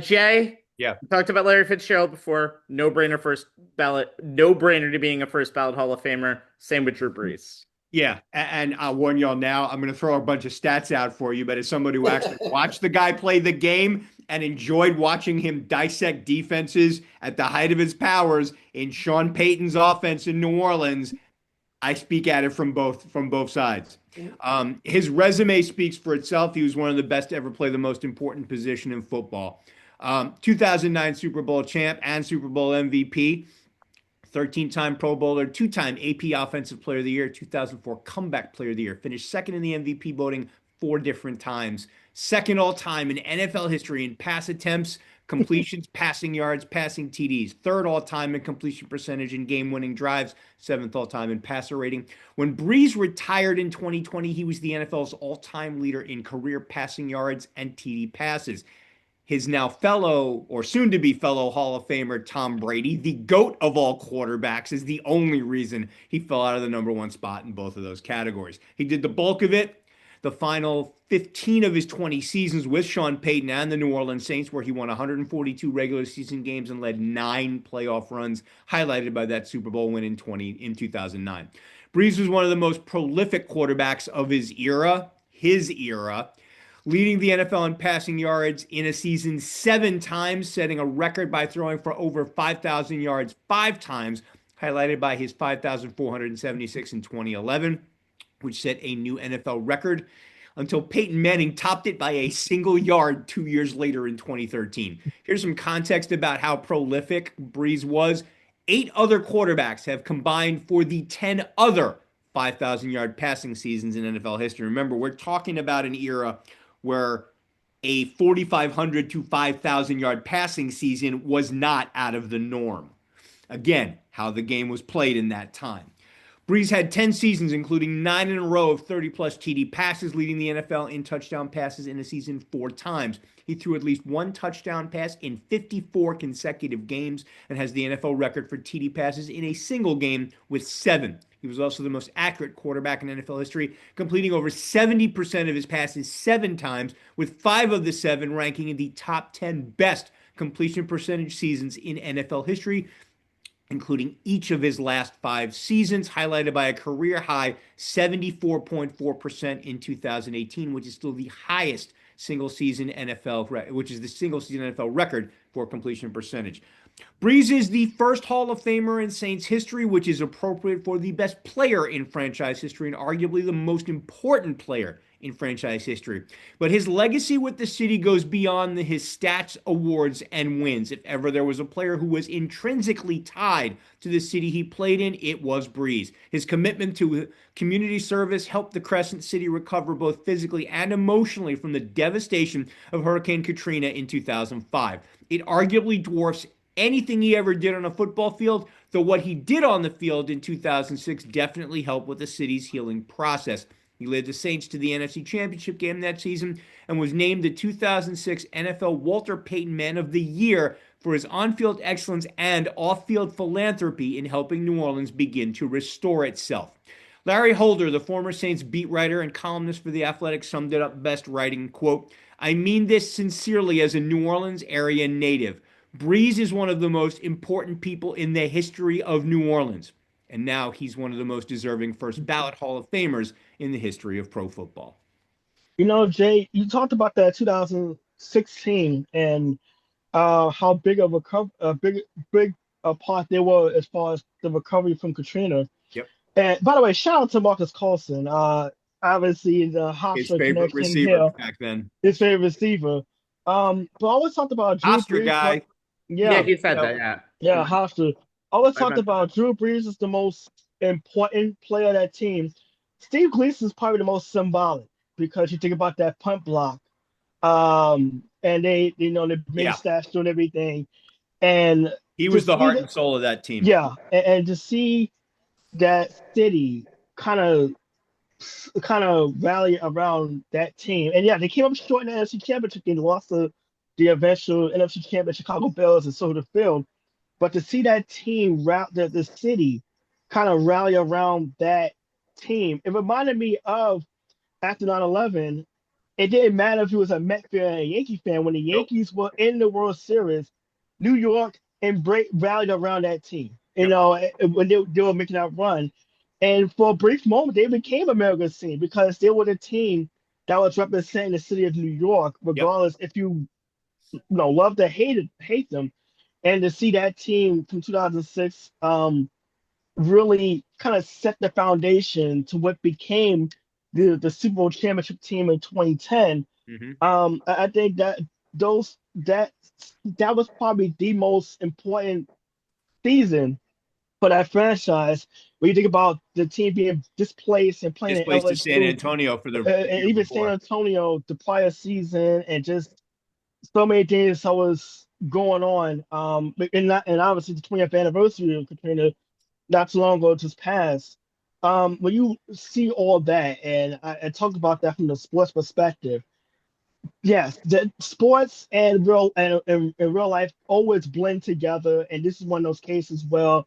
Speaker 1: Jay,
Speaker 2: Yeah.
Speaker 1: We talked about Larry Fitzgerald before. No brainer first ballot. No brainer to being a first ballot Hall of Famer. Same with Drew Brees.
Speaker 2: Yeah, and I'll warn y'all now, I'm going to throw a bunch of stats out for you, but as somebody who actually watched the guy play the game and enjoyed watching him dissect defenses at the height of his powers in Sean Payton's offense in New Orleans, I speak at it from both sides. His resume speaks for itself. He was one of the best to ever play the most important position in football. 2009 Super Bowl champ and Super Bowl MVP. 13-time Pro Bowler, 2-time AP Offensive Player of the Year, 2004 Comeback Player of the Year. Finished second in the MVP voting 4 different times. Second all time in NFL history in pass attempts, completions, passing yards, passing TDs. Third all time in completion percentage and game-winning drives. 7th all time in passer rating. When Brees retired in 2020, he was the NFL's all-time leader in career passing yards and TD passes. His now fellow, or soon to be fellow Hall of Famer Tom Brady, the GOAT of all quarterbacks, is the only reason he fell out of the number 1 spot in both of those categories. He did the bulk of it the final 15 of his 20 seasons with Sean Payton and the New Orleans Saints, where he won 142 regular season games and led 9 playoff runs, highlighted by that Super Bowl win in 2009. Brees was one of the most prolific quarterbacks of his era, leading the NFL in passing yards in a season 7 times, setting a record by throwing for over 5,000 yards 5 times, highlighted by his 5,476 in 2011, which set a new NFL record until Peyton Manning topped it by a single yard 2 years later in 2013. Here's some context about how prolific Brees was. 8 other quarterbacks have combined for the 10 other 5,000-yard passing seasons in NFL history. Remember, we're talking about an era where a 4,500 to 5,000 yard passing season was not out of the norm. Again, how the game was played in that time. Brees had 10 seasons, including 9 in a row of 30-plus TD passes, leading the NFL in touchdown passes in a season 4 times. He threw at least 1 touchdown pass in 54 consecutive games and has the NFL record for TD passes in a single game with 7. He was also the most accurate quarterback in NFL history, completing over 70% of his passes 7 times, with 5 of the 7 ranking in the top 10 best completion percentage seasons in NFL history, including each of his last 5 seasons, highlighted by a career-high 74.4% in 2018, which is still the highest single-season NFL record for completion percentage. Brees is the first Hall of Famer in Saints history, which is appropriate for the best player in franchise history and arguably the most important player in franchise history. But his legacy with the city goes beyond his stats, awards, and wins. If ever there was a player who was intrinsically tied to the city he played in, it was Brees. His commitment to community service helped the Crescent City recover both physically and emotionally from the devastation of Hurricane Katrina in 2005. It arguably dwarfs anything he ever did on a football field, though what he did on the field in 2006 definitely helped with the city's healing process. He led the Saints to the NFC Championship game that season and was named the 2006 NFL Walter Payton Man of the Year for his on-field excellence and off-field philanthropy in helping New Orleans begin to restore itself. Larry Holder, the former Saints beat writer and columnist for The Athletic, summed it up best, writing, quote, "I mean this sincerely as a New Orleans area native. Brees is one of the most important people in the history of New Orleans. And now he's one of the most deserving first ballot Hall of Famers in the history of pro football."
Speaker 3: Jay, you talked about that 2016 and how big of a big a part they were as far as the recovery from Katrina.
Speaker 2: Yep.
Speaker 3: And by the way, shout out to Marcus Colson. Obviously the
Speaker 2: His
Speaker 3: Hofstra
Speaker 2: favorite
Speaker 3: connection
Speaker 2: receiver
Speaker 3: here,
Speaker 2: back then.
Speaker 3: his favorite receiver. But I always talked about Drew
Speaker 2: Hofstra
Speaker 3: Brees.
Speaker 2: guy.
Speaker 1: Yeah,
Speaker 3: Yeah,
Speaker 1: he said that. Yeah.
Speaker 3: yeah, Hofstra. I always
Speaker 1: I
Speaker 3: talked
Speaker 1: remember
Speaker 3: about Drew Brees is the most important player of that team. Steve Gleason is probably the most symbolic because you think about that punt block. And they made
Speaker 2: Yeah.
Speaker 3: stats and everything. And
Speaker 2: He
Speaker 3: to
Speaker 2: was the
Speaker 3: see
Speaker 2: heart
Speaker 3: that,
Speaker 2: and soul of that team.
Speaker 3: yeah, and to see that city kind of rally around that team. And yeah, they came up short in the NFC Championship game, lost the eventual NFC Championship Chicago Bears and so the field. But to see that team the city kind of rally around that team, it reminded me of after 9/11. It didn't matter if he was a Met fan or a Yankee fan. When the
Speaker 2: Nope.
Speaker 3: Yankees were in the World Series, New York rallied around that team. You
Speaker 2: Yep.
Speaker 3: know, when they were making that run, and for a brief moment, they became America's team because they were the team that was representing the city of New York,
Speaker 2: Yep.
Speaker 3: regardless if you love to hate them, and to see that team from 2006 really kind of set the foundation to what became the Super Bowl championship team in 2010.
Speaker 2: Hmm.
Speaker 3: I think those that was probably the most important season for that franchise. When you think about the team being displaced and playing in
Speaker 2: Displaced to San
Speaker 3: LSU,
Speaker 2: Antonio for the
Speaker 3: and
Speaker 2: year
Speaker 3: even San
Speaker 2: before.
Speaker 3: Antonio the prior season, and just so many things that was going on. And obviously the 20th anniversary of Katrina not too long ago just passed. When you see all that, and I talk about that from the sports perspective, yes, the sports and real life always blend together, and this is one of those cases where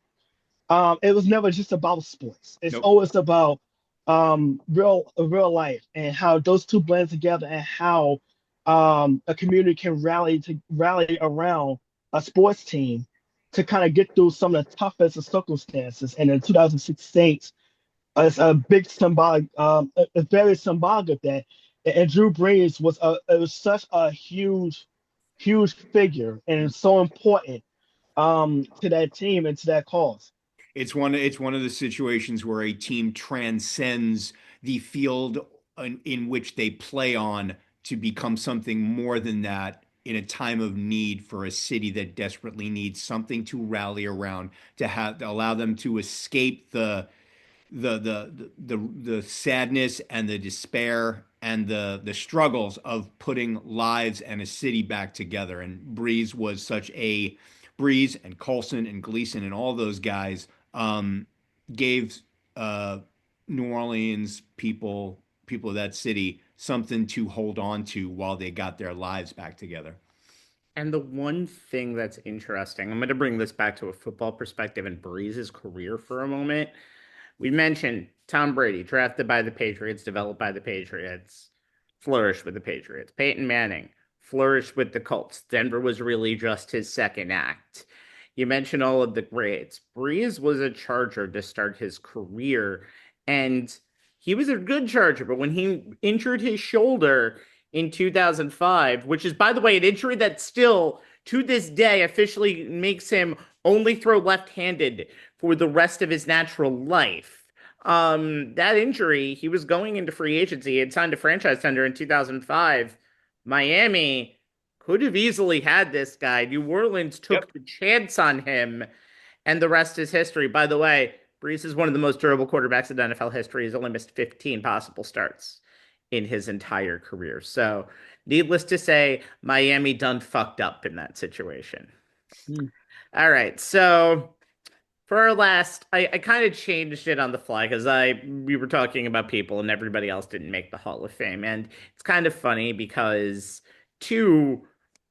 Speaker 3: it was never just about sports. It's
Speaker 2: Nope.
Speaker 3: always about real life and how those two blend together, and how a community can rally around a sports team to kind of get through some of the toughest of circumstances. And in 2016, it's a big symbolic, a very symbolic of that. And Drew Brees it was such a huge figure, and it's so important to that team and to that cause.
Speaker 2: It's one of the situations where a team transcends the field in which they play on to become something more than that in a time of need for a city that desperately needs something to rally around to allow them to escape the sadness and the despair and the struggles of putting lives and a city back together. And Breeze and Colson and Gleason and all those guys gave New Orleans people of that city something to hold on to while they got their lives back together.
Speaker 1: And the one thing that's interesting, I'm going to bring this back to a football perspective and Breeze's career for a moment. We mentioned Tom Brady, drafted by the Patriots, developed by the Patriots, flourished with the Patriots. Peyton Manning, flourished with the Colts. Denver was really just his second act. You mentioned all of the greats. Breeze was a Charger to start his career, and he was a good Charger, but when he injured his shoulder in 2005, which is, by the way, an injury that still, to this day, officially makes him only throw left-handed for the rest of his natural life. That injury, he was going into free agency. He had signed a franchise tender in 2005. Miami could have easily had this guy. New Orleans
Speaker 2: Yep.
Speaker 1: took the chance on him, and the rest is history. By the way, Brees is one of the most durable quarterbacks in NFL history. He's only missed 15 possible starts in his entire career. So, needless to say, Miami done fucked up in that situation.
Speaker 3: Mm.
Speaker 1: All right, so for our last, I kind of changed it on the fly because we were talking about people and everybody else didn't make the Hall of Fame, and it's kind of funny because two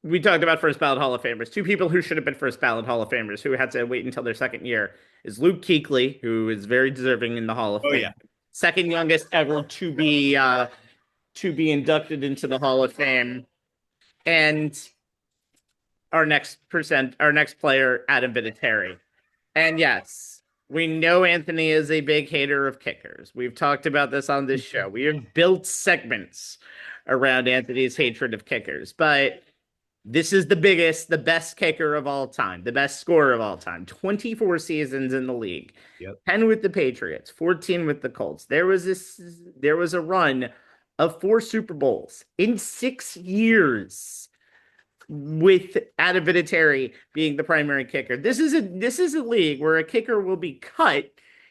Speaker 1: we talked about first ballot Hall of Famers. Two people who should have been first ballot Hall of Famers who had to wait until their second year is Luke Kuechly, who is very deserving in the Hall of
Speaker 2: Oh
Speaker 1: Fame,
Speaker 2: yeah.
Speaker 1: second youngest ever to be inducted into the Hall of Fame, and our next player, Adam Vinatieri. And yes, we know Anthony is a big hater of kickers. We've talked about this on this show. We have built segments around Anthony's hatred of kickers, but this is the biggest, the best kicker of all time, the best scorer of all time. 24 seasons in the league.
Speaker 2: Yep.
Speaker 1: 10 with the Patriots, 14 with the Colts. There was a run of 4 Super Bowls in 6 years with Adam Vinatieri being the primary kicker. This is a league where a kicker will be cut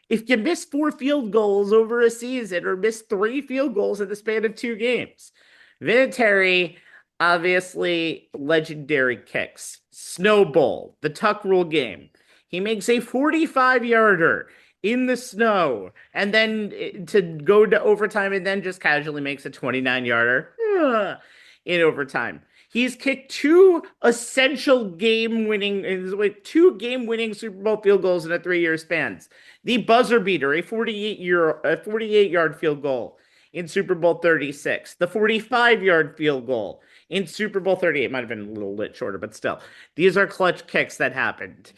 Speaker 1: if you miss 4 field goals over a season or miss 3 field goals in the span of 2 games. Vinatieri, obviously legendary kicks. Snow Bowl, the tuck rule game. He makes a 45-yarder in the snow and then to go to overtime and then just casually makes a 29-yarder in overtime. He's kicked 2 game-winning Super Bowl field goals in a 3-year span. The buzzer beater, a 48-yard field goal in Super Bowl 36, the 45-yard field goal in Super Bowl 38. Might have been a little bit shorter, but still, these are clutch kicks that happened.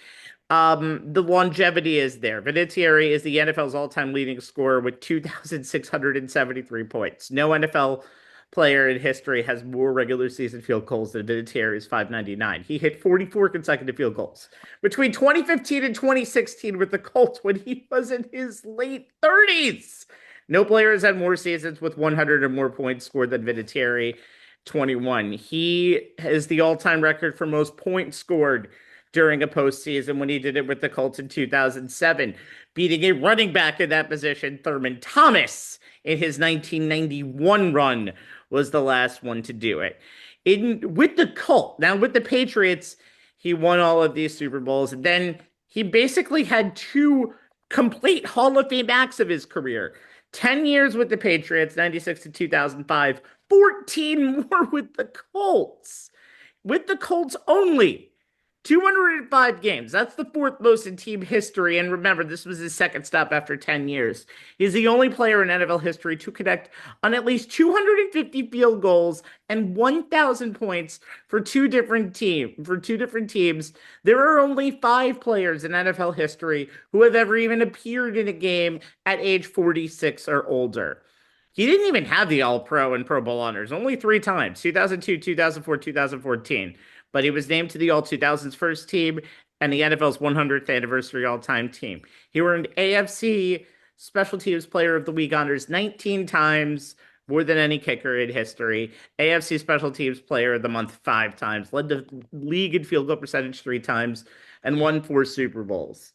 Speaker 1: The longevity is there. Vinatieri is the NFL's all-time leading scorer with 2,673 points. No NFL player in history has more regular season field goals than Vinatieri's 599. He hit 44 consecutive field goals between 2015 and 2016 with the Colts when he was in his late 30s. No player has had more seasons with 100 or more points scored than Vinatieri, 21. He is the all-time record for most points scored during a postseason when he did it with the Colts in 2007, beating a running back in that position, Thurman Thomas, in his 1991 run was the last one to do it. With the Colts, now with the Patriots, he won all of these Super Bowls, and then he basically had two complete Hall of Fame acts of his career. 10 years with the Patriots, 96 to 2005, 14 more with the Colts. With the Colts only. 205 games. That's the fourth most in team history. And remember, this was his second stop after 10 years. He's the only player in NFL history to connect on at least 250 field goals and 1,000 points for two different teams. There are only 5 players in NFL history who have ever even appeared in a game at age 46 or older. He didn't even have the All-Pro and Pro Bowl honors, only 3 times, 2002, 2004, 2014. But he was named to the All-2000s first team and the NFL's 100th anniversary all-time team. He earned AFC Special Teams Player of the Week honors 19 times, more than any kicker in history. AFC Special Teams Player of the Month 5 times, led the league in field goal percentage 3 times, and won 4 Super Bowls.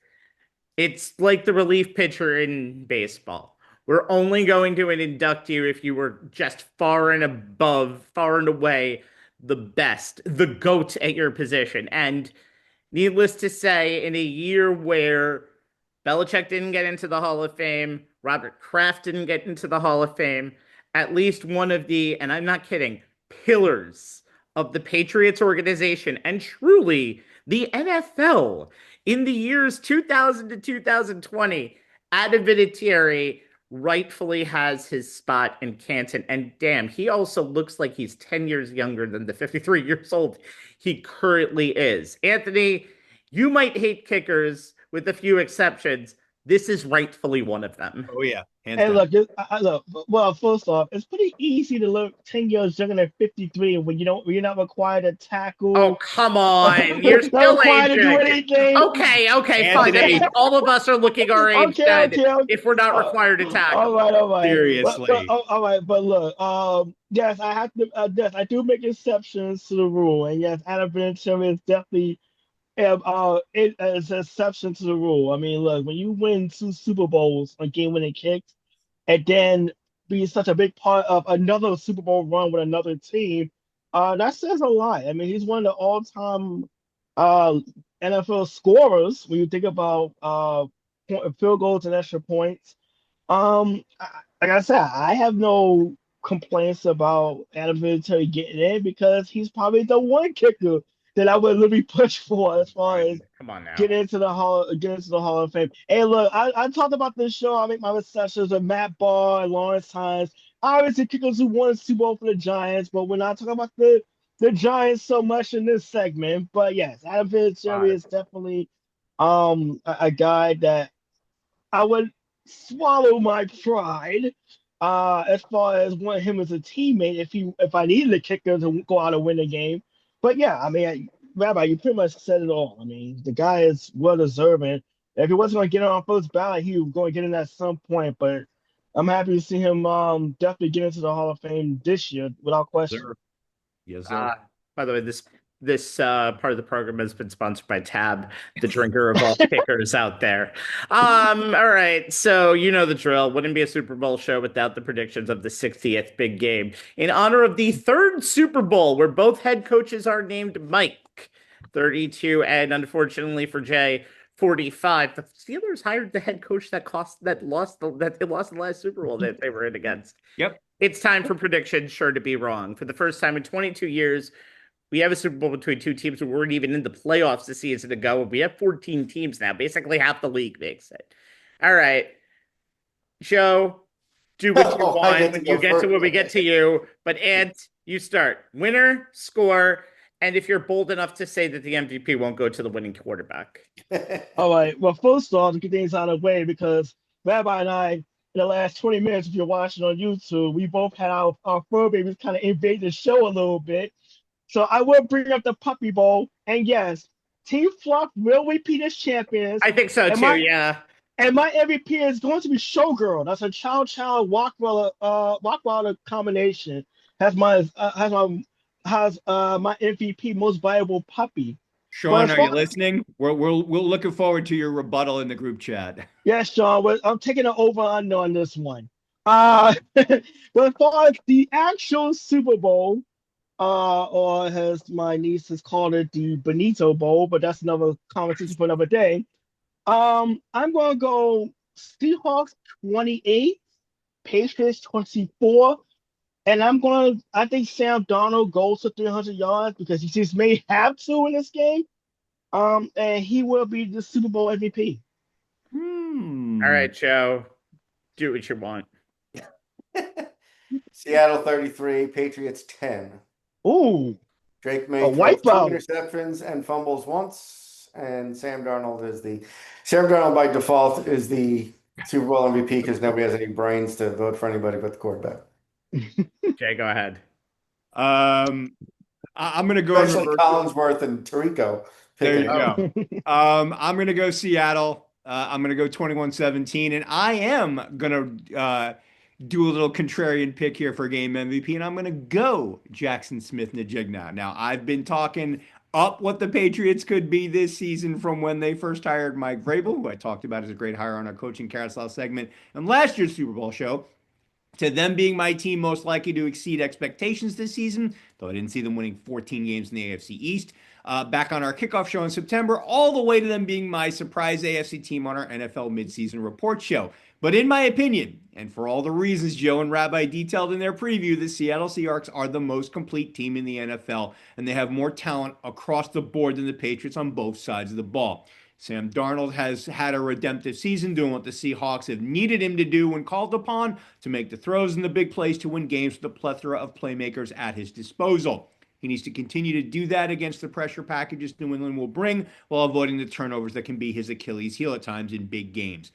Speaker 1: It's like the relief pitcher in baseball. We're only going to induct you if you were just far and away the best, the GOAT at your position. And needless to say, in a year where Belichick didn't get into the Hall of Fame, Robert Kraft didn't get into the Hall of Fame, at least one of the, and I'm not kidding, pillars of the Patriots organization and truly the NFL in the years 2000 to 2020, Adam Vinatieri rightfully has his spot in Canton. And damn, he also looks like he's 10 years younger than the 53 years old he currently is. Anthony, you might hate kickers with a few exceptions. This is rightfully one of them.
Speaker 2: Oh, yeah.
Speaker 3: Hey, look, well, first off, it's pretty easy to look 10 years younger than 53 when you're not required to tackle.
Speaker 1: Oh, come on. You're
Speaker 3: not
Speaker 1: still
Speaker 3: required to do
Speaker 1: aging.
Speaker 3: anything.
Speaker 1: Okay, fine. That means all of us are looking our age
Speaker 3: Okay.
Speaker 1: if we're not required to tackle.
Speaker 3: All right.
Speaker 2: Seriously.
Speaker 3: All right, but look, yes, I have to. Yes, I do make exceptions to the rule, and yes, Adam Vinatieri is definitely it is an exception to the rule. I mean, look, when you win 2 Super Bowls on game-winning kicks, and then be such a big part of another Super Bowl run with another team, that says a lot. I mean, he's one of the all-time NFL scorers when you think about field goals and extra points. Like I said, I have no complaints about Adam Vinatieri getting in because he's probably the one kicker that I would literally push for as far as
Speaker 1: Come on now.
Speaker 3: getting into the Hall of Fame. Hey, look, I talked about this show. I make my receptions with Matt Barr and Lawrence Hines. Obviously, kickers who won Super Bowl for the Giants, but we're not talking about the Giants so much in this segment. But yes, Adam Vinatieri is definitely a guy that I would swallow my pride as far as wanting him as a teammate if I needed a kicker to go out and win a game. But yeah, I mean, Rabbi, you pretty much said it all. I mean, the guy is well deserving. If he wasn't going to get on first ballot, he was going to get in at some point. But I'm happy to see him definitely get into the Hall of Fame this year without question.
Speaker 2: Yes, sir.
Speaker 1: By the way, this part of the program has been sponsored by Tab, the drinker of all kickers out there. All right, so you know the drill. Wouldn't be a Super Bowl show without the predictions of the 60th big game. In honor of the 3rd Super Bowl, where both head coaches are named Mike, 32, and unfortunately for Jay, 45. The Steelers hired the head coach that lost the last Super Bowl that they were in against.
Speaker 2: Yep.
Speaker 1: It's time for predictions, sure to be wrong. For the first time in 22 years, we have a Super Bowl between 2 teams who weren't even in the playoffs a season ago. We have 14 teams now. Basically, half the league makes it. All right. Joe, do what you
Speaker 4: Oh, I get
Speaker 1: want
Speaker 4: to
Speaker 1: when you
Speaker 4: go
Speaker 1: get to when we
Speaker 4: first.
Speaker 1: get to you. But Ant, you start. Winner, score, and if you're bold enough to say that the MVP won't go to the winning quarterback.
Speaker 3: All right. Well, first off, to get things out of the way, because Rabbi and I, in the last 20 minutes, if you're watching on YouTube, we both had our fur babies kind of invade the show a little bit. So I will bring up the Puppy Bowl. And yes, Team Fluff will repeat as champions.
Speaker 1: I think so
Speaker 3: And
Speaker 1: too.
Speaker 3: my
Speaker 1: Yeah.
Speaker 3: and my MVP is going to be Showgirl. That's a Chow Rockwell combination. Has my my MVP most valuable puppy. But
Speaker 2: Sean,
Speaker 3: as
Speaker 2: are you
Speaker 3: far
Speaker 2: listening? We're looking forward to your rebuttal in the group chat.
Speaker 3: Yes, Sean, I'm taking an over under on this one. But as far as the actual Super Bowl, or as my niece has called it, the Benito Bowl, but that's another conversation for another day. I'm gonna go Seahawks 28, Patriots 24, and I think Sam Darnold goes to 300 yards because he just may have to in this game. And he will be the Super Bowl MVP.
Speaker 1: All
Speaker 2: Hmm.
Speaker 1: right, Joe. Do what you want.
Speaker 4: Seattle 33, Patriots 10.
Speaker 3: Ooh,
Speaker 4: Drake
Speaker 3: a
Speaker 4: May throws two
Speaker 3: wipeout.
Speaker 4: interceptions and fumbles once, and Sam Darnold by default is the Super Bowl MVP because nobody has any brains to vote for anybody but the quarterback.
Speaker 1: Jay, go ahead.
Speaker 2: Um, I'm gonna go in
Speaker 4: Especially
Speaker 2: reverse.
Speaker 4: Collinsworth and Tirico
Speaker 2: There
Speaker 4: picking
Speaker 2: you
Speaker 4: it.
Speaker 2: go. I'm gonna go Seattle. I'm gonna go 21-17, and I am gonna do a little contrarian pick here for game MVP, and I'm gonna go Jackson Smith-Njigba. Now, I've been talking up what the Patriots could be this season from when they first hired Mike Vrabel, who I talked about as a great hire on our coaching carousel segment, and last year's Super Bowl show, to them being my team most likely to exceed expectations this season, though I didn't see them winning 14 games in the AFC East. Back on our kickoff show in September, all the way to them being my surprise AFC team on our NFL midseason report show. But in my opinion, and for all the reasons Joe and Rabbi detailed in their preview, the Seattle Seahawks are the most complete team in the NFL, and they have more talent across the board than the Patriots on both sides of the ball. Sam Darnold has had a redemptive season doing what the Seahawks have needed him to do when called upon to make the throws in the big plays to win games with a plethora of playmakers at his disposal. He needs to continue to do that against the pressure packages New England will bring while avoiding the turnovers that can be his Achilles heel at times in big games.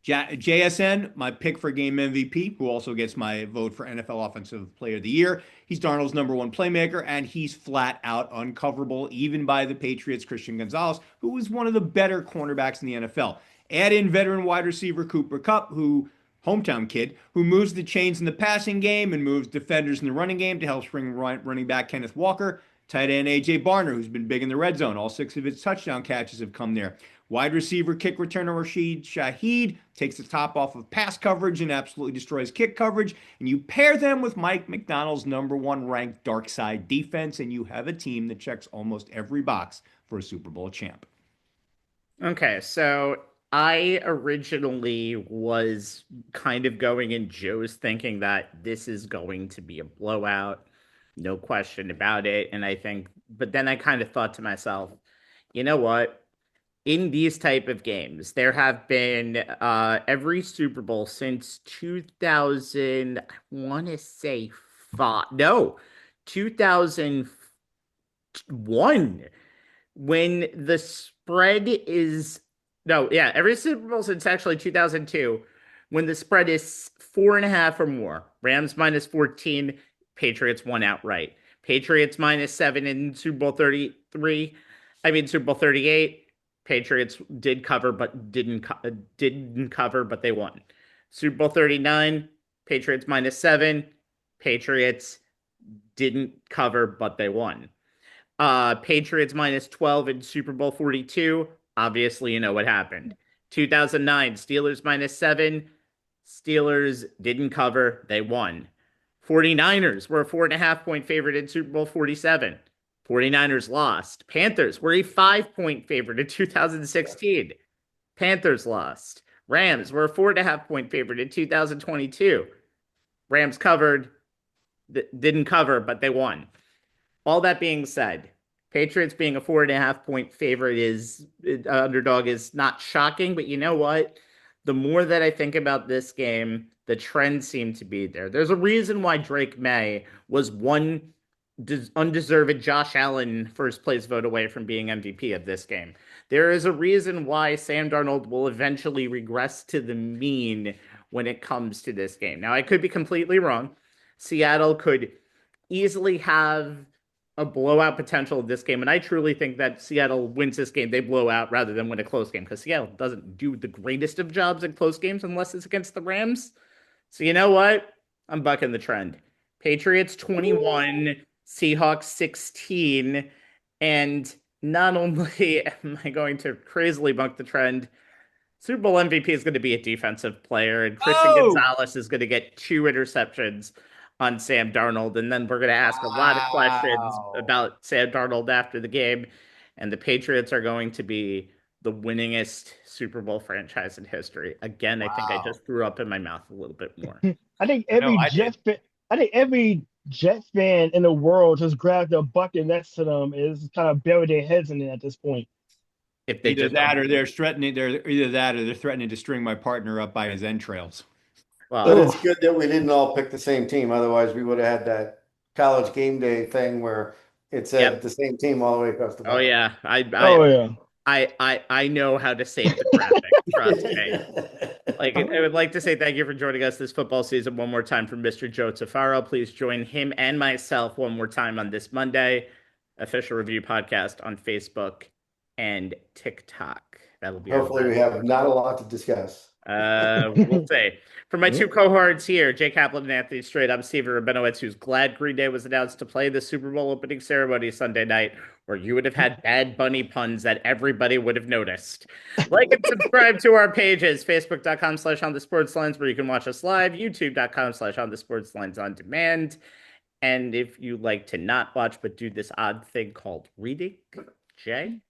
Speaker 2: JSN, my pick for game MVP, who also gets my vote for NFL Offensive Player of the Year. He's Darnold's number one playmaker, and he's flat out uncoverable, even by the Patriots' Christian Gonzalez, who is one of the better cornerbacks in the NFL. Add in veteran wide receiver Cooper Kupp, who hometown kid, who moves the chains in the passing game and moves defenders in the running game to help spring running back Kenneth Walker. Tight end A.J. Barner, who's been big in the red zone. All 6 of his touchdown catches have come there. Wide receiver, kick returner Rashid Shaheed takes the top off of pass coverage and absolutely destroys kick coverage. And you pair them with Mike McDonald's number one ranked dark side defense, and you have a team that checks almost every box for a Super Bowl champ.
Speaker 1: Okay, so I originally was kind of going in Joe's thinking that this is going to be a blowout, no question about it. And I think, but then I kind of thought to myself, you know what? In these type of games, there have been every Super Bowl since 2000, I want to say five, no, 2001 when the spread is no, yeah, every Super Bowl since actually 2002, when the spread is 4.5 or more. Rams minus 14, Patriots won outright. Patriots minus 7 in Super Bowl 33. I mean Super Bowl 38. Patriots did cover, but didn't cover, but they won. Super Bowl 39. Patriots minus 7. Patriots didn't cover, but they won. Patriots minus 12 in Super Bowl 42. Obviously, you know what happened. 2009, Steelers minus 7. Steelers didn't cover. They won. 49ers were a 4.5 point favorite in Super Bowl 47. 49ers lost. Panthers were a 5 point favorite in 2016. Panthers lost. Rams were a 4.5 point favorite in 2022. Rams covered, didn't cover, but they won. All that being said, Patriots being a 4.5 point favorite is underdog is not shocking, but you know what? the more that I think about this game, the trends seem to be there. There's a reason why Drake May was one undeserved Josh Allen first place vote away from being MVP of this game. There is a reason why Sam Darnold will eventually regress to the mean when it comes to this game. Now, I could be completely wrong. Seattle could easily have a blowout potential of this game, and I truly think that Seattle wins this game. They blow out rather than win a close game because Seattle doesn't do the greatest of jobs in close games unless it's against the Rams. So you know what? I'm bucking the trend. Patriots 21, Seahawks 16, and not only am I going to crazily buck the trend, Super Bowl MVP is going to be a defensive player, and Christian Gonzalez is going to get 2 interceptions on Sam Darnold. And then we're going to ask a lot of questions about Sam Darnold after the game. And the Patriots are going to be the winningest Super Bowl franchise in history. Again, I think I just threw up in my mouth a little bit more.
Speaker 3: I think every Jet fan in the world just grabbed a bucket next to them is kind of bury their heads in it at this point.
Speaker 1: If they
Speaker 2: either that or they're threatening to string my partner up by his entrails.
Speaker 1: Well,
Speaker 4: But it's good that we didn't all pick the same team. Otherwise, we would have had that college game day thing where it said the same team all the way across the board.
Speaker 1: Oh yeah,
Speaker 3: yeah.
Speaker 1: I know how to save the graphic. Trust me. Like, I would like to say thank you for joining us this football season one more time for Mr. Joe Tufaro. Please join him and myself one more time on this Monday. Official Review Podcast on Facebook and TikTok. That'll be
Speaker 4: Hopefully we have not a lot to discuss.
Speaker 1: We'll see. For my 2 cohorts here, Jay Kaplan and Anthony Strait, I'm Steven Rabinowitz, who's glad Green Day was announced to play the Super Bowl opening ceremony Sunday night, where you would have had Bad Bunny puns that everybody would have noticed. Like and subscribe to our pages, facebook.com/onthesportslines, where you can watch us live, youtube.com/onthesportslines on demand. And if you like to not watch, but do this odd thing called reading, Jay?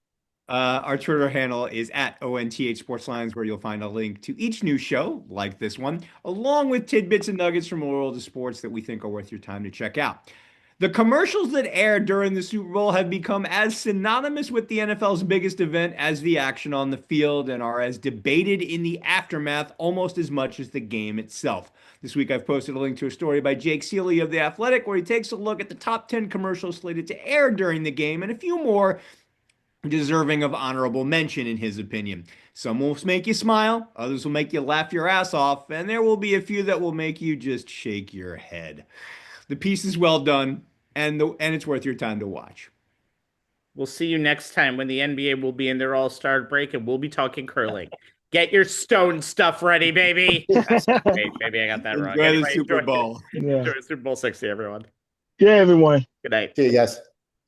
Speaker 2: Our Twitter handle is at ONTH Sportslines, where you'll find a link to each new show, like this one, along with tidbits and nuggets from the world of sports that we think are worth your time to check out. The commercials that aired during the Super Bowl have become as synonymous with the NFL's biggest event as the action on the field and are as debated in the aftermath almost as much as the game itself. This week, I've posted a link to a story by Jake Seeley of The Athletic, where he takes a look at the top 10 commercials slated to air during the game and a few more deserving of honorable mention in his opinion. Some will make you smile, others will make you laugh your ass off, and there will be a few that will make you just shake your head. The piece is well done, and it's worth your time to watch.
Speaker 1: We'll see you next time when the NBA will be in their all-star break, and we'll be talking curling. Get your stone stuff ready, baby. Maybe I got that wrong.
Speaker 2: Enjoy the Super Bowl.
Speaker 1: Enjoy Super Bowl 60, everyone.
Speaker 3: Yeah, everyone.
Speaker 1: Good night.
Speaker 4: See you guys.